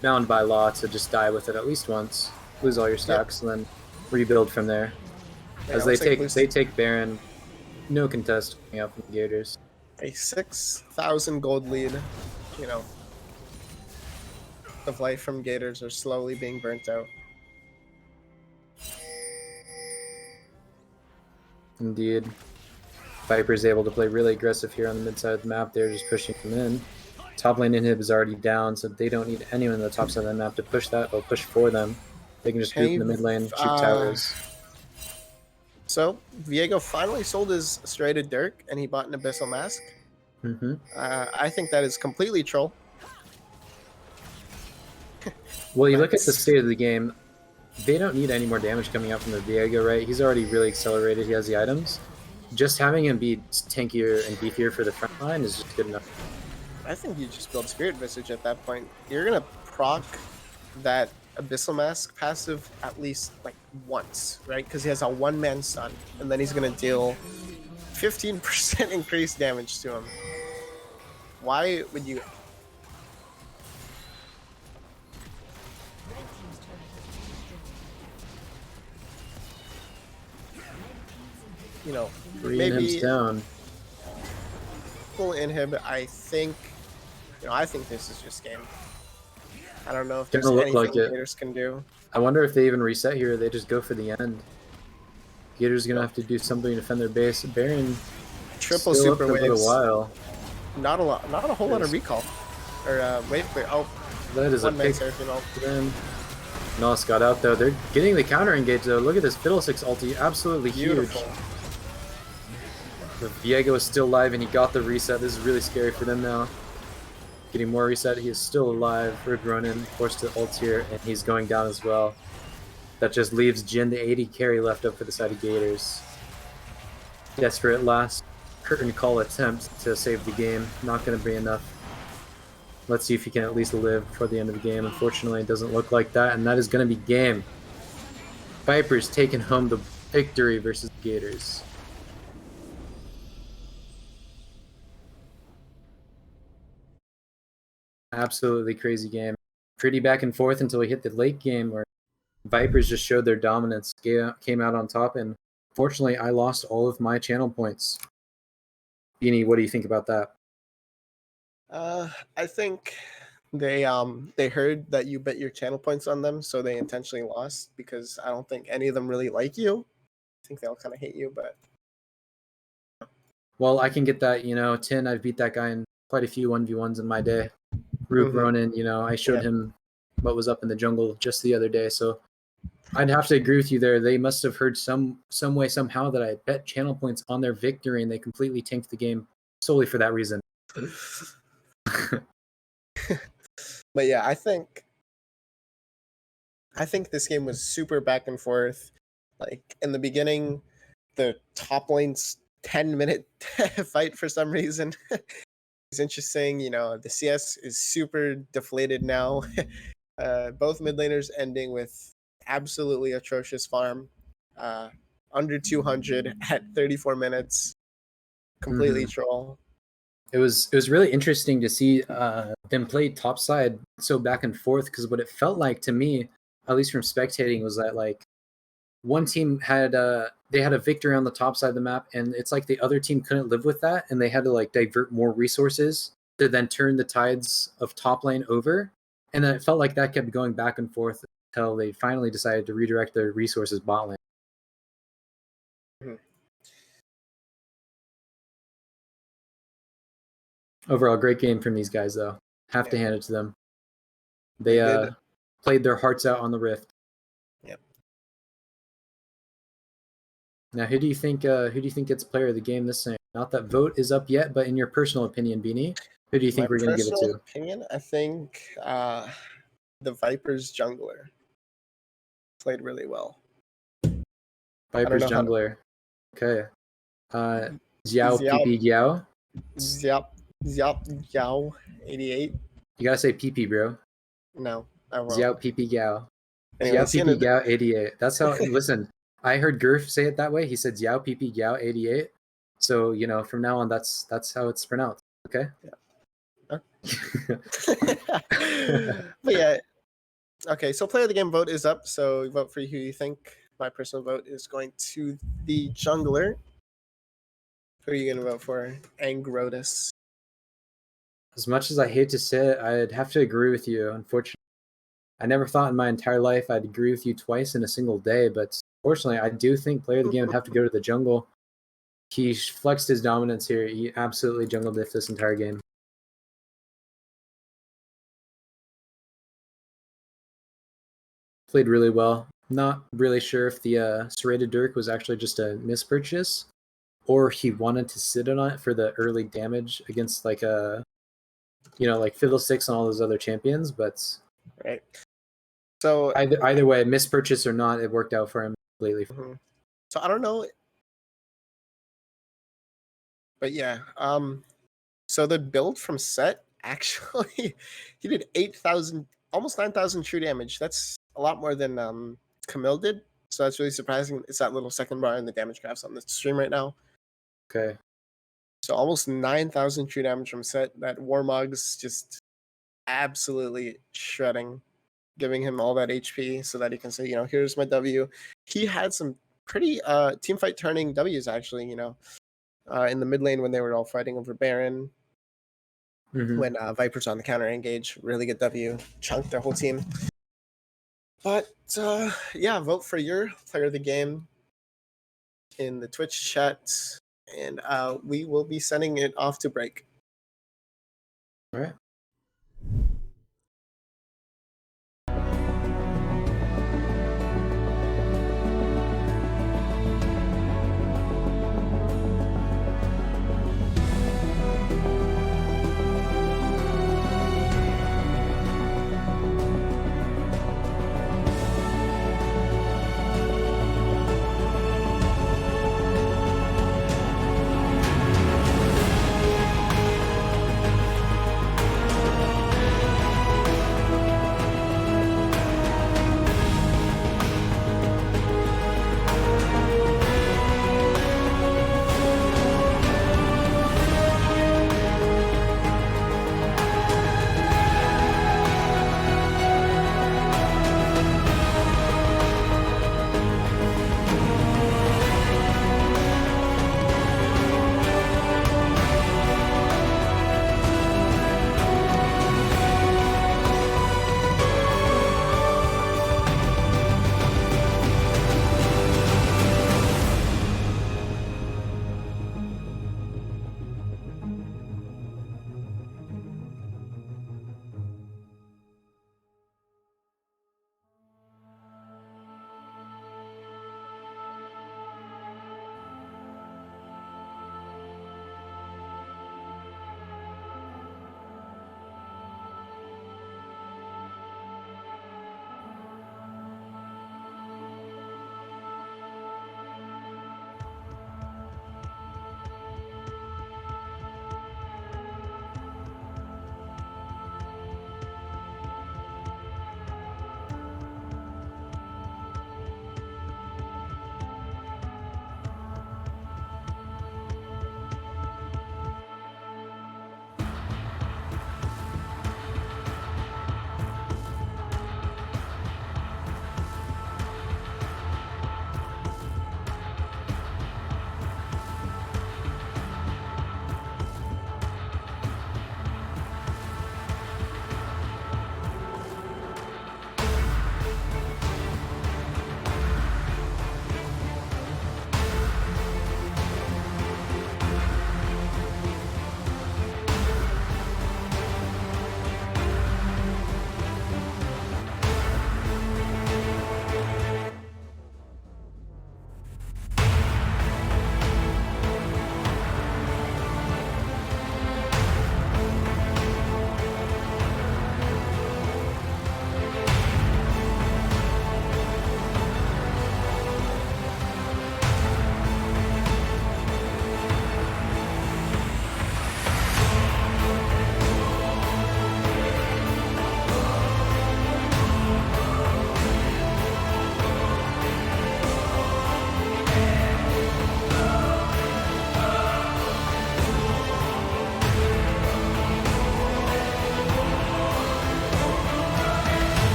bound by law to just die with it at least once, lose all your stacks, and then rebuild from there. Yeah, as they take Baron, no contest coming out from the Gators. A 6,000 gold lead, you know, of life from Gators are slowly being burnt out. Indeed. Viper's able to play really aggressive here on the mid side of the map. They're just pushing them in. Top lane inhib is already down, so they don't need anyone on the top side of the map to push that or push for them. They can just group in the mid lane, shoot towers. So, Viego finally sold his Serrated Dirk, and he bought an Abyssal Mask. I think that is completely troll. Well, you look at the state of the game, they don't need any more damage coming out from the Viego, right? He's already really accelerated, he has the items. Just having him be tankier and beefier for the front line is just good enough. I think you just build Spirit Visage at that point. You're going to proc that Abyssal Mask passive at least like once, right? Because he has a one-man stun, and then he's going to deal 15% increased damage to him. Why would you... You know, maybe down. Full inhib. I think this is just game. I don't know if there's anything Gators can do. I wonder if they even reset here. Or they just go for the end. Gators gonna have to do something to defend their base. Baron triple super waves. A while. Not a whole lot of recall or wave clear. Oh, that is a pick. Nos got out though. They're getting the counter engage though. Look at this Fiddlesticks ulti, absolutely beautiful. Huge. But Viego is still alive and he got the reset. This is really scary for them now. Getting more reset. He is still alive. Rogue Ronin forced to ult here and he's going down as well. That just leaves Jin the 80 carry left up for the side of Gators. Desperate last curtain call attempt to save the game. Not going to be enough. Let's see if he can at least live before the end of the game. Unfortunately, it doesn't look like that, and that is going to be game. Vipers taking home the victory versus the Gators. Absolutely crazy game. Pretty back and forth until we hit the late game where Vipers just showed their dominance, came out on top, and fortunately, I lost all of my channel points. Beanie, what do you think about that? I think they heard that you bet your channel points on them, so they intentionally lost because I don't think any of them really like you. I think they all kind of hate you, but... Well, I can get that, you know, Tin, I've beat that guy in quite a few 1v1s in my day. Rook Ronin, you know, I showed him what was up in the jungle just the other day, so I'd have to agree with you there. They must have heard some way, somehow that I bet channel points on their victory, and they completely tanked the game solely for that reason. But yeah, I think this game was super back and forth. Like in the beginning, the top lane's 10-minute fight for some reason It's interesting. The CS is super deflated now. Both mid laners ending with absolutely atrocious farm. Under 200 at 34 minutes. Completely troll. It was really interesting to see them play topside so back and forth, because what it felt like to me, at least from spectating, was that like one team had they had a victory on the top side of the map, and it's like the other team couldn't live with that, and they had to like divert more resources to then turn the tides of top lane over, and then it felt like that kept going back and forth until they finally decided to redirect their resources bot lane. Mhm. Overall, great game from these guys, though. Have to hand it to them. They did. played their hearts out on the Rift. Yep. Now, who do you think gets player of the game this time? Not that vote is up yet, but in your personal opinion, Beanie, who do you think My we're going to give it personal to? opinion, I think the Vipers jungler played really well. Viper's know how to- jungler. Okay. Xiao Xiao. PP Giao. Xiao 88. You gotta say PP, bro. No, I won't. Xiao PP Giao. Anyway, Xiao PP Giao 88. That's how. Listen, I heard Gurf say it that way. He said Xiao PP Giao 88. So from now on, that's how it's pronounced. Okay. Yeah. But yeah. Okay, so player of the game vote is up. So vote for who you think. My personal vote is going to the jungler. Who are you going to vote for? Angrotus. As much as I hate to say it, I'd have to agree with you. Unfortunately, I never thought in my entire life I'd agree with you twice in a single day. But fortunately, I do think player of the game would have to go to the jungle. He flexed his dominance here. He absolutely jungle diffed this entire game. Played really well. Not really sure if the serrated Dirk was actually just a mispurchase, or he wanted to sit on it for the early damage against like like Fiddlesticks and all those other champions. But right. So either way, mispurchase or not, it worked out for him completely. Mm-hmm. So I don't know, but yeah. So the build from Set actually, he did 8,000, almost 9,000 true damage. That's a lot more than Camille did. So that's really surprising. It's that little second bar in the damage graphs on the stream right now. Okay. So almost 9,000 true damage from Set. That Warmog's just absolutely shredding, giving him all that HP so that he can say, here's my W. He had some pretty team fight turning W's actually, in the mid lane when they were all fighting over Baron. Mm-hmm. When Viper's on the counter engage, really good W, chunked their whole team. But yeah, vote for your player of the game in the Twitch chat, and we will be sending it off to break. All right.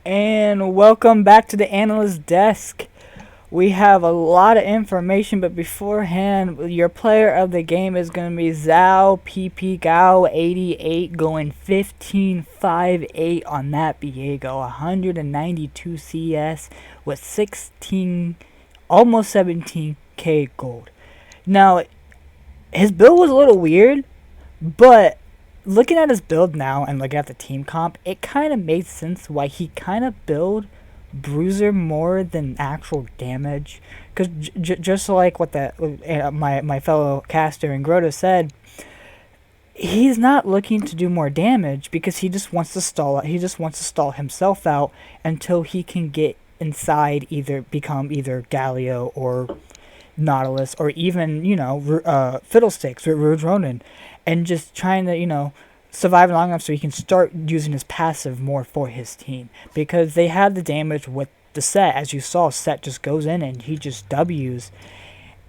And welcome back to the analyst desk. We have a lot of information, but beforehand, your player of the game is going to be Zhao PP Gao 88, going 15.58 on that Biego, 192 CS with 16, almost 17k gold. Now, his build was a little weird, but looking at his build now and looking at the team comp, it kind of made sense why he kind of build bruiser more than actual damage. Because just like what my fellow caster and Grota said, he's not looking to do more damage because he just wants to stall. He just wants to stall himself out until he can get inside, become either Galio or Nautilus, or even, Fiddlesticks with Rouge Ronin, and just trying to, survive long enough so he can start using his passive more for his team. Because they had the damage with the set. As you saw, set just goes in and he just W's.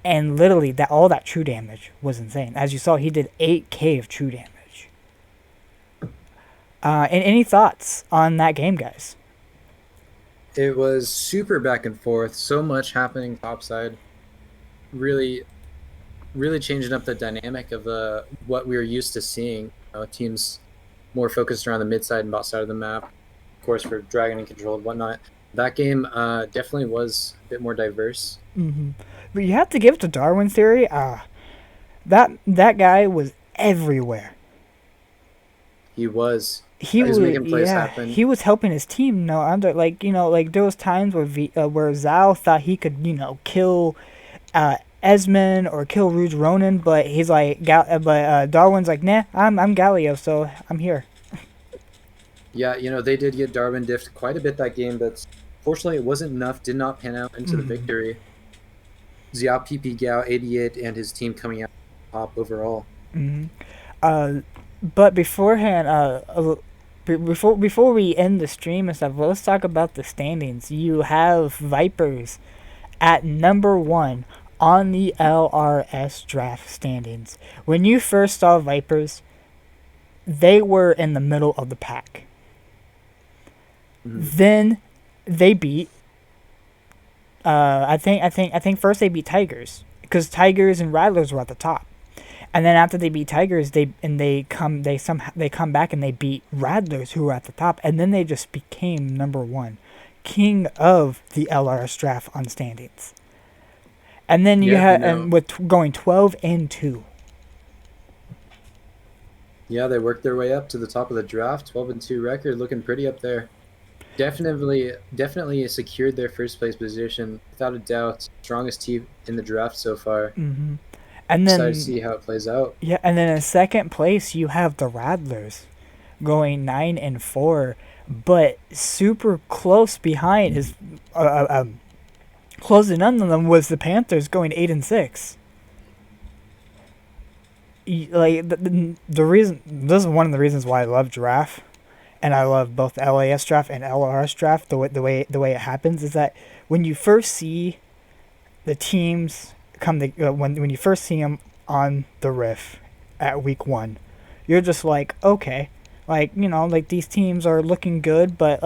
And literally, all that true damage was insane. As you saw, he did 8k of true damage. And any thoughts on that game, guys? It was super back and forth. So much happening topside. Really changing up the dynamic of what we were used to seeing. Teams more focused around the mid side and bot side of the map. Of course, for Dragon and Control and whatnot. That game definitely was a bit more diverse. Mm-hmm. But you have to give it to Darwin Theory. That guy was everywhere. He was making plays happen. He was helping his team. There was times where where Zhao thought he could kill Esmond or kill Rouge Ronin, but he's like, Darwin's like, nah, I'm Galio, so I'm here. Yeah, they did get Darwin diffed quite a bit that game, but fortunately it wasn't enough. Did not pan out into the victory. Xiao PP Gao 88 and his team coming out top overall. But beforehand, before we end the stream and stuff, let's talk about the standings. You have Vipers at number 1 on the LRS Draft standings. When you first saw Vipers, they were in the middle of the pack. Then they beat. I think first they beat Tigers, because Tigers and Rattlers were at the top, and then after they beat Tigers, they come back and they beat Rattlers, who were at the top, and then they just became number 1, king of the LRS Draft on standings. And then and with going 12-2. Yeah, they worked their way up to the top of the draft. 12-2 record, looking pretty up there. Definitely secured their first place position without a doubt. Strongest team in the draft so far. Mm-hmm. And then excited to see how it plays out. Yeah, and then in second place you have the Rattlers, going 9-4, but super close behind is close to none of them was the Panthers, going 8-6. Like the reason, this is one of the reasons why I love draft, and I love both LAS Draft and LRS Draft. The way it happens is that when you first see the teams when you first see them on the Riff at week 1, you're just like, okay, these teams are looking good, but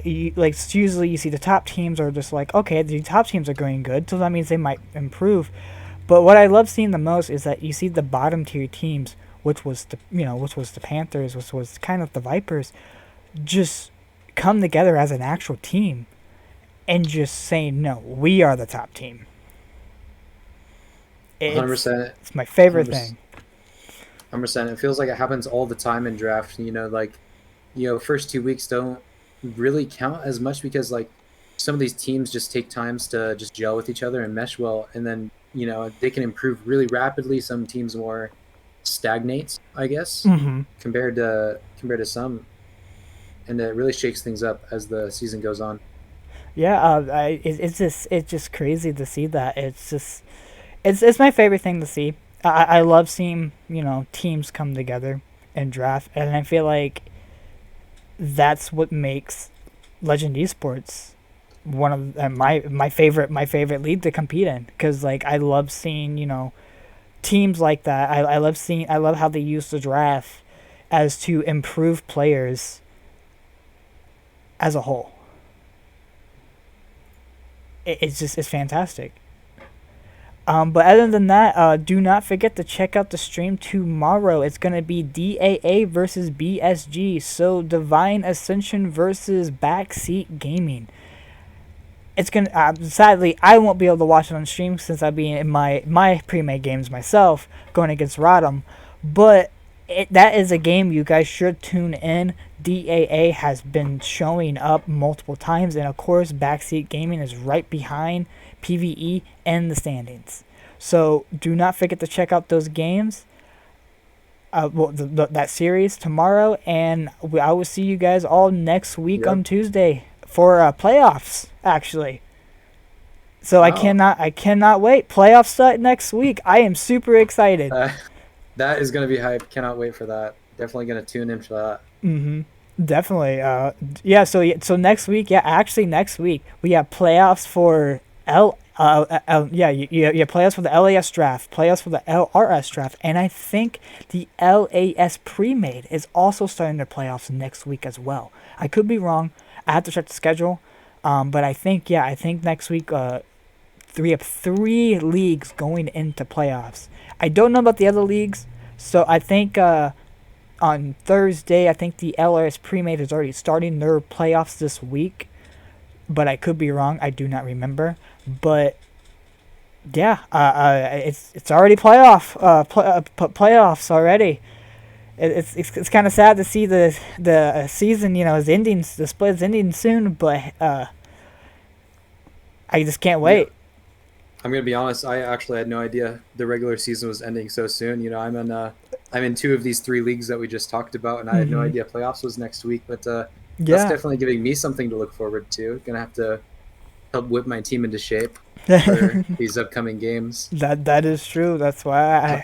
usually you see the top teams are just like, okay, the top teams are going good, so that means they might improve. But what I love seeing the most is that you see the bottom tier teams, which was the Panthers, which was kind of the Vipers, just come together as an actual team and just saying, no, we are the top team. 100%. It's my favorite thing. 100%. It feels like it happens all the time in draft. First 2 weeks don't really count as much because some of these teams just take times to just gel with each other and mesh well, and then they can improve really rapidly. Some teams more stagnates, I guess, compared to some, and it really shakes things up as the season goes on. Yeah, it's just crazy to see that. It's my favorite thing to see. I love seeing teams come together and draft, and I feel like that's what makes Legend Esports one of my favorite league to compete in, because I love seeing teams like that. I love how they use the draft as to improve players as a whole. It's fantastic. But other than that, do not forget to check out the stream tomorrow. It's going to be DAA versus BSG. So Divine Ascension versus Backseat Gaming. It's going to, sadly, I won't be able to watch it on stream since I'll be in my pre-made games myself going against Rodham. But that is a game you guys should tune in. DAA has been showing up multiple times. And of course, Backseat Gaming is right behind PvE and the standings. So do not forget to check out those games, that series tomorrow, and I will see you guys all next week on Tuesday for playoffs. Actually, so I cannot wait. Playoffs start next week. I am super excited. That is gonna be hype. Cannot wait for that. Definitely gonna tune in for that. Definitely. So next week, next week we have playoffs for playoffs for the LAS draft, playoffs for the LRS draft, and I think the LAS pre-made is also starting their playoffs next week as well. I could be wrong. I have to check the schedule, but I think next week we have 3 leagues going into playoffs. I don't know about the other leagues, so I think on Thursday, I think the LRS pre-made is already starting their playoffs this week, but I could be wrong. I do not remember. But yeah, it's already playoffs already. It's kind of sad to see the season is ending. The split is ending soon, but I just can't wait. I'm gonna be honest. I actually had no idea the regular season was ending so soon. I'm in 2 of these 3 leagues that we just talked about, and I had no idea playoffs was next week. But that's definitely giving me something to look forward to. Gonna have to help whip my team into shape for these upcoming games. That is true. That's why I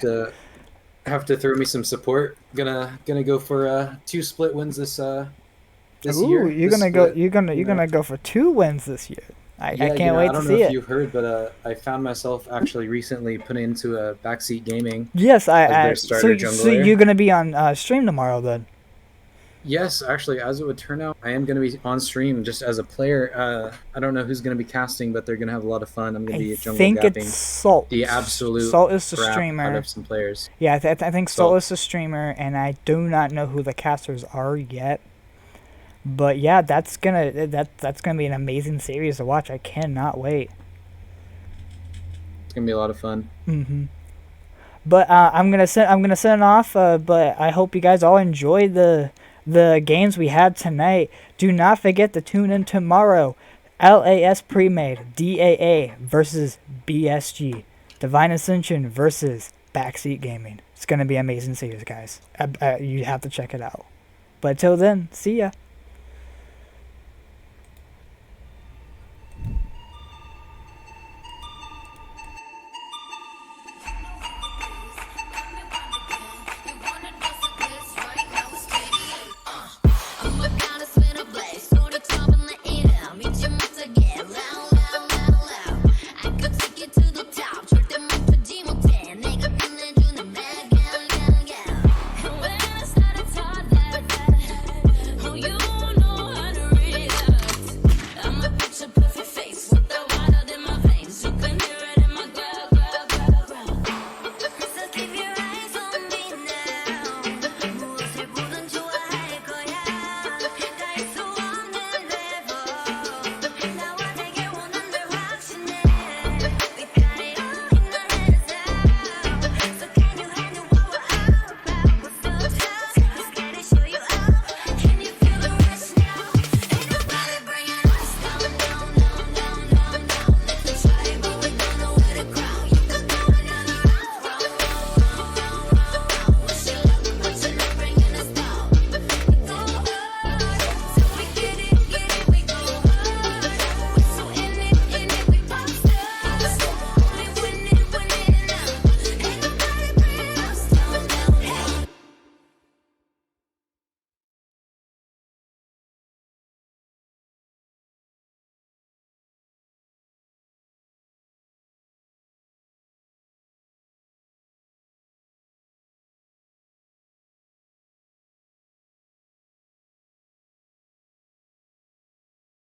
have to throw me some support. Gonna go for 2 split wins this year. You're gonna go for 2 wins this year. I can't wait to see it. I don't know if you heard, but I found myself actually recently put into a Backseat Gaming. Yes, so you're gonna be on stream tomorrow then? Yes, actually, as it would turn out, I am going to be on stream just as a player. I don't know who's going to be casting, but they're going to have a lot of fun. I'm going to be jungle gapping. It's Salt. The absolute Salt is the streamer. Out of some players. Yeah, I think Salt is the streamer, and I do not know who the casters are yet. But yeah, that's gonna be an amazing series to watch. I cannot wait. It's gonna be a lot of fun. But I'm gonna send off. But I hope you guys all enjoy the games we had tonight. Do not forget to tune in tomorrow. LAS pre-made, DAA versus BSG, Divine Ascension versus Backseat Gaming. It's gonna be an amazing series, guys. You have to check it out. But till then, see ya.